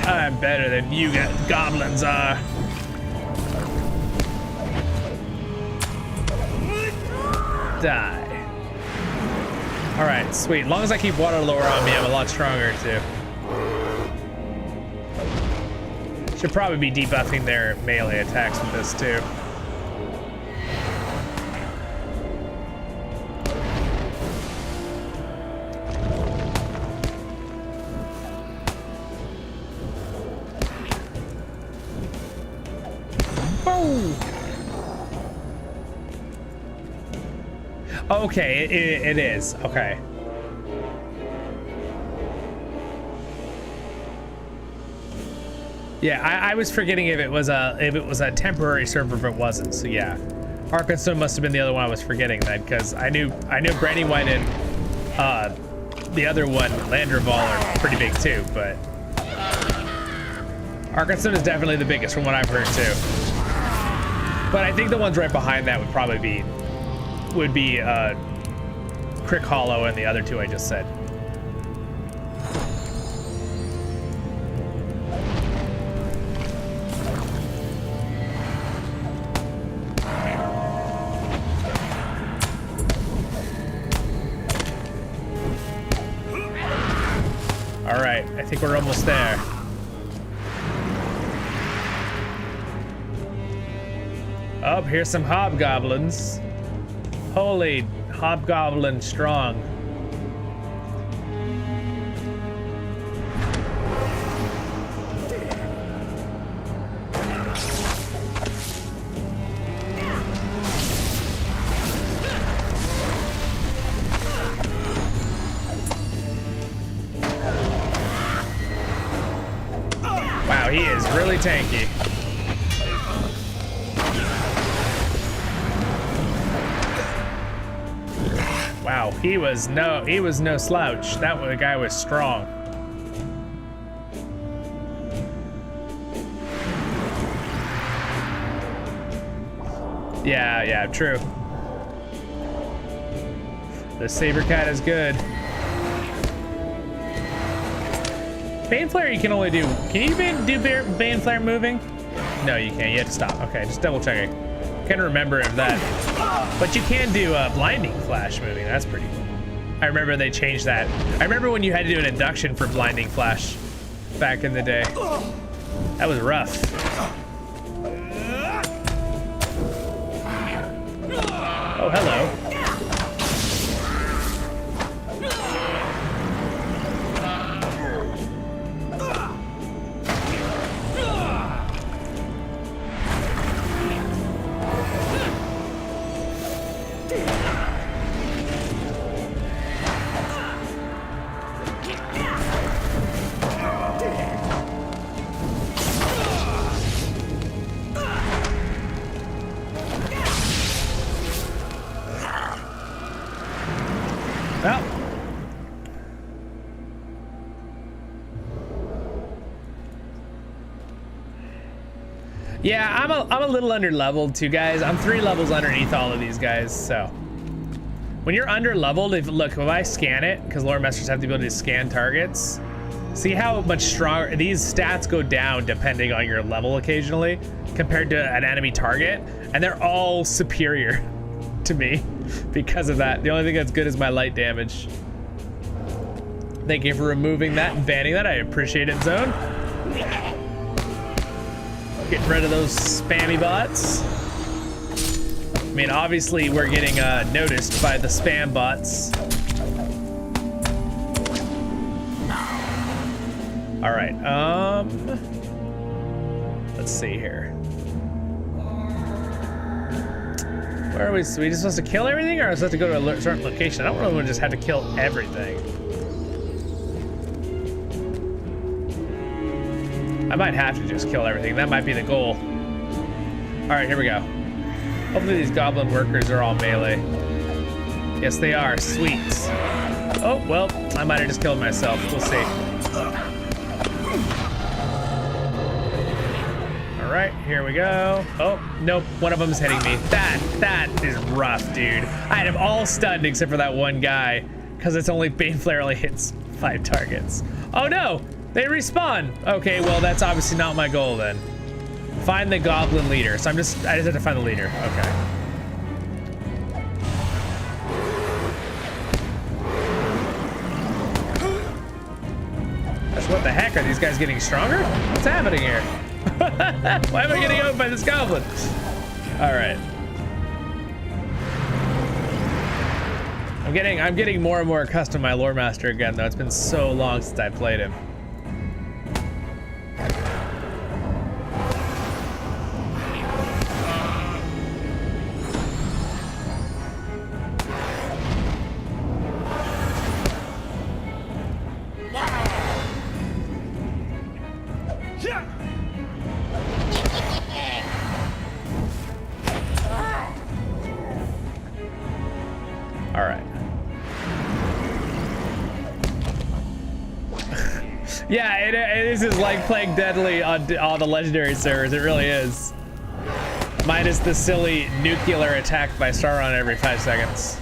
I'm better than you goblins are. Die. All right, sweet. As long as I keep water lore on me, I'm a lot stronger too. Should probably be debuffing their melee attacks with this too. Boom! Okay, it is. Okay. Yeah, I was forgetting if it was a temporary server, if it wasn't. So yeah, Arkansas must have been the other one I was forgetting then, because I knew Brandywine and the other one, Landreval, are pretty big too, but Arkansas is definitely the biggest from what I've heard too. But I think the ones right behind that would probably be Crick Hollow and the other two I just said. All right, I think we're almost there. Oh, here's some hobgoblins. Holy hobgoblin strong. Wow, he is really tanky. Wow, he was no slouch. That guy was strong. Yeah, true. The saber cat is good. Bane Flare you can only do. Can you do Bane Flare moving? No, you can't. You have to stop. Okay, just double checking. Can't remember if that. But you can do Blinding Flash moving. That's pretty cool. I remember they changed that. I remember when you had to do an induction for Blinding Flash back in the day. That was rough. Oh, hello. Well. Yeah, I'm a little under leveled too, guys. I'm 3 levels underneath all of these guys, so. When you're under leveled, if I scan it, because Loremasters have the ability to scan targets, see how much stronger these stats go down depending on your level occasionally compared to an enemy target, and they're all superior to me because of that. The only thing that's good is my light damage. Thank you for removing that and banning that. I appreciate it, Zone. Getting rid of those spammy bots. I mean, obviously we're getting noticed by the spam bots. All right, let's see here. Where are we? So we just supposed to kill everything, or are we supposed to go to a certain location? I don't really want to just have to kill everything. I might have to just kill everything. That might be the goal. All right, here we go. Hopefully these goblin workers are all melee. Yes, they are. Sweet. Oh, well, I might have just killed myself. We'll see. All right, here we go. Oh, nope, one of them is hitting me. That is rough, dude. I had them all stunned except for that one guy, because it's only Bane Flare only hits 5 targets. Oh no, they respawn. Okay, well that's obviously not my goal then. Find the goblin leader. So I just have to find the leader. Okay. Gosh, what the heck? Are these guys getting stronger? What's happening here? Why am I getting owned by this goblin? All right. I'm getting more and more accustomed to my Loremaster again, though. It's been so long since I played him. Yeah, this is like playing Deadly on the legendary servers. It really is. Minus the silly nuclear attack by Sauron every 5 seconds.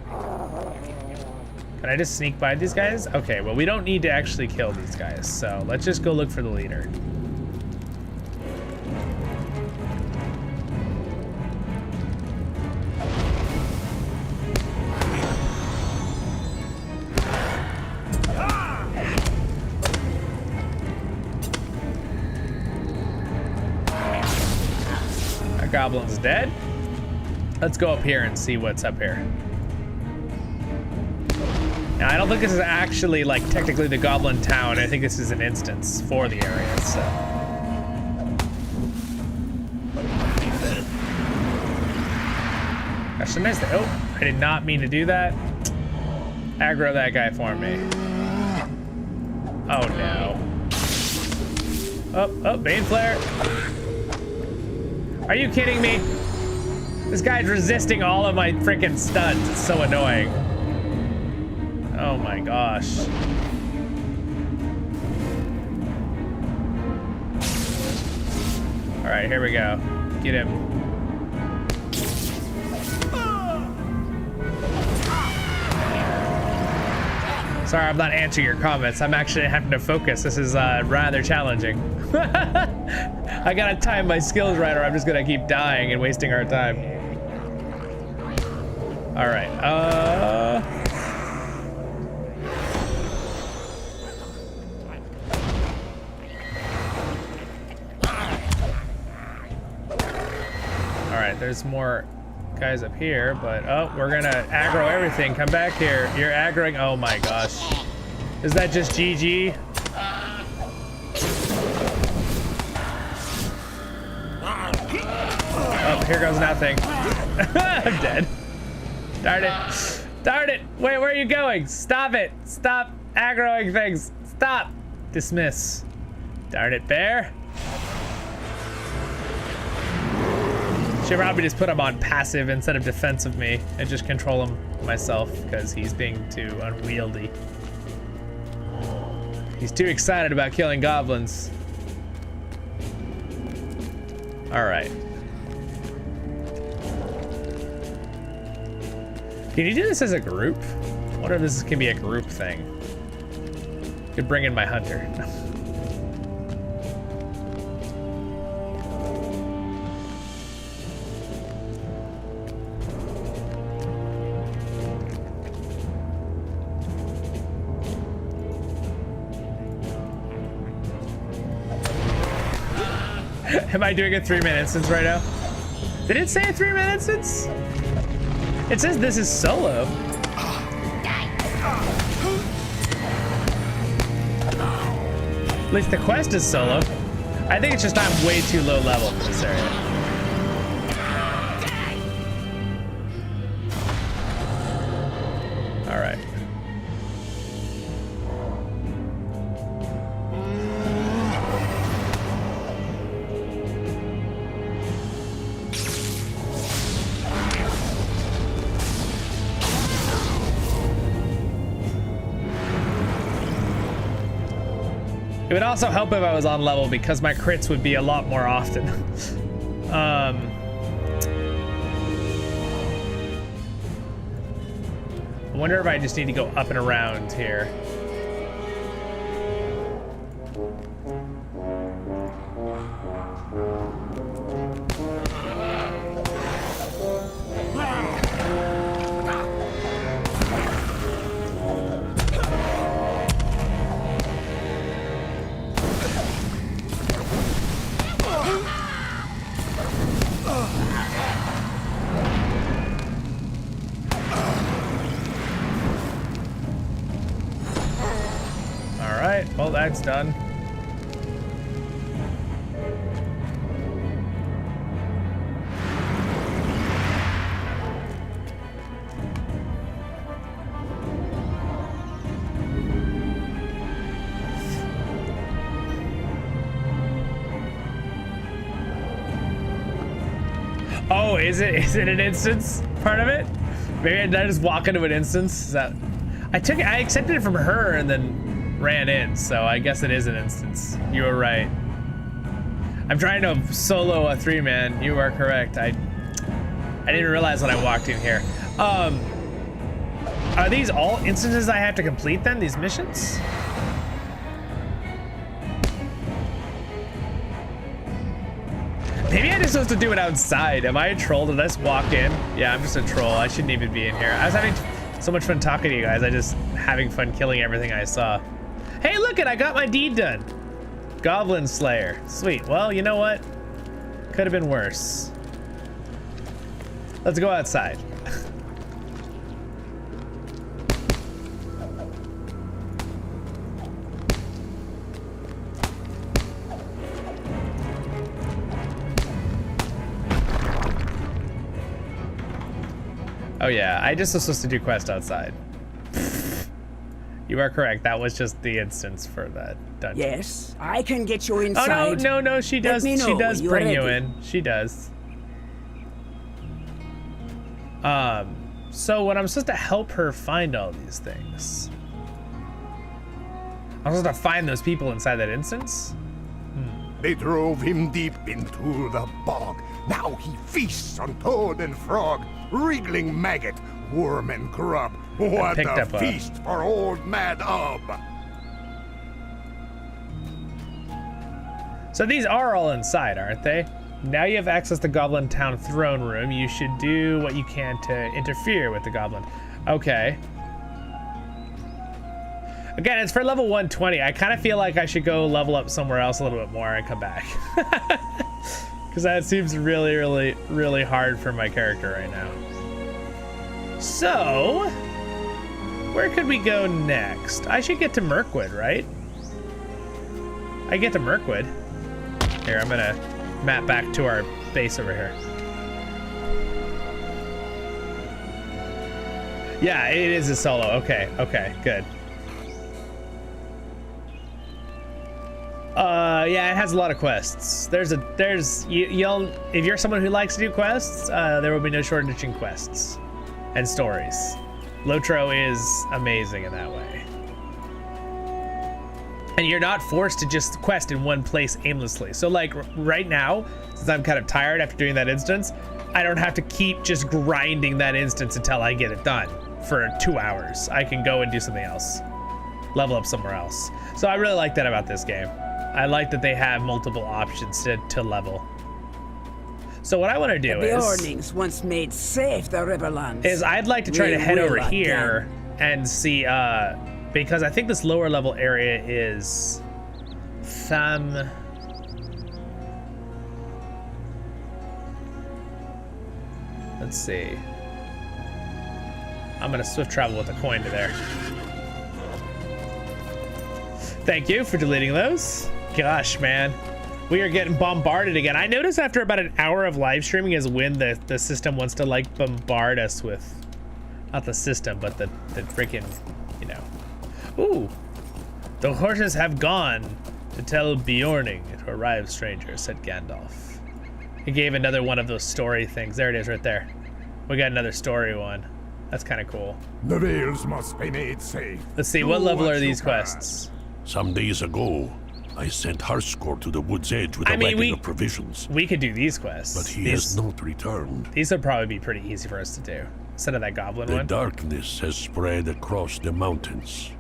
Can I just sneak by these guys? Okay, well, we don't need to actually kill these guys, so let's just go look for the leader. Goblin's dead. Let's go up here and see what's up here. Now, I don't think this is actually like technically the Goblin Town. I think this is an instance for the area, so. Gosh, sometimes oh, I did not mean to do that. Aggro that guy for me. Oh no. Oh, Bane Flare. Are you kidding me? This guy's resisting all of my freaking stuns. It's so annoying. Oh my gosh. All right, here we go. Get him. Sorry, I'm not answering your comments. I'm actually having to focus. This is rather challenging. I gotta time my skills right, or I'm just gonna keep dying and wasting our time. All right. All right. There's more guys up here, but oh, we're gonna aggro everything. Come back here. You're aggroing. Oh my gosh. Is that just GG? Oh, here goes nothing. I'm dead. Darn it. Darn it. Wait, where are you going? Stop it. Stop aggroing things. Stop. Dismiss. Darn it, bear. Should probably just put him on passive instead of defensive me and just control him myself because he's being too unwieldy. He's too excited about killing goblins. All right. Can you do this as a group? I wonder if this can be a group thing. Could bring in my hunter. Am I doing a 3-minute instance right now? Did it say a 3-minute instance? It says this is solo. At least the quest is solo. I think it's just I'm way too low level for this area. All right. It would also help if I was on level because my crits would be a lot more often. I wonder if I just need to go up and around here. Well, that's done. Oh, is it an instance part of it? Maybe I just walk into an instance. Is that I accepted it from her and then ran in, so I guess it is an instance. You were right. I'm trying to solo a 3-man. You are correct. I didn't realize when I walked in here. Are these all instances I have to complete then, these missions? Maybe I'm just supposed to do it outside. Am I a troll? Did I just walk in? Yeah, I'm just a troll. I shouldn't even be in here. I was having so much fun talking to you guys. I just having fun killing everything I saw. Hey, look it, I got my deed done. Goblin Slayer. Sweet. Well, you know what? Could have been worse. Let's go outside. Oh yeah, I just was supposed to do quest outside. You are correct. That was just the instance for that dungeon. Yes, I can get you inside. Oh no, she does. She does bring you in. She does. So when I'm supposed to help her find all these things, I'm supposed to find those people inside that instance. They drove him deep into the bog. Now he feasts on toad and frog, wriggling maggot, worm and grub. What a feast for old Mad Ub! So these are all inside, aren't they? Now you have access to Goblin Town throne room. You should do what you can to interfere with the goblin. Okay. Again, it's for level 120. I kind of feel like I should go level up somewhere else a little bit more and come back. Because Because that seems really, really, really hard for my character right now. So, where could we go next? I should get to Mirkwood, right? I get to Mirkwood. Here, I'm gonna map back to our base over here. Yeah, it is a solo. Okay, okay, good. Yeah, it has a lot of quests. You'll if you're someone who likes to do quests, there will be no shortage in quests and stories. LOTRO is amazing in that way. And you're not forced to just quest in one place aimlessly. So like right now, since I'm kind of tired after doing that instance, I don't have to keep just grinding that instance until I get it done for 2 hours. I can go and do something else. Level up somewhere else. So I really like that about this game. I like that they have multiple options to level. So what I want to do the Beornings once made safe the Riverlands. Is I'd like to try to head over here and see, because I think this lower level area is let's see. I'm gonna swift travel with a coin to there. Thank you for deleting those. Gosh, man. We are getting bombarded again. I noticed after about an hour of live streaming is when the system wants to like bombard us with, not the system, but the freaking, you know. Ooh, the horses have gone to tell Beorning to arrive, stranger, said Gandalf. He gave another one of those story things. There it is right there. We got another story one. That's kind of cool. The Vales must be made safe. Let's see, what level are these quests? Some days ago, I sent Harskor to the wood's edge with a wagon of provisions. We could do these quests. But he has not returned. These would probably be pretty easy for us to do. Instead of that goblin one. The darkness has spread across the mountains.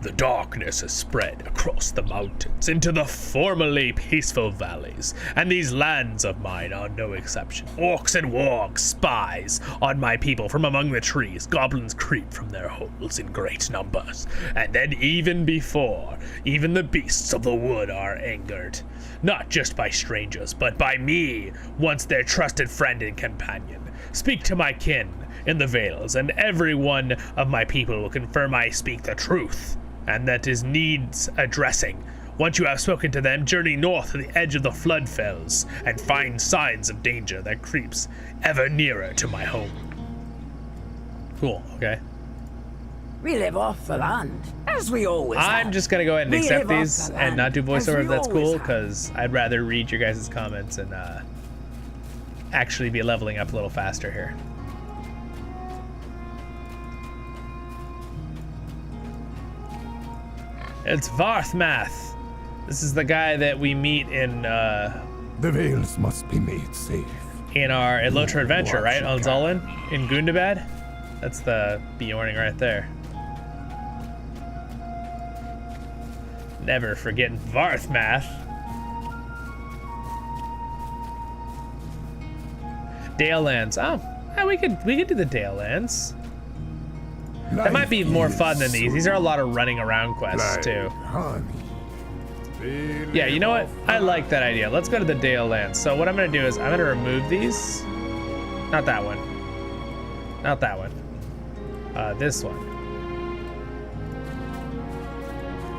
The darkness has spread across the mountains into the formerly peaceful valleys, and these lands of mine are no exception. Orcs and wargs, spies on my people from among the trees. Goblins creep from their holes in great numbers, and then even before, even the beasts of the wood are angered, not just by strangers, but by me, once their trusted friend and companion. Speak to my kin in the Vales, and every one of my people will confirm I speak the truth, and that is needs addressing. Once you have spoken to them, journey north to the edge of the flood fells and find signs of danger that creeps ever nearer to my home. Cool, okay. We live off the land, as we always have. I'm just gonna go ahead and accept these and not do voiceover if that's cool, because I'd rather read your guys' comments and actually be leveling up a little faster here. It's Varthmath. This is the guy that we meet in the Vales must be made safe. In our LOTRO adventure, right? On Zollin in Gundabad. That's the Beorning right there. Never forgetting Varthmath. Dale Lands. Oh, yeah, we could do the Dale Lands. That might be more fun than these. These are a lot of running around quests too. Yeah, you know what? I like that idea. Let's go to the Dale Lands. So what I'm gonna do is I'm gonna remove these. Not that one. Not that one. This one.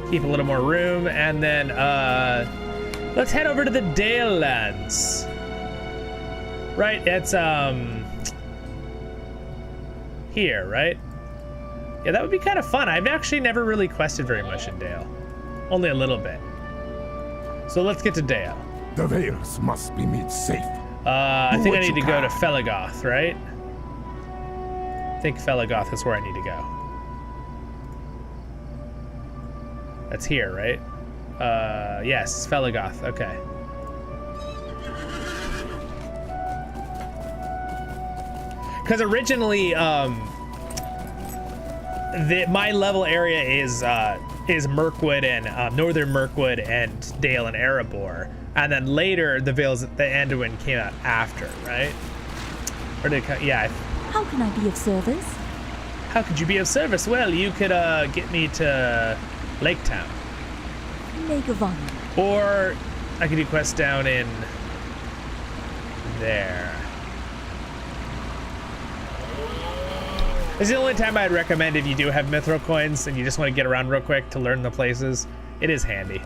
Keep a little more room, and then let's head over to the Dale Lands. Right, it's here, right? Yeah, that would be kind of fun. I've actually never really quested very much in Dale. Only a little bit. So let's get to Dale. The Vales must be made safe. I think I need to go to Felagoth, right? I think Felagoth is where I need to go. That's here, right? Yes, Felagoth, okay. Because originally, my level area is Mirkwood and Northern Mirkwood and Dale and Erebor, and then later the Vales, the Anduin came out after, right? Or did it, yeah. How can I be of service? How could you be of service? Well, you could get me to Lake Town. Make of honor. Or I can do quests down in there. This is the only time I'd recommend if you do have mithril coins and you just want to get around real quick to learn the places. It is handy.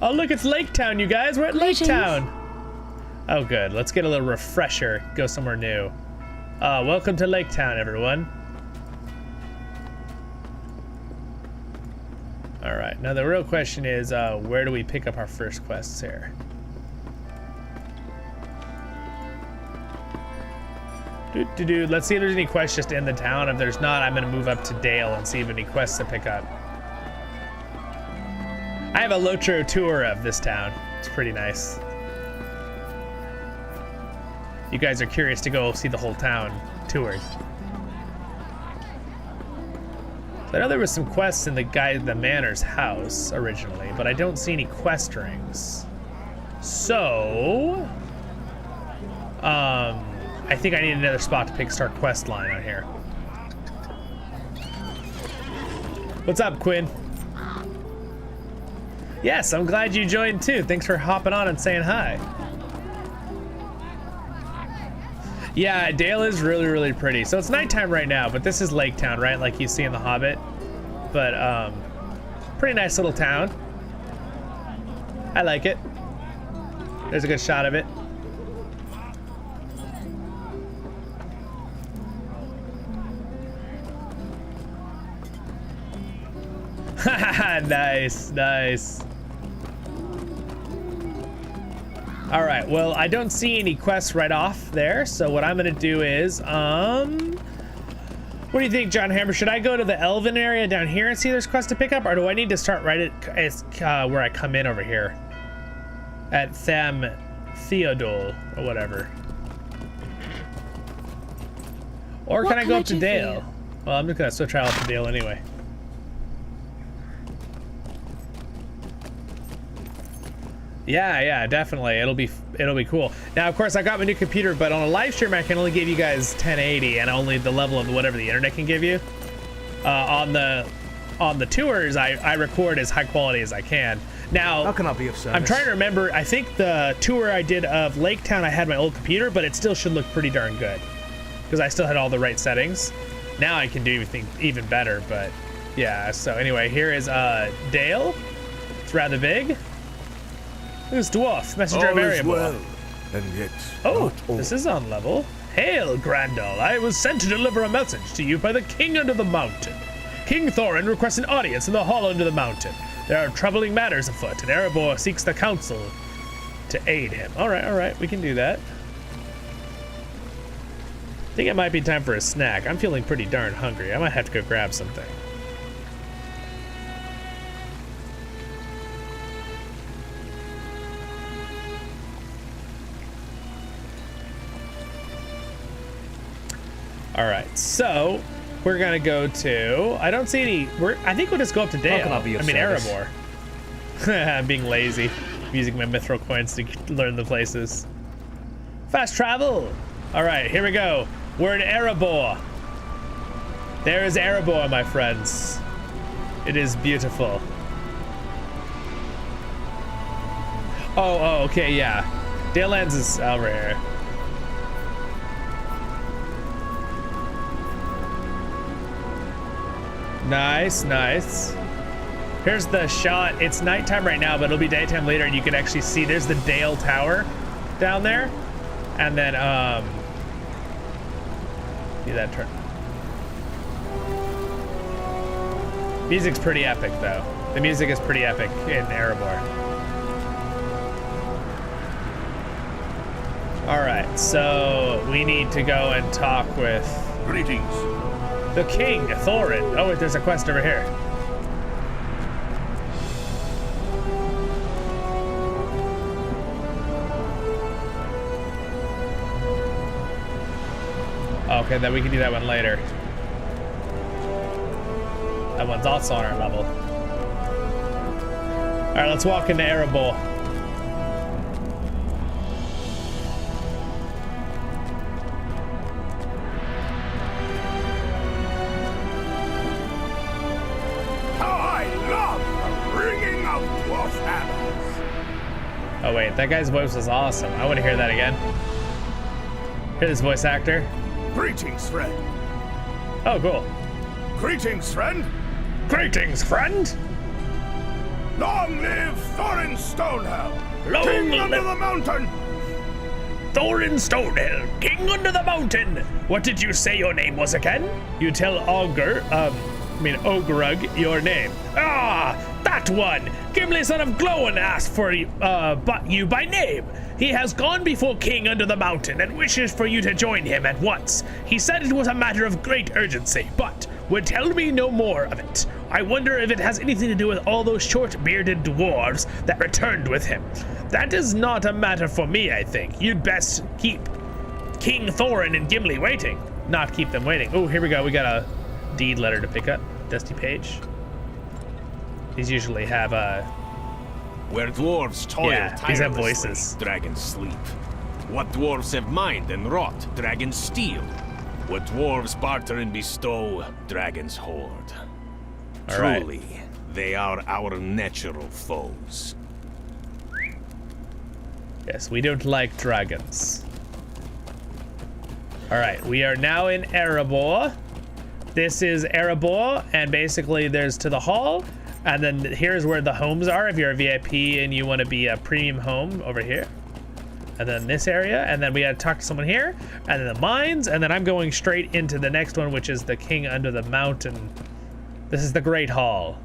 Oh look, it's Lake Town, you guys. We're at Lake Town. Oh good, let's get a little refresher. Go somewhere new. Welcome to Lake Town, everyone. All right, now the real question is, where do we pick up our first quests here? Let's see if there's any quests just in the town. If there's not, I'm gonna move up to Dale and see if any quests to pick up. I have a LOTRO tour of this town. It's pretty nice. You guys are curious to go see the whole town toured. So I know there was some quests in the manor's house originally, but I don't see any quest rings. So, I think I need another spot to start quest line on here. What's up, Quinn? Yes, I'm glad you joined too. Thanks for hopping on and saying hi. Yeah, Dale is really, really pretty. So it's nighttime right now, but this is Lake Town, right? Like you see in The Hobbit. But, pretty nice little town. I like it. There's a good shot of it. Nice, nice. All right, well, I don't see any quests right off there, so what I'm gonna do is, what do you think, John Hammer? Should I go to the Elven area down here and see there's quests to pick up, or do I need to start right at where I come in over here? At Theodol, or whatever. Or can I go up to Dale? Well, I'm just gonna switch out to Dale anyway. Yeah, definitely. It'll be cool. Now, of course, I got my new computer, but on a live stream, I can only give you guys 1080 and only the level of whatever the internet can give you. On the tours, I record as high quality as I can. Now, how can I be of service? I'm trying to remember. I think the tour I did of Lake Town, I had my old computer, but it still should look pretty darn good because I still had all the right settings. Now I can do everything even better, but yeah. So anyway, here is Dale. It's rather big. Who's Dwarf? Messenger of Erebor. Well, and yet this is on level. Hail, Grandal. I was sent to deliver a message to you by the King under the mountain. King Thorin requests an audience in the hall under the mountain. There are troubling matters afoot, and Erebor seeks the council to aid him. All right, we can do that. I think it might be time for a snack. I'm feeling pretty darn hungry. I might have to go grab something. All right, so we're gonna go to. I don't see any. I think we'll just go up to Dale. Erebor. I'm being lazy. I'm using my mithril coins to learn the places. Fast travel. All right, here we go. We're in Erebor. There is Erebor, my friends. It is beautiful. Oh, okay, yeah. Dale Lands is over here. Nice. Here's the shot. It's nighttime right now, but it'll be daytime later, and you can actually see there's the Dale Tower down there. And then, see that turn. Music's pretty epic, though. The music is pretty epic in Erebor. All right, so we need to go and talk with... Greetings. The King, Thorin. Oh, wait, there's a quest over here. Okay, then we can do that one later. That one's also on our level. All right, let's walk into Erebor. Oh wait, that guy's voice was awesome. I want to hear that again. Hear this voice actor. Greetings, friend. Oh, cool. Greetings, friend. Greetings, friend. Long live Thorin Stonehill, Long King under live- the mountain. Thorin Stonehill, King under the mountain. What did you say your name was again? You tell Ogrug your name. Ah, that one! Gimli son of Glóin asked for you by name. He has gone before King under the mountain and wishes for you to join him at once. He said it was a matter of great urgency, but would tell me no more of it. I wonder if it has anything to do with all those short-bearded dwarves that returned with him. That is not a matter for me, I think. You'd best keep King Thorin and Gimli waiting. Not keep them waiting. Oh, here we go. We got a deed letter to pick up. Dusty page. These usually have Where dwarves toil Yeah, these have tirelessly, voices. dragons sleep. What dwarves have mined and wrought, dragons steal. What dwarves barter and bestow, dragons hoard. All right. Truly, they are our natural foes. Yes, we don't like dragons. All right, we are now in Erebor. This is Erebor, and basically there's to the hall, and then here's where the homes are if you're a VIP and you want to be a premium home over here. And then this area, and then we gotta talk to someone here, and then the mines, and then I'm going straight into the next one, which is the King under the mountain. This is the Great Hall.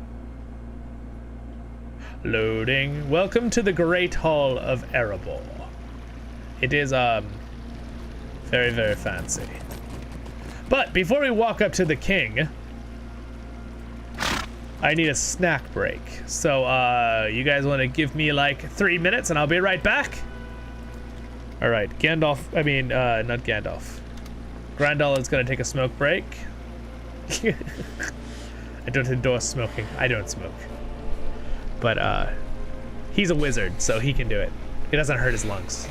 Loading. Welcome to the Great Hall of Erebor. It is very, very fancy. But before we walk up to the king, I need a snack break. So you guys want to give me like 3 minutes and I'll be right back? All right, Gandalf, not Gandalf. Grandal is gonna take a smoke break. I don't endorse smoking. I don't smoke. But he's a wizard, so he can do it. It doesn't hurt his lungs.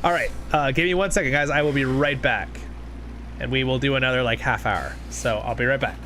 All right, give me 1 second, guys. I will be right back. And we will do another like half hour. So I'll be right back.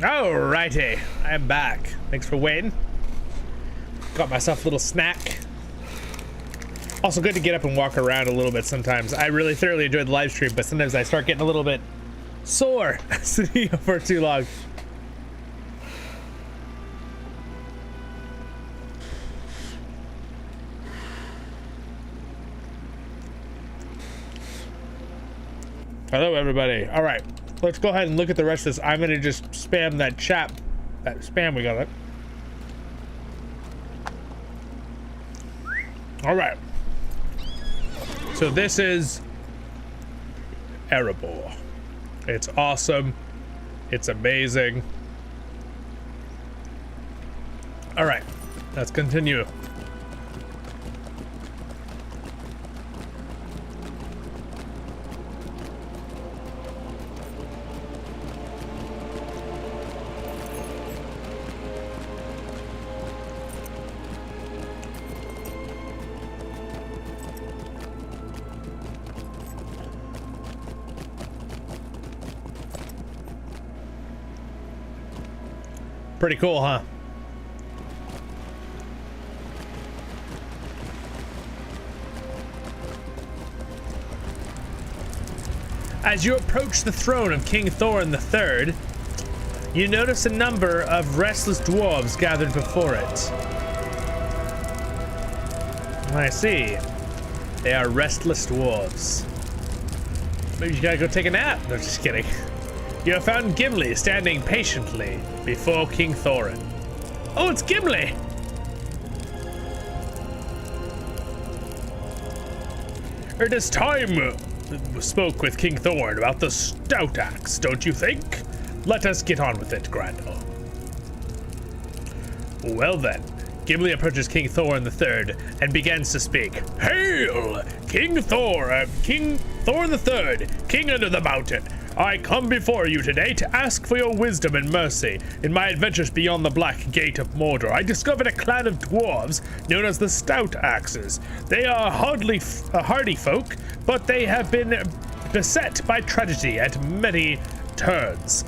Alrighty, I am back. Thanks for waiting. Got myself a little snack. Also good to get up and walk around a little bit sometimes. I really thoroughly enjoy the live stream, but sometimes I start getting a little bit sore sitting for too long. Hello, everybody. All right, let's go ahead and look at the rest of this. I'm gonna just spam that chat, that spam we got it. All right. So this is Erebor. It's awesome. It's amazing. All right, let's continue. Pretty cool, huh? As you approach the throne of King Thorin III, you notice a number of restless dwarves gathered before it. I see. They are restless dwarves. Maybe you gotta go take a nap. No, just kidding. You have found Gimli standing patiently before King Thorin. Oh, it's Gimli! It is time we spoke with King Thorin about the stout axe, don't you think? Let us get on with it, Grandal. Well then, Gimli approaches King Thorin III and begins to speak. Hail! King Thorin III, King under the mountain. I come before you today to ask for your wisdom and mercy. In my adventures beyond the Black Gate of Mordor, I discovered a clan of dwarves known as the Stout Axes. They are hardy folk, but they have been beset by tragedy at many turns.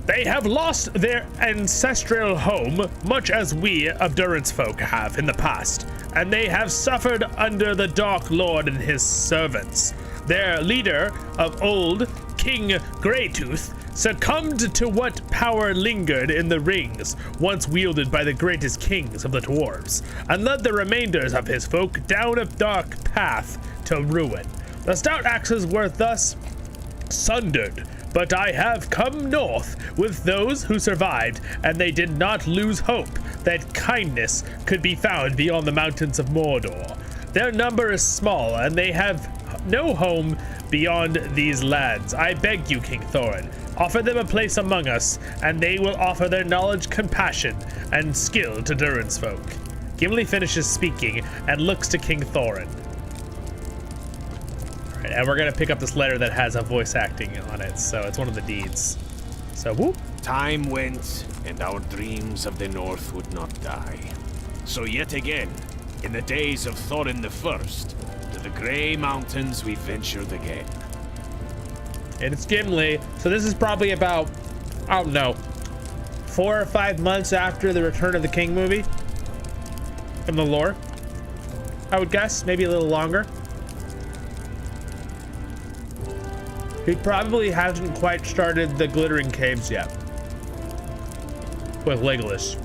They have lost their ancestral home, much as we of Durance folk have in the past, and they have suffered under the Dark Lord and his servants. Their leader of old, King Greytooth, succumbed to what power lingered in the rings once wielded by the greatest kings of the dwarves, and led the remainders of his folk down a dark path to ruin. The Stout Axes were thus sundered, but I have come north with those who survived, and they did not lose hope that kindness could be found beyond the mountains of Mordor. Their number is small, and they have no home beyond these lands. I beg you, King Thorin, offer them a place among us, and they will offer their knowledge, compassion, and skill to Durance folk. Gimli finishes speaking and looks to King Thorin. All right, and we're gonna pick up this letter that has a voice acting on it, so it's one of the deeds. So, whoop. Time went, and our dreams of the North would not die. So yet again, in the days of Thorin the First, to the Grey Mountains we ventured again. And it's Gimli, so this is probably about, I don't know, 4 or 5 months after the Return of the King movie in the lore, I would guess, maybe a little longer. He probably hasn't quite started the Glittering Caves yet with Legolas.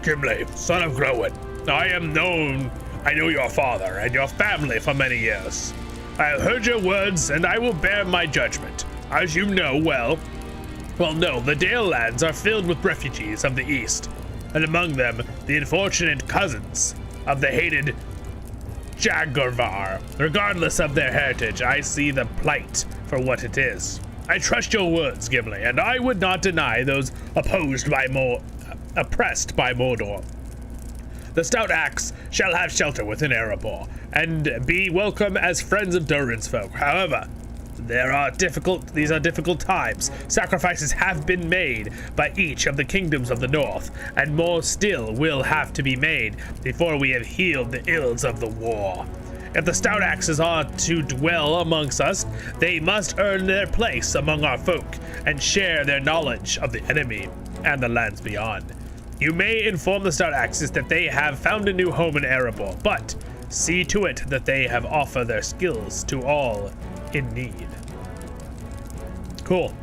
Gimli, son of Groen, I know your father and your family for many years. I have heard your words, and I will bear my judgment. As you know well, the Dale lands are filled with refugees of the East, and among them, the unfortunate cousins of the hated Jagarvar. Regardless of their heritage, I see the plight for what it is. I trust your words, Gimli, and I would not deny those oppressed by Mordor. The Stout Axe shall have shelter within Erebor, and be welcome as friends of Durance folk. However, these are difficult times. Sacrifices have been made by each of the kingdoms of the North, and more still will have to be made before we have healed the ills of the war. If the stout axes are to dwell amongst us, they must earn their place among our folk and share their knowledge of the enemy and the lands beyond. You may inform the stout axes that they have found a new home in Erebor, but see to it that they have offered their skills to all in need. Cool.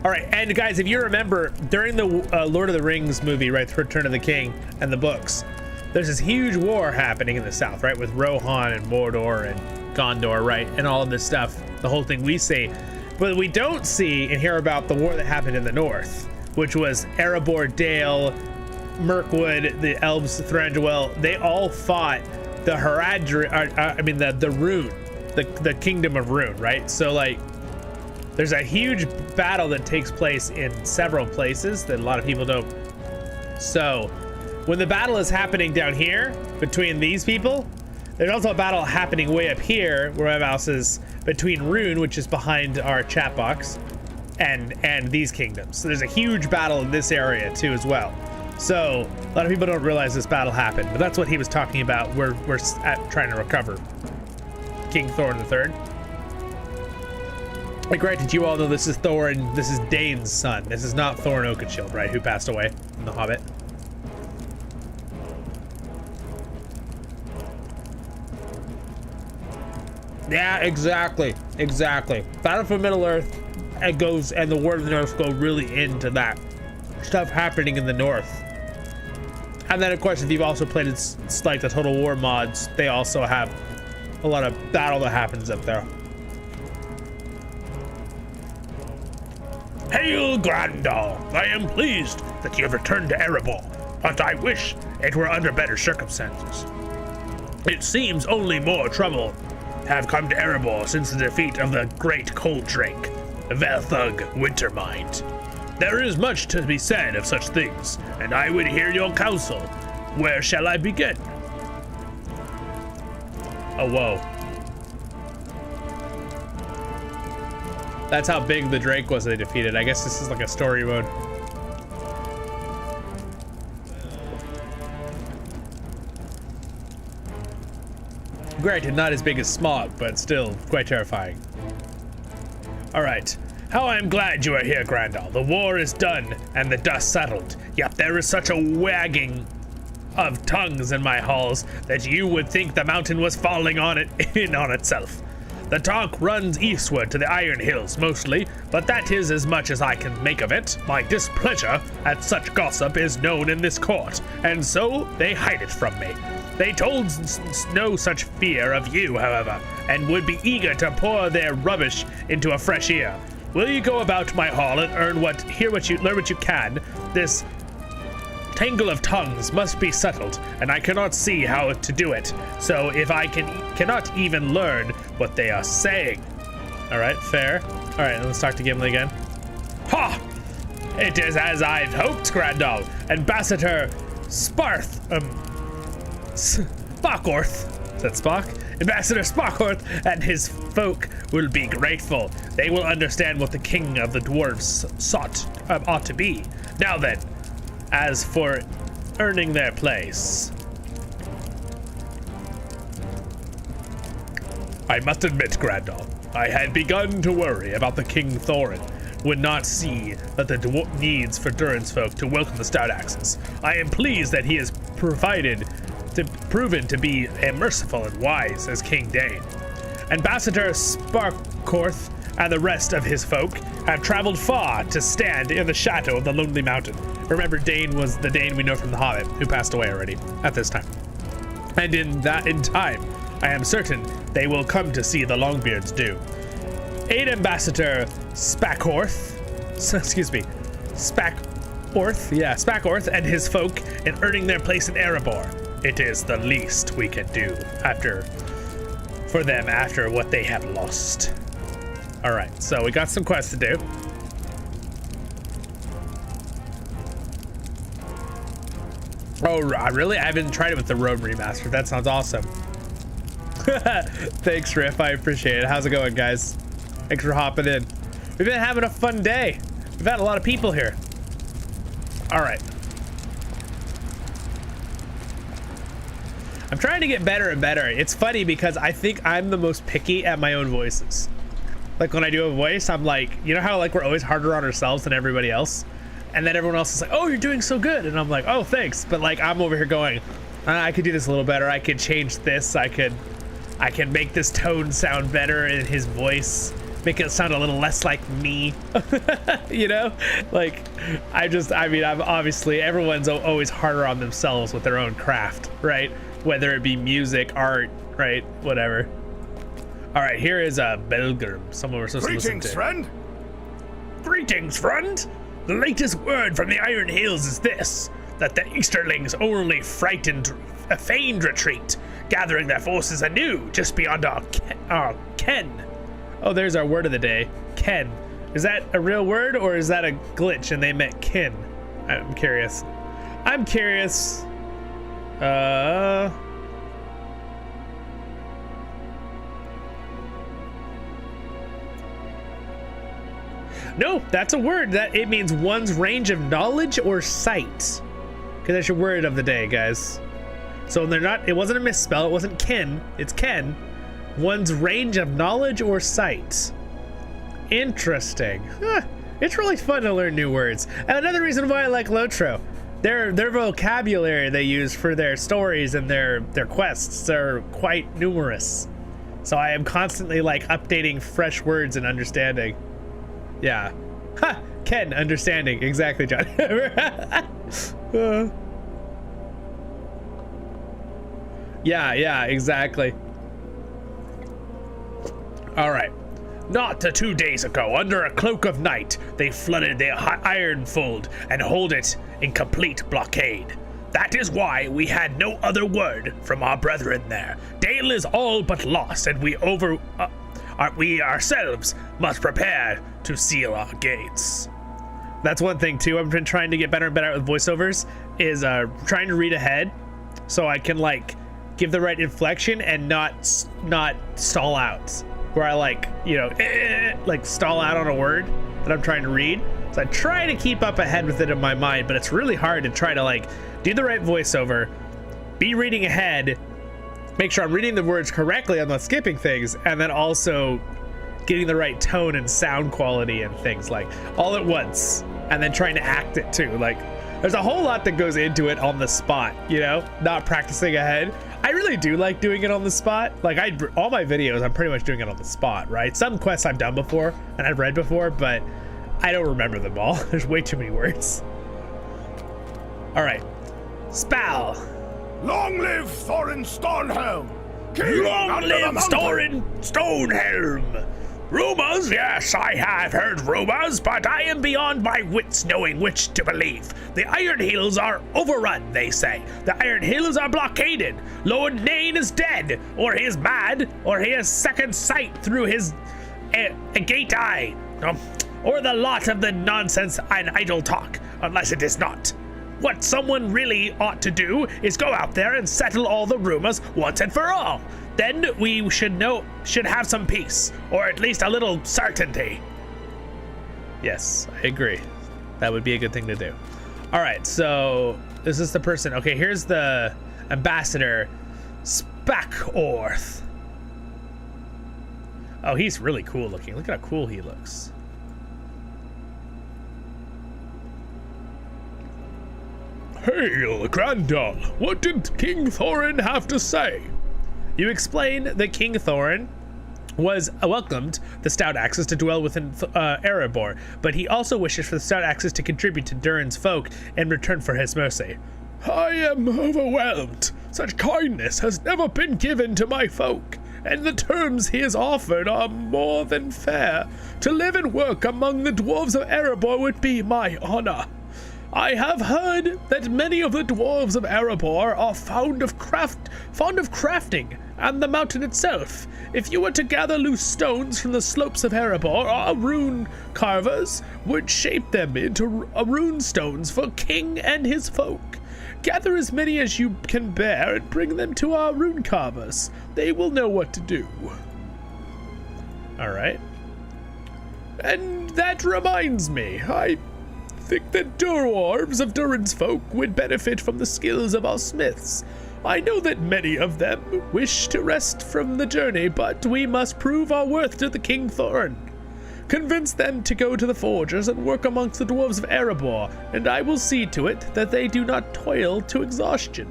All right, and guys, if you remember, during the Lord of the Rings movie, right, Return of the King, and the books, there's this huge war happening in the south, right, with Rohan and Mordor and Gondor, right, and all of this stuff, the whole thing we see. But we don't see and hear about the war that happened in the north, which was Erebor, Dale, Mirkwood, the elves, Thranduil. They all fought the the Rune, the kingdom of Rune, right? So, like, there's a huge battle that takes place in several places that a lot of people don't. So when the battle is happening down here between these people, there's also a battle happening way up here where my mouse is, between Rune, which is behind our chat box, and these kingdoms. So there's a huge battle in this area too as well. So a lot of people don't realize this battle happened, but that's what he was talking about. We're trying to recover King Thorin III. Like, granted, you all know this is Thorin, this is Dane's son. This is not Thorin Oakenshield, right, who passed away in The Hobbit. Yeah, exactly. Battle for Middle-earth, it goes, and the War of the North go really into that stuff happening in the north. And then, of course, if you've also played it's like the Total War mods, they also have a lot of battle that happens up there. Hail, Grandal! I am pleased that you have returned to Erebor, but I wish it were under better circumstances. It seems only more trouble have come to Erebor since the defeat of the great cold drake, Velthug Wintermind. There is much to be said of such things, and I would hear your counsel. Where shall I begin? Oh, whoa. That's how big the Drake was they defeated. I guess this is like a story mode. Granted, not as big as Smog, but still quite terrifying. All right. How I am glad you are here, Grandal. The war is done and the dust settled. Yet there is such a wagging of tongues in my halls that you would think the mountain was falling on itself. The talk runs eastward to the Iron Hills mostly, but that is as much as I can make of it. My displeasure at such gossip is known in this court, and so they hide it from me. They told no such fear of you, however, and would be eager to pour their rubbish into a fresh ear. Will you go about my hall and learn what you can? This tangle of tongues must be settled, and I cannot see how to do it. So if I cannot even learn what they are saying. All right, fair. All right, let's talk to Gimli again. Ha! It is as I'd hoped, Grandal. Ambassador Sparkorth. Is that Spock? Ambassador Sparkorth and his folk will be grateful. They will understand what the king of the dwarves ought to be. Now then, as for earning their place, I must admit, Grandal, I had begun to worry about the King Thorin would not see that the needs for Durin's folk to welcome the stout axes. I am pleased that he has proven to be a merciful and wise as King Dane. Ambassador Sparkorth and the rest of his folk have traveled far to stand in the shadow of the Lonely Mountain. Remember, Dane was the Dane we know from The Hobbit, who passed away already at this time. And in time, I am certain they will come to see the Longbeards do. Aid Ambassador Sparkorth and his folk in earning their place in Erebor. It is the least we can do for them after what they have lost. All right, so we got some quests to do. Oh, really? I haven't tried it with the Road Remaster. That sounds awesome. Thanks, Riff. I appreciate it. How's it going, guys? Thanks for hopping in. We've been having a fun day. We've had a lot of people here. All right. I'm trying to get better and better. It's funny because I think I'm the most picky at my own voices. Like when I do a voice, I'm like, you know how like we're always harder on ourselves than everybody else? And then everyone else is like, oh, you're doing so good. And I'm like, oh, thanks. But like, I'm over here going, I could do this a little better. I could change this. I can make this tone sound better in his voice. Make it sound a little less like me. You know? Like, I'm obviously, everyone's always harder on themselves with their own craft, right? Whether it be music, art, right? Whatever. All right, here is a Belgrim. Someone we're supposed to listen to. Greetings, friend. Greetings, friend. The latest word from the Iron Hills is this, that the Easterlings only frightened a feigned retreat, gathering their forces anew just beyond our ken. Oh, there's our word of the day, ken. Is that a real word or is that a glitch and they meant kin? I'm curious. No, that's a word. That it means one's range of knowledge or sight. Because that's your word of the day, guys. So it wasn't a misspell, it wasn't kin, it's ken. One's range of knowledge or sight. Interesting. Huh. It's really fun to learn new words. And another reason why I like LOTRO, their vocabulary they use for their stories and their quests are quite numerous. So I am constantly like updating fresh words and understanding. Yeah. Ha! Ken, understanding. Exactly, John. Yeah, exactly. All right. Not 2 days ago, under a cloak of night, they flooded the Ironfold and hold it in complete blockade. That is why we had no other word from our brethren there. Dale is all but lost, and we ourselves must prepare to seal our gates. That's one thing too. I've been trying to get better and better with voiceovers. Is trying to read ahead, so I can like give the right inflection and not stall out. Where I like like stall out on a word that I'm trying to read. So I try to keep up ahead with it in my mind, but it's really hard to try to like do the right voiceover, be reading ahead, make sure I'm reading the words correctly, I'm not skipping things, and then also getting the right tone and sound quality and things like all at once, and then trying to act it too. Like there's a whole lot that goes into it on the spot, not practicing ahead. I really do like doing it on the spot. Like all my videos, I'm pretty much doing it on the spot, right? Some quests I've done before and I've read before, but I don't remember them all. There's way too many words. All right, Spal. Long live Thorin Stonehelm! Long live Thorin Stonehelm! Rumors? Yes, I have heard rumors, but I am beyond my wits knowing which to believe. The Iron Hills are overrun, they say. The Iron Hills are blockaded. Lord Nain is dead, or he is mad, or he has second sight through his gate eye. Or the lot of the nonsense and idle talk, unless it is not. What someone really ought to do is go out there and settle all the rumors once and for all. Then we should have some peace, or at least a little certainty. Yes, I agree. That would be a good thing to do. All right, so this is the person. Okay, here's the ambassador, Spakorth. Oh, he's really cool looking. Look at how cool he looks. Hail, Grandal. What did King Thorin have to say? You explained that King Thorin was welcomed the Stout Axes to dwell within Erebor, but he also wishes for the Stout Axes to contribute to Durin's folk in return for his mercy. I am overwhelmed. Such kindness has never been given to my folk, and the terms he has offered are more than fair. To live and work among the dwarves of Erebor would be my honor. I have heard that many of the dwarves of Erebor are fond of crafting, and the mountain itself. If you were to gather loose stones from the slopes of Erebor, our rune carvers would shape them into rune stones for King and his folk. Gather as many as you can bear and bring them to our rune carvers. They will know what to do. All right. And that reminds me, I think the dwarves of Durin's folk would benefit from the skills of our smiths. I know that many of them wish to rest from the journey, but we must prove our worth to the King Thorin. Convince them to go to the forgers and work amongst the dwarves of Erebor, and I will see to it that they do not toil to exhaustion.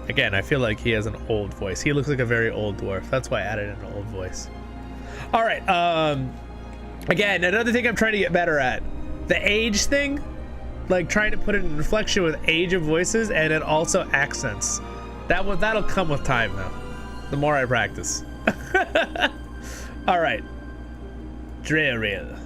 Again, I feel like he has an old voice. He looks like a very old dwarf. That's why I added an old voice. All right. Again, another thing I'm trying to get better at. The age thing, like trying to put it in reflection with age of voices and then also accents. That'll come with time, though. The more I practice. All right. Dreril.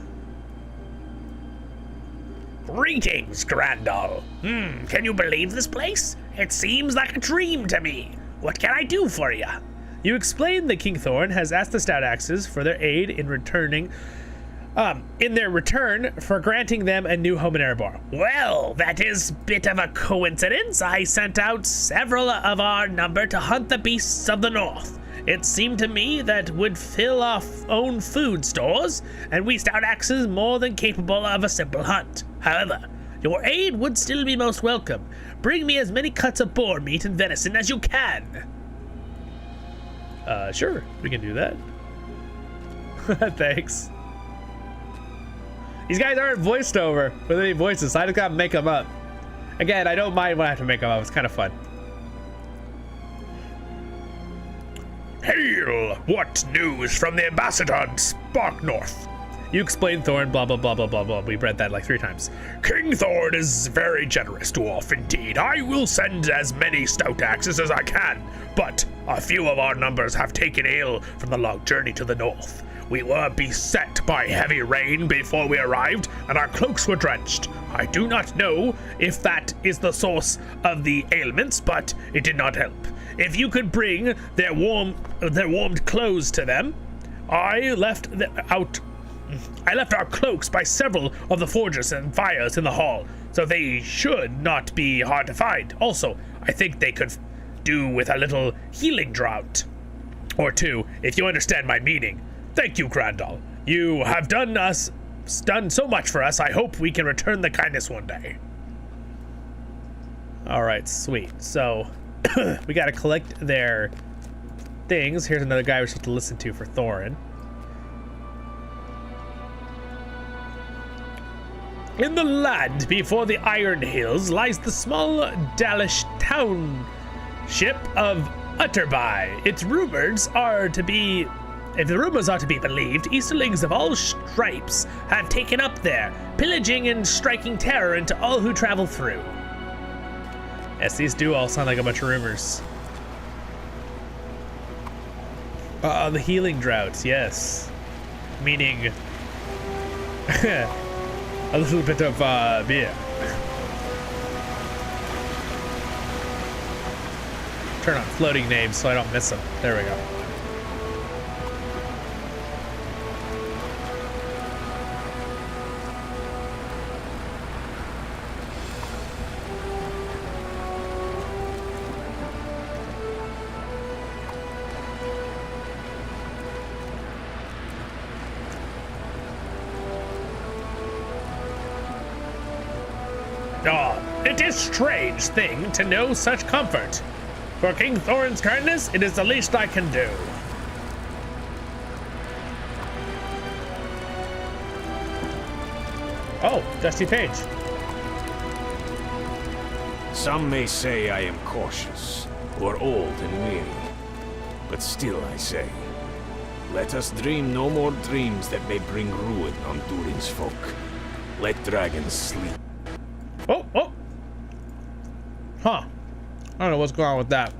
Greetings, Grandal. Can you believe this place? It seems like a dream to me. What can I do for you? You explain that King Thorin has asked the Stout Axes for their aid in their return for granting them a new home in Erebor. Well, that is a bit of a coincidence. I sent out several of our number to hunt the beasts of the north. It seemed to me that would fill our own food stores, and we Stout Axes more than capable of a simple hunt. However, your aid would still be most welcome. Bring me as many cuts of boar meat and venison as you can. Sure, we can do that. Thanks. These guys aren't voiced over with any voices, so I just gotta make them up. Again, I don't mind when I have to make them up. It's kind of fun. Hail! What news from the ambassador on Spark North? You explained Thorin, blah, blah, blah, blah, blah, blah. We read that like 3 times. King Thorin is very generous dwarf indeed. I will send as many Stout Axes as I can, but a few of our numbers have taken ill from the long journey to the north. We were beset by heavy rain before we arrived, and our cloaks were drenched. I do not know if that is the source of the ailments, but it did not help. If you could bring their warmed clothes to them, I left our cloaks by several of the forgers and fires in the hall, so they should not be hard to find. Also, I think they could do with a little healing draught or two, if you understand my meaning. Thank you, Grandal. You have done so much for us. I hope we can return the kindness one day. All right, sweet. So we got to collect their things. Here's another guy we're supposed to listen to for Thorin. In the land before the Iron Hills lies the small Dalish township of Utterby. If the rumors are to be believed, Easterlings of all stripes have taken up there, pillaging and striking terror into all who travel through. Yes, these do all sound like a bunch of rumors. The healing droughts, yes. Meaning a little bit of beer. Turn on floating names so I don't miss them. There we go. It is a strange thing to know such comfort. For King Thorin's kindness, it is the least I can do. Oh, Dusty Page. Some may say I am cautious, or old and weary. But still I say, let us dream no more dreams that may bring ruin on Durin's folk. Let dragons sleep. Oh! Huh. I don't know what's going on with that.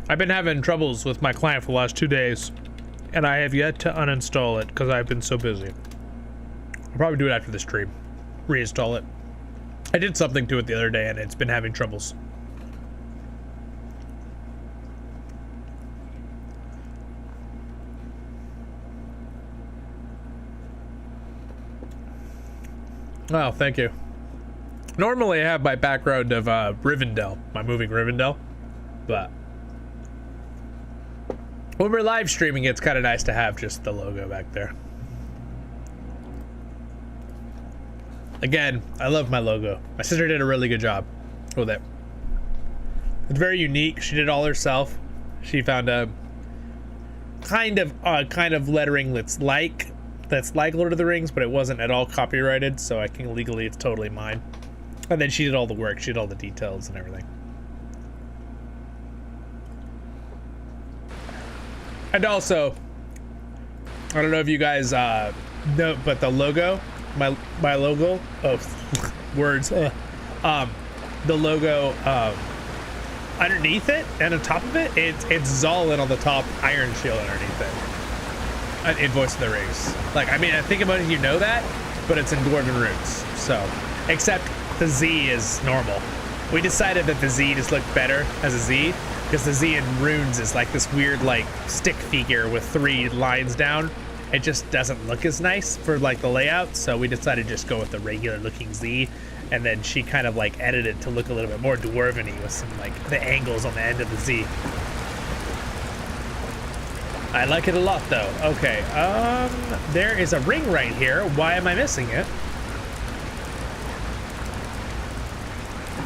I've been having troubles with my client for the last 2 days, and I have yet to uninstall it because I've been so busy. I'll probably do it after this stream. Reinstall it. I did something to it the other day, and it's been having troubles. Oh, thank you. Normally I have my background of Rivendell, my moving Rivendell, but when we're live streaming, it's kind of nice to have just the logo back there. Again, I love my logo. My sister did a really good job with it. It's very unique. She did it all herself. She found a kind of lettering that's like Lord of the Rings, but it wasn't at all copyrighted, so I can legally, it's totally mine. And then she did all the work. She did all the details and everything. And also, I don't know if you guys know, but the logo, my logo, words, the logo, underneath it and on top of it, it's Zollin on the top, Ironshield underneath it. In Voice of the Rings. Like, I mean, I think about it, you know that, but it's in Dwarven runes. So, except the Z is normal. We decided that the Z just looked better as a Z, because the Z in runes is like this weird, like, stick figure with 3 lines down. It just doesn't look as nice for, like, the layout, so we decided to just go with the regular looking Z, and then she kind of, like, edited it to look a little bit more Dwarven-y with some, like, the angles on the end of the Z. I like it a lot, though. Okay, there is a ring right here. Why am I missing it?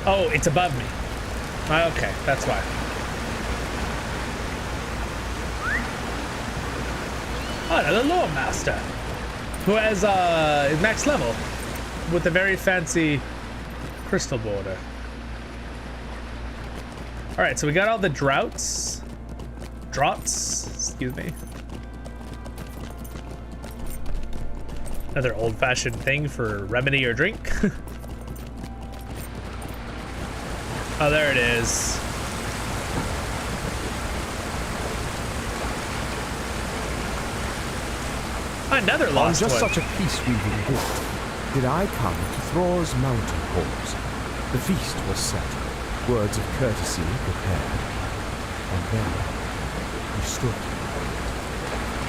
Oh, it's above me. Okay, that's why. Oh, another Loremaster, who has is max level with a very fancy crystal border. All right, so we got all the draughts, excuse me. Another old-fashioned thing for remedy or drink. Oh, there it is. Another lost on just one. such a peace-weaving gift did I come to Thror's mountain halls. The feast was set, words of courtesy prepared, and then he stood.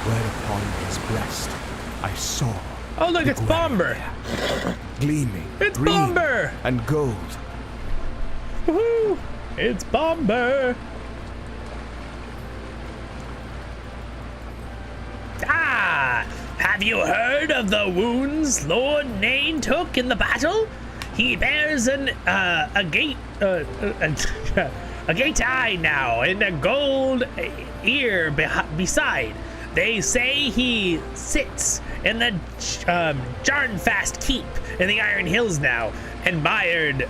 Whereupon his breast I saw. Oh, look, it's Bomber. Gleaming, It's green Bomber. and gold. Woohoo! It's Bomber. Ah! Have you heard of the wounds Lord Nain took in the battle? He bears a gate eye now and a gold ear beside. They say he sits in the Jarnfast Keep in the Iron Hills now, and mired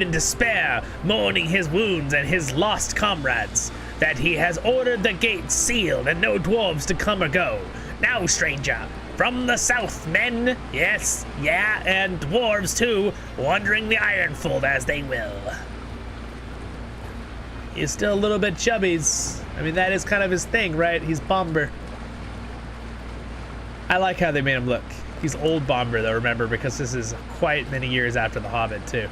in despair, mourning his wounds and his lost comrades. That he has ordered the gates sealed and no dwarves to come or go. Now, stranger, from the south, men, yes, yeah, and dwarves too, wandering the Ironfold as they will. He's still a little bit chubbies. I mean, that is kind of his thing, right? He's Bomber. I like how they made him look. He's old Bomber, though, remember, because this is quite many years after The Hobbit, too.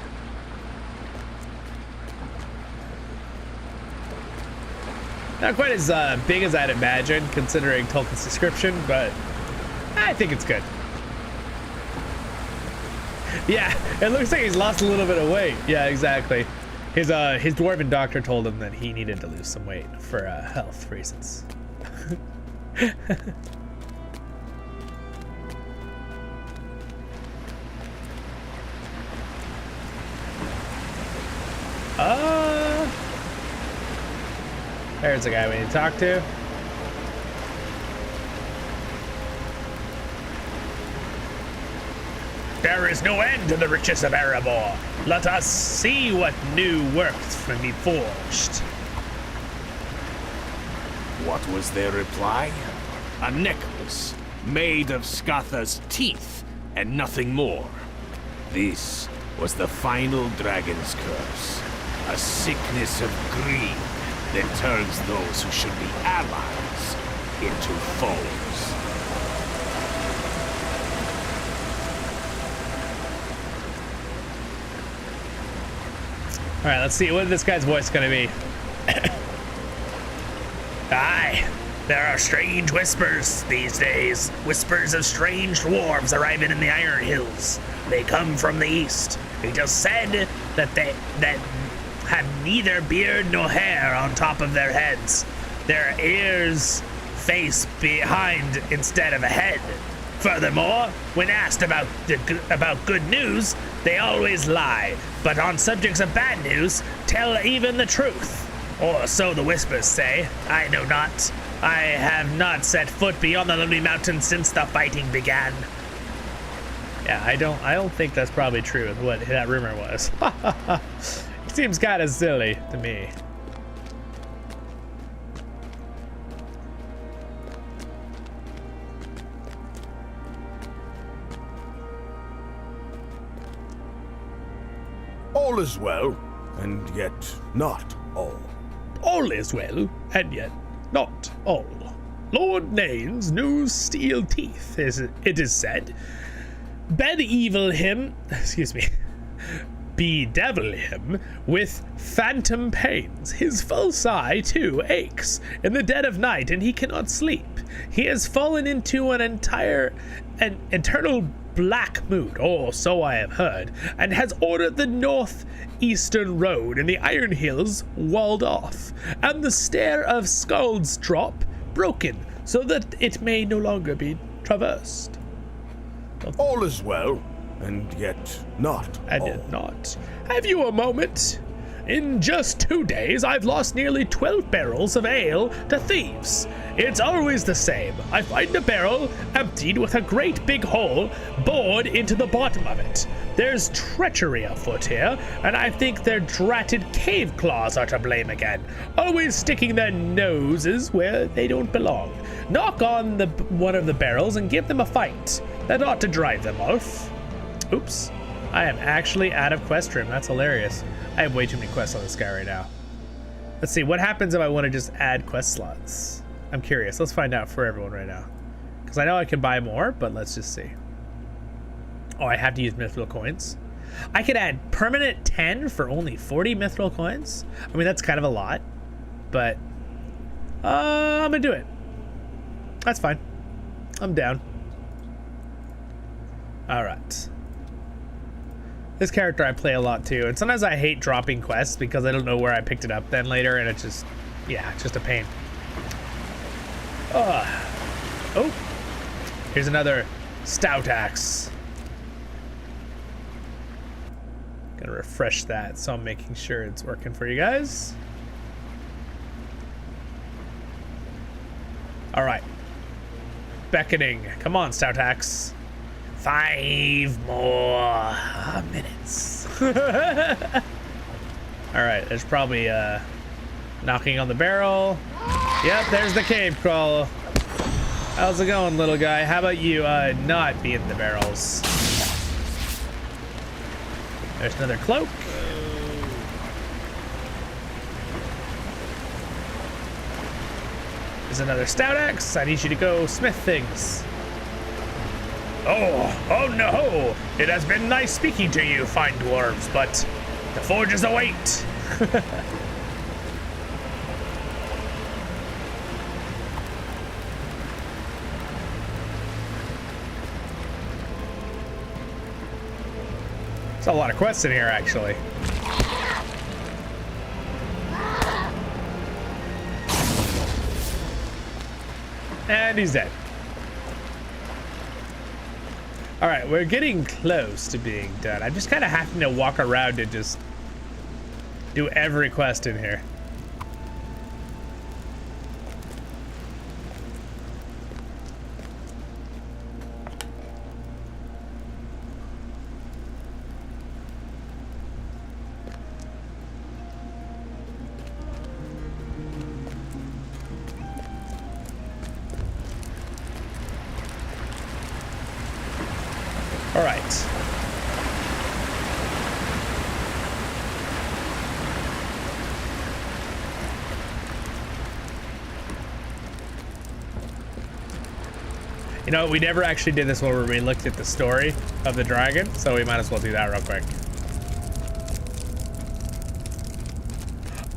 Not quite as big as I'd imagine, considering Tolkien's description, but I think it's good. Yeah, it looks like he's lost a little bit of weight. Yeah, exactly. His dwarven doctor told him that he needed to lose some weight for health reasons. There's a guy we need to talk to. There is no end to the riches of Erebor. Let us see what new works can be forged. What was their reply? A necklace made of Skatha's teeth and nothing more. This was the final dragon's curse, a sickness of greed that turns those who should be allies into foes. All right, let's see what this guy's voice is gonna be. Aye, there are strange whispers these days. Whispers of strange dwarves arriving in the Iron Hills. They come from the east. It is said that they have neither beard nor hair on top of their heads. Their ears face behind instead of a head. Furthermore, when asked about good news, they always lie. But on subjects of bad news, tell even the truth. Or so the whispers say. I know not. I have not set foot beyond the Lonely Mountains since the fighting began. Yeah, I don't think that's probably true with what that rumor was. It seems kind of silly to me. All is well, and yet not all. All is well, and yet not all. Lord Nain's new steel teeth, it is said, bedevil him with phantom pains. His false eye, too, aches in the dead of night, and he cannot sleep. He has fallen into an eternal black mood, or so I have heard, and has ordered the northeastern road in the Iron Hills walled off, and the stair of Scald's Drop broken, so that it may no longer be traversed. All is well, and yet not And all. yet not. Have you a moment? In just 2 days, I've lost nearly 12 barrels of ale to thieves. It's always the same. I find a barrel emptied with a great big hole bored into the bottom of it. There's treachery afoot here, and I think their dratted cave claws are to blame again, always sticking their noses where they don't belong. Knock on one of the barrels and give them a fight. That ought to drive them off. Oops. I am actually out of quest room. That's hilarious. I have way too many quests on this guy right now. Let's see, what happens if I want to just add quest slots? I'm curious. Let's find out for everyone right now. Because I know I can buy more, but let's just see. Oh, I have to use mithril coins. I could add permanent 10 for only 40 mithril coins. I mean, that's kind of a lot, but I'm gonna do it. That's fine. I'm down. All right. This character I play a lot too, and sometimes I hate dropping quests because I don't know where I picked it up then later, and it's just, yeah, it's just a pain. Oh, here's another stout axe. Gonna refresh that, so I'm making sure it's working for you guys. All right, beckoning. Come on, stout axe. 5 more minutes. All right, there's probably knocking on the barrel. Yep, there's the cave crawl. How's it going, little guy? How about you not be in the barrels? There's another cloak. There's another stout axe. I need you to go smith things. Oh no! It has been nice speaking to you, fine dwarves, but the forges await. There's a lot of quests in here, actually. And he's dead. All right, we're getting close to being done. I'm just kind of having to walk around and just do every quest in here. All right. You know, we never actually did this one where we looked at the story of the dragon, so we might as well do that real quick.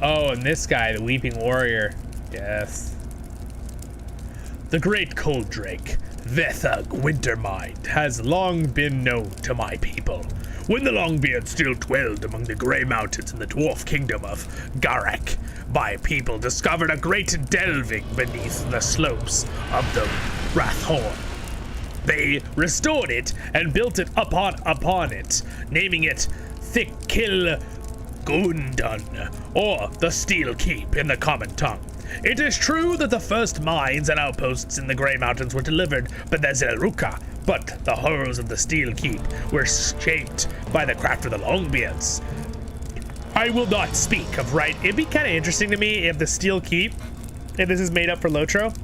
Oh, and this guy, the Weeping Warrior. Yes. The great cold drake, Vethug Wintermind, has long been known to my people. When the Longbeard still dwelled among the Grey Mountains in the dwarf kingdom of Garek, my people discovered a great delving beneath the slopes of the Rathhorn. They restored it and built it upon it, naming it Thikil Gundun, or the Steel Keep in the common tongue. It is true that the first mines and outposts in the Grey Mountains were delivered by the Zelruka, but the horrors of the Steel Keep were shaped by the craft of the Longbeards. I will not speak of right. It'd be kind of interesting to me if the Steel Keep, and this is made up for LOTRO,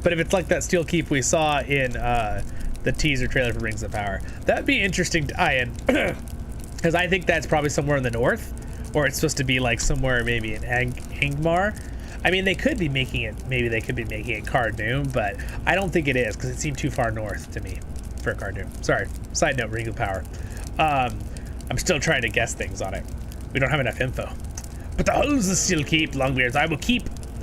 but if it's like that Steel Keep we saw in the teaser trailer for Rings of Power, that'd be interesting to tie in, because I think that's probably somewhere in the north, or it's supposed to be like somewhere maybe in Angmar. I mean, they could be making it, maybe they could be making it Cardoon, but I don't think it is, because it seemed too far north to me for Cardoon. Sorry, side note, Ring of Power. I'm still trying to guess things on it. We don't have enough info. But the hulls of Steel Keep, Longbeards, I will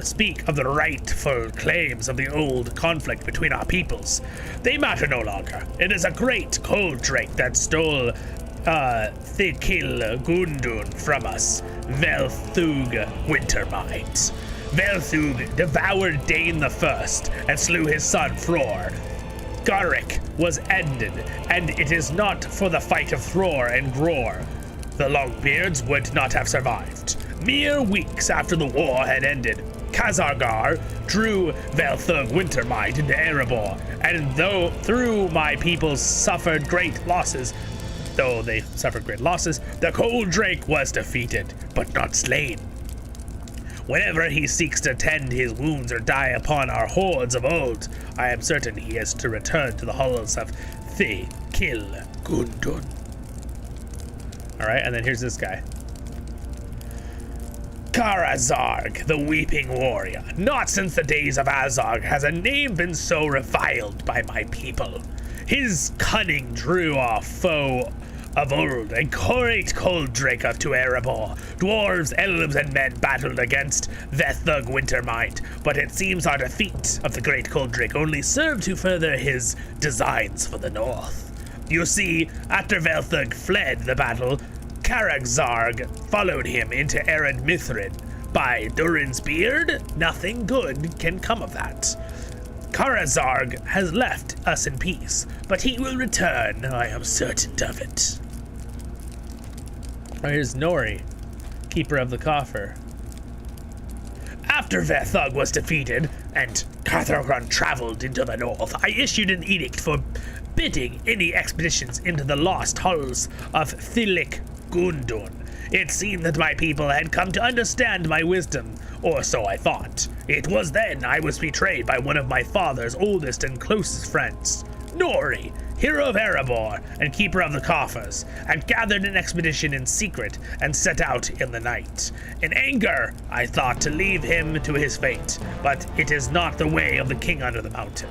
speak of the rightful claims of the old conflict between our peoples. They matter no longer. It is a great cold drake that stole Thikil Gundun from us, Velthug Wintermind. Velthug devoured Dane the First and slew his son Thror. Garrick was ended, and it is not for the fight of Thror and Gror. The Longbeards would not have survived. Mere weeks after the war had ended, Khazargar drew Velthug Wintermind into Erebor, and though my people suffered great losses, the Cold Drake was defeated, but not slain. Whenever he seeks to tend his wounds or die upon our hordes of old, I am certain he is to return to the halls of Thikil Gundun. Alright, and then here's this guy. Karazarg, the Weeping Warrior. Not since the days of Azog has a name been so reviled by my people. His cunning drew our foe of old, a great cold drake to Erebor. Dwarves, elves, and men battled against Velthug Wintermind, but it seems our defeat of the great cold drake only served to further his designs for the north. You see, after Velthug fled the battle, Karazarg followed him into Ered Mithrin. By Durin's beard, nothing good can come of that. Karazarg has left us in peace, but he will return, I am certain of it. Oh, here's Nori, keeper of the coffer. After Velthug was defeated, and Cathargon traveled into the north, I issued an edict forbidding any expeditions into the lost halls of Thikil Gundun. It seemed that my people had come to understand my wisdom, or so I thought. It was then I was betrayed by one of my father's oldest and closest friends, Nori, hero of Erebor and keeper of the coffers, and gathered an expedition in secret and set out in the night. In anger, I thought to leave him to his fate, but it is not the way of the king under the mountain.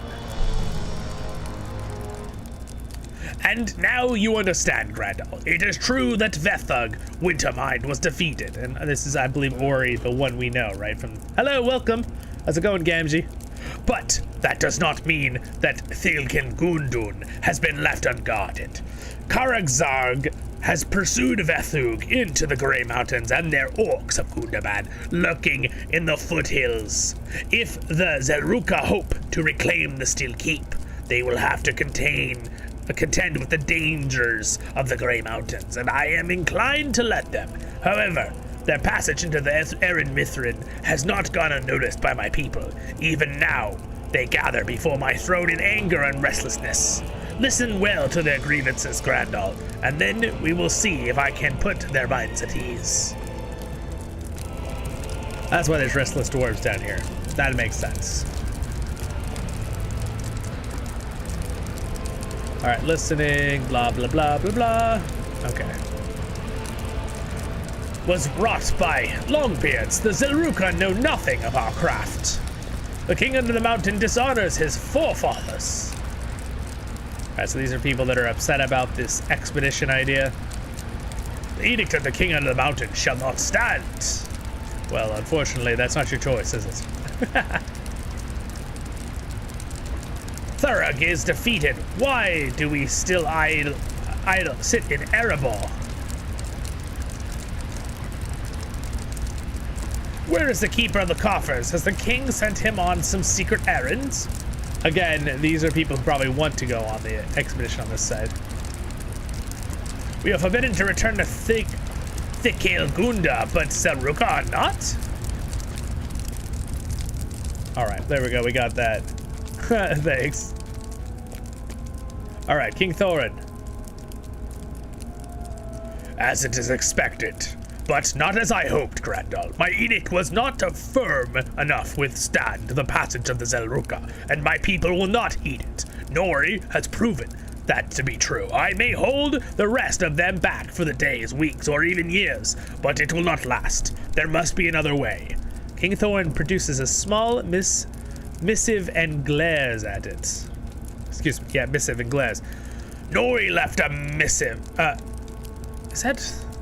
And now you understand, Grandal. It is true that Velthug Wintermind was defeated, and this is, I believe, Ori, the one we know, right? From hello, welcome. How's it going, Gamgee? But that does not mean that Thikil Gundun has been left unguarded. Karazarg has pursued Velthug into the Grey Mountains and their orcs of Gundabad lurking in the foothills. If the Zelruka hope to reclaim the Steel Keep, they will have to contend with the dangers of the Grey Mountains, and I am inclined to let them. However, their passage into the Ered Mithrin has not gone unnoticed by my people. Even now, they gather before my throne in anger and restlessness. Listen well to their grievances, Grandal, and then we will see if I can put their minds at ease. That's why there's restless dwarves down here. That makes sense. All right, listening, blah, blah, blah, blah, blah. Okay. Was wrought by Longbeards. The Zelruka know nothing of our craft. The king under the mountain dishonors his forefathers. All right, so these are people that are upset about this expedition idea. The edict of the king under the mountain shall not stand. Well, unfortunately, that's not your choice, is it? Thurug is defeated. Why do we still idle sit in Erebor? Where is the keeper of the coffers? Has the king sent him on some secret errands? Again, these are people who probably want to go on the expedition on this side. We are forbidden to return to Thikil Gunda, but Selruka are not? Alright, there we go, we got that. Thanks. Alright, King Thorin. As it is expected, but not as I hoped, Grandal. My edict was not firm enough to withstand the passage of the Zelruka, and my people will not heed it. Nori has proven that to be true. I may hold the rest of them back for the days, weeks, or even years, but it will not last. There must be another way. King Thorin produces a small missive and glares at it. Excuse me, yeah, missive and glares. Nori left a missive,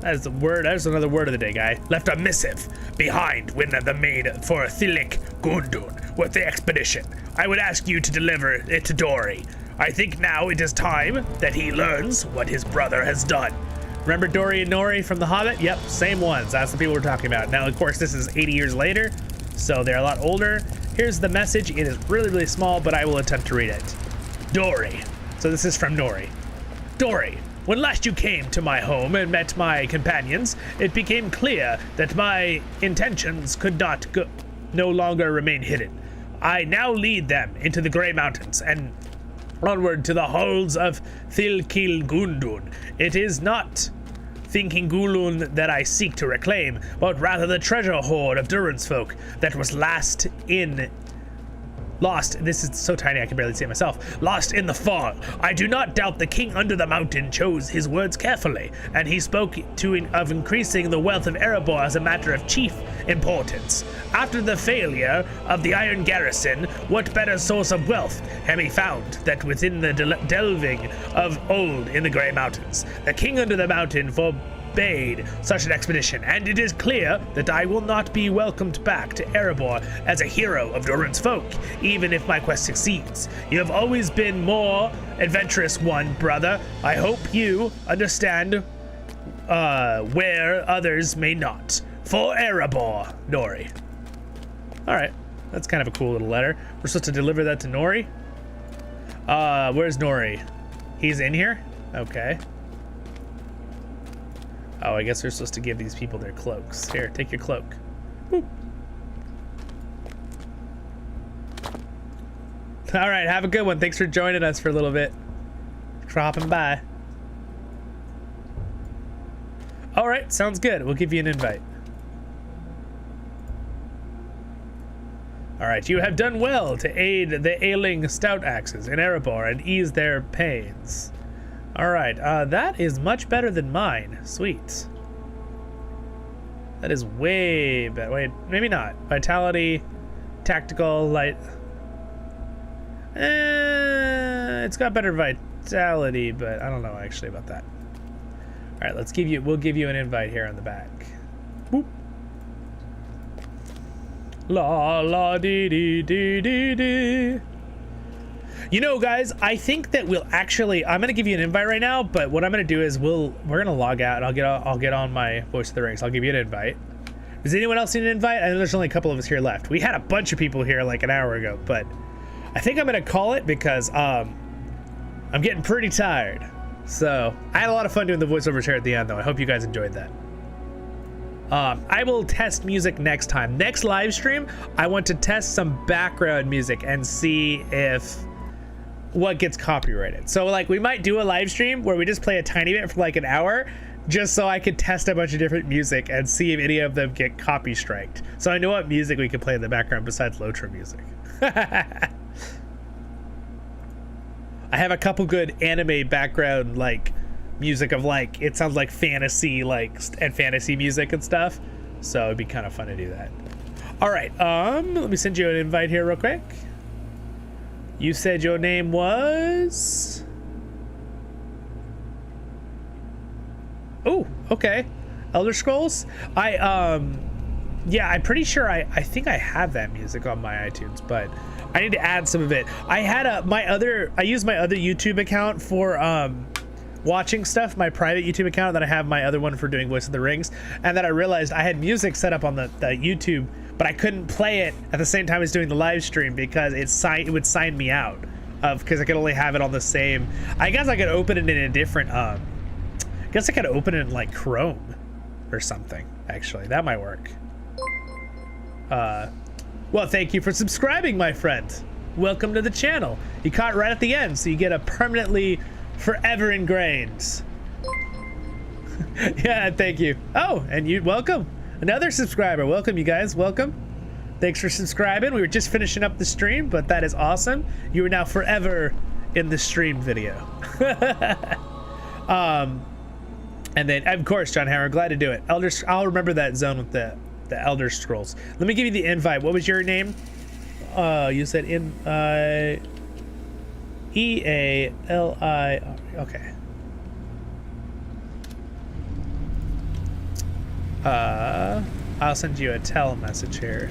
that's the word, that's another word of the day, guy. left a missive behind when they made for Thilik Gundun with the expedition. I would ask you to deliver it to Dori. I think now it is time that he learns what his brother has done. Remember Dori and Nori from The Hobbit? Yep, same ones. That's the people we're talking about. Now, of course, this is 80 years later, so they're a lot older. Here's the message. It is really, really small, but I will attempt to read it. Dori. So this is from Nori. Dori, when last you came to my home and met my companions, it became clear that my intentions could no longer remain hidden. I now lead them into the Grey Mountains and onward to the halls of Thilkil Gundun. It is not thinking Gulun that I seek to reclaim, but rather the treasure hoard of Durin's folk that was lost, this is so tiny I can barely see it myself, lost in the fall. I do not doubt the king under the mountain chose his words carefully, and he spoke of increasing the wealth of Erebor as a matter of chief importance. After the failure of the Iron Garrison, what better source of wealth have we found that within the delving of old in the Grey Mountains? The king under the mountain forbade such an expedition, and it is clear that I will not be welcomed back to Erebor as a hero of Durin's folk, even if my quest succeeds. You have always been more adventurous one, brother. I hope you understand where others may not. For Erebor, Nori. Alright, that's kind of a cool little letter. We're supposed to deliver that to Nori? Where's Nori? He's in here? Okay. Oh, I guess we're supposed to give these people their cloaks. Here, take your cloak. Boop. Alright, have a good one. Thanks for joining us for a little bit. Thanks for hopping by. Alright, sounds good. We'll give you an invite. Alright, you have done well to aid the ailing stout axes in Erebor and ease their pains. Alright, that is much better than mine. Sweet. That is way better. Wait, maybe not. Vitality, tactical, light. It's got better vitality, but I don't know actually about that. Alright, we'll give you an invite here on the back. Boop. La la dee dee dee dee dee. You know, guys, I think that I'm gonna give you an invite right now, but what I'm gonna do is we're gonna log out and I'll get on my Voice of the Rings. I'll give you an invite. Does anyone else need an invite? I know there's only a couple of us here left. We had a bunch of people here like an hour ago, but I think I'm gonna call it because I'm getting pretty tired. So I had a lot of fun doing the voiceovers here at the end, though. I hope you guys enjoyed that. I will test music next time. Next live stream, I want to test some background music and see if what gets copyrighted. So like we might do a live stream where we just play a tiny bit for like an hour just so I could test a bunch of different music and see if any of them get copy striked. So I know what music we can play in the background besides LOTRO music. I have a couple good anime background like music of like it sounds like fantasy and fantasy music and stuff, so it'd be kind of fun to do that. All right, let me send you an invite here real quick. You said your name was okay, Elder Scrolls. Yeah, I'm pretty sure I think I have that music on my iTunes, but I need to add some of it. I had I used my other YouTube account for watching stuff, my private YouTube account, that I have my other one for doing Voice of the Rings, and then I realized I had music set up on the YouTube, but I couldn't play it at the same time as doing the live stream because it would sign me out because I could only have it on the same. I guess I could open it in a different. I guess I could open it in like Chrome or something. Actually, that might work. Well, thank you for subscribing, my friend. Welcome to the channel. You caught it right at the end, so you get a permanently, forever ingrained. Yeah, thank you. Oh, and you, welcome. Another subscriber. Welcome, you guys. Welcome. Thanks for subscribing. We were just finishing up the stream, but that is awesome. You are now forever in the stream video. And then, of course, John Hammer, glad to do it. I'll remember that zone with the Elder Scrolls. Let me give you the invite. What was your name? You said E-A-L-I. Okay. I'll send you a tell message here.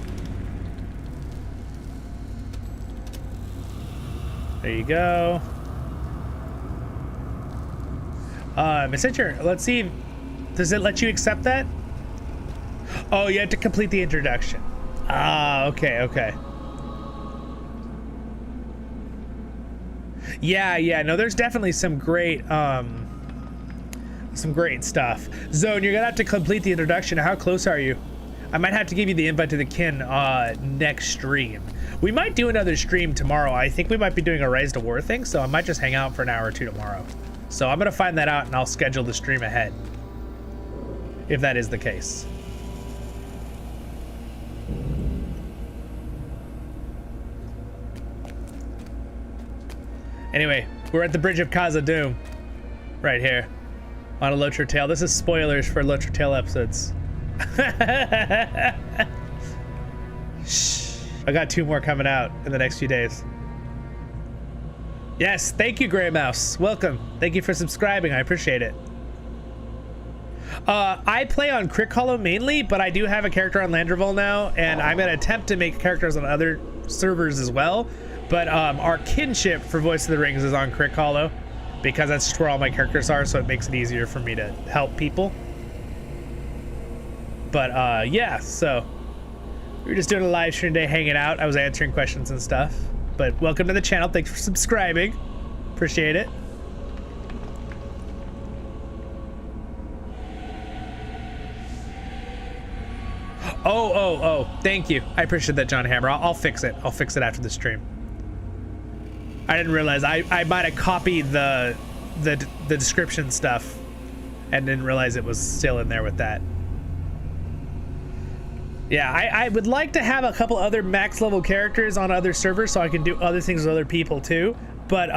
There you go. Messenger, let's see. Does it let you accept that? Oh, you have to complete the introduction. Ah, okay, okay. Yeah, no, there's definitely some great stuff. Zone, you're gonna have to complete the introduction. How close are you? I might have to give you the invite to the kin next stream. We might do another stream tomorrow. I think we might be doing a Rise to War thing, so I might just hang out for an hour or two tomorrow. So I'm gonna find that out and I'll schedule the stream ahead, if that is the case. Anyway, we're at the Bridge of Khazad-dûm, right here, on a LOTRO Tale. This is spoilers for LOTRO Tale episodes. Shh. I got 2 more coming out in the next few days. Yes, thank you, Grey Mouse. Welcome. Thank you for subscribing. I appreciate it. I play on Crick Hollow mainly, but I do have a character on Landraville now, and I'm gonna attempt to make characters on other servers as well. But our Kinship for Voice of the Rings is on Crick Hollow, because that's just where all my characters are, so it makes it easier for me to help people. But yeah, so we were just doing a live stream today, hanging out. I was answering questions and stuff. But welcome to the channel. Thanks for subscribing. Appreciate it. Oh, thank you. I appreciate that, John Hammer. I'll fix it. I'll fix it after the stream. I didn't realize I might have copied the description stuff and didn't realize it was still in there with that. Yeah, I would like to have a couple other max level characters on other servers so I can do other things with other people too. But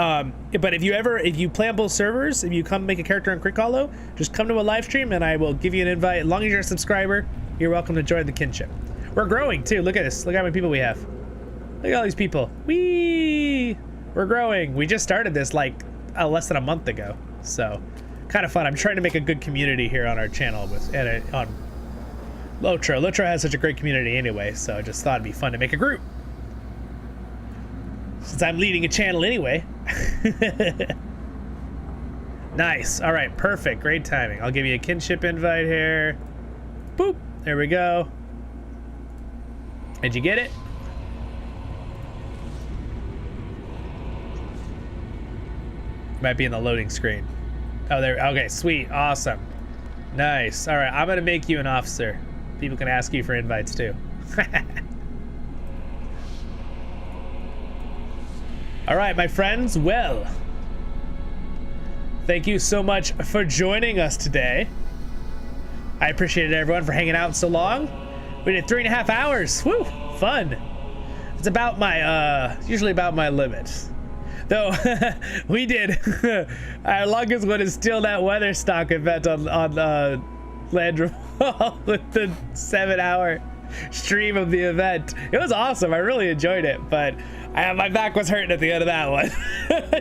if you play on both servers, if you come make a character on Crick Hollow, just come to a live stream and I will give you an invite. As long as you're a subscriber, you're welcome to join the Kinship. We're growing too. Look at this. Look how many people we have. Look at all these people. Whee! We're growing. We just started this like less than a month ago, so kind of fun. I'm trying to make a good community here on our channel on LOTRO. LOTRO has such a great community anyway, so I just thought it'd be fun to make a group. Since I'm leading a channel anyway. Nice. All right, perfect. Great timing. I'll give you a Kinship invite here. Boop. There we go. Did you get it? Might be in the loading screen. Oh, there. Okay, sweet. Awesome. Nice. All right, I'm going to make you an officer. People can ask you for invites too. All right, my friends. Well, thank you so much for joining us today. I appreciate everyone for hanging out so long. We did 3.5 hours. Woo, fun. It's about my, usually about my limit. Though, we did, our longest one is still that Weatherstock event on Landraville with the 7-hour stream of the event. It was awesome. I really enjoyed it, but my back was hurting at the end of that one.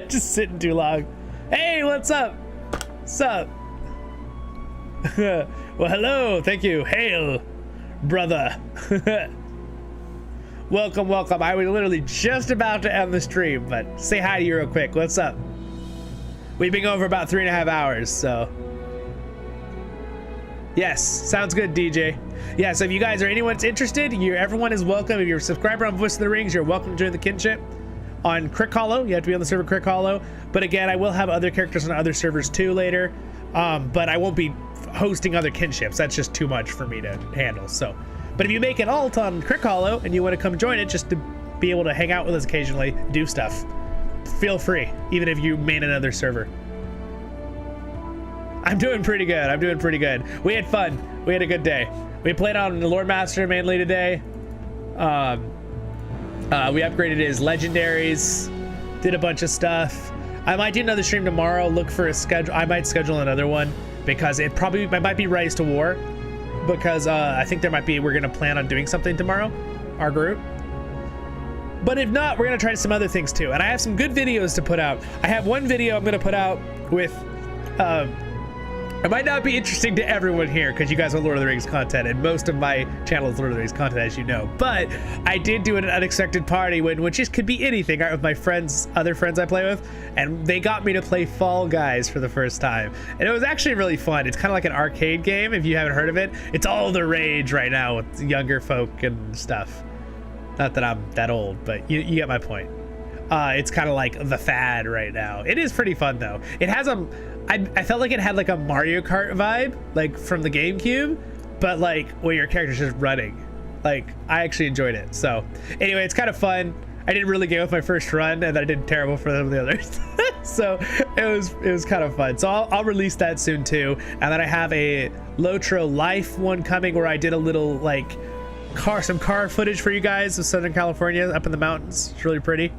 Just sitting too long. Hey, what's up? What's up? Well, hello. Thank you. Hail, brother. Welcome, welcome. I was literally just about to end the stream, but say hi to you real quick. What's up? We've been going for about 3.5 hours, so. Yes, sounds good, DJ. Yeah, so if you guys or anyone's interested, everyone is welcome. If you're a subscriber on Voice of the Rings, you're welcome to join the Kinship. On Crick Hollow, you have to be on the server Crick Hollow. But again, I will have other characters on other servers too later. But I won't be hosting other Kinships. That's just too much for me to handle. So, but if you make an alt on Crick Hollow and you want to come join it just to be able to hang out with us occasionally, do stuff, feel free, even if you main another server. I'm doing pretty good. I'm doing pretty good. We had fun. We had a good day. We played on the Loremaster mainly today. We upgraded his legendaries, did a bunch of stuff. I might do another stream tomorrow. Look for a schedule. I might schedule another one because it might be Rise to War, because I think we're gonna plan on doing something tomorrow, our group. But if not, we're gonna try some other things too. And I have some good videos to put out. I have one video I'm gonna put out with. It might not be interesting to everyone here because you guys are Lord of the Rings content, and most of my channel is Lord of the Rings content, as you know. But I did do an unexpected party which just could be anything, right, with my friends, other friends I play with, and they got me to play Fall Guys for the first time, and it was actually really fun. It's kind of like an arcade game if you haven't heard of it. It's all the rage right now with younger folk and stuff. Not that I'm that old, but you get my point. It's kind of like the fad right now. It is pretty fun though. It has I felt like it had like a Mario Kart vibe, like from the GameCube, but like where your character's just running. Like, I actually enjoyed it. So anyway, it's kind of fun. I didn't really get with my first run, and I did terrible for some of the others. So it was kind of fun. So I'll release that soon too. And then I have a LOTRO Life one coming where I did a little like some car footage for you guys of Southern California up in the mountains. It's really pretty.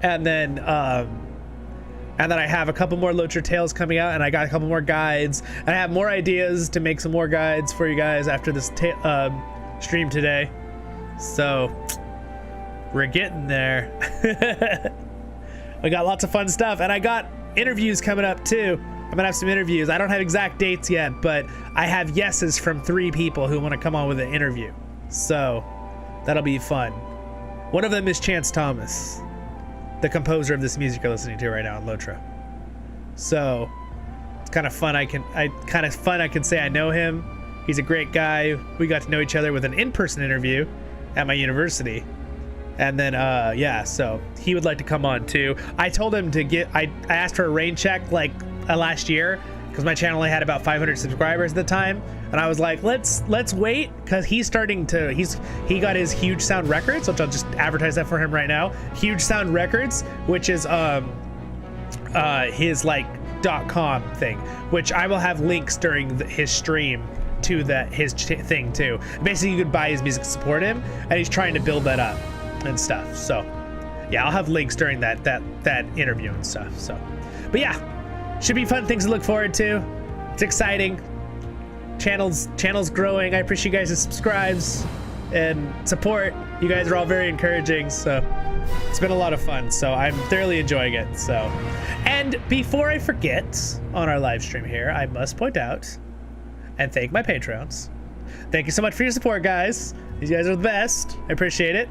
And then I have a couple more LOTRO Tales coming out, and I got a couple more guides, and I have more ideas to make some more guides for you guys after this stream today. So we're getting there. We got lots of fun stuff, and I got interviews coming up too. I'm gonna have some interviews. I don't have exact dates yet, but I have yeses from 3 people who want to come on with an interview. So that'll be fun. One of them is Chance Thomas, the composer of this music you're listening to right now on LOTRO. So it's kind of fun. I can say I know him. He's a great guy. We got to know each other with an in-person interview at my university. And then yeah, so he would like to come on too. I told him to I asked for a rain check like last year, because my channel only had about 500 subscribers at the time, and I was like, let's wait, because he got his Huge Sound Records, which I'll just advertise that for him right now. Huge Sound Records, which is his like .com thing, which I will have links during his stream to his thing too. Basically, you could buy his music to support him, and he's trying to build that up and stuff. So yeah, I'll have links during that interview and stuff. So, but yeah. Should be fun things to look forward to. It's exciting. Channel's growing. I appreciate you guys' subscribes and support. You guys are all very encouraging, so it's been a lot of fun. So I'm thoroughly enjoying it. So, and before I forget, on our live stream here, I must point out and thank my patrons. Thank you so much for your support, guys. These guys are the best. I appreciate it.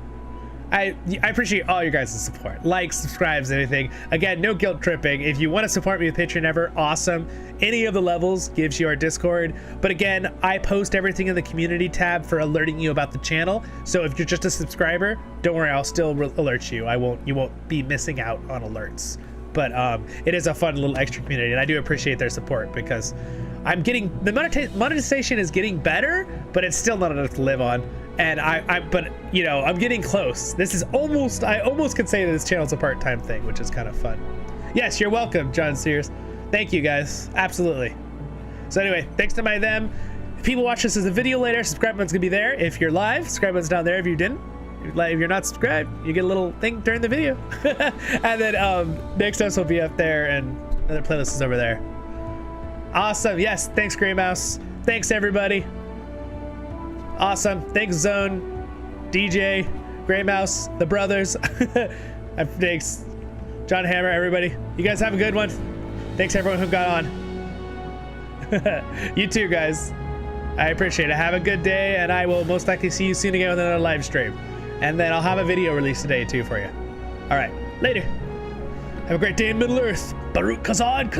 I appreciate all your guys' support. Likes, subscribes, anything. Again, no guilt tripping. If you want to support me with Patreon ever, awesome. Any of the levels gives you our Discord. But again, I post everything in the community tab for alerting you about the channel. So if you're just a subscriber, don't worry, I'll still alert you. You won't be missing out on alerts. But it is a fun little extra community, and I do appreciate their support, because the monetization is getting better, but it's still not enough to live on. And but you know, I'm getting close. I almost could say that this channel's a part-time thing, which is kind of fun. Yes, you're welcome, John Sears. Thank you, guys. Absolutely. So anyway, thanks to them. If people watch this as a video later, subscribe button's gonna be there. If you're live, subscribe button's down there. If you didn't, if you're not subscribed, you get a little thing during the video. And then next episode will be up there, and another playlist is over there. Awesome. Yes, thanks, Grey Mouse. Thanks, everybody. Awesome. Thanks, Zone, DJ, Grey Mouse, the brothers. Thanks, John Hammer, everybody. You guys have a good one. Thanks, everyone who got on. You too, guys. I appreciate it. Have a good day, and I will most likely see you soon again with another live stream. And then I'll have a video released today, too, for you. All right. Later. Have a great day in Middle-earth. Baruch Kazan.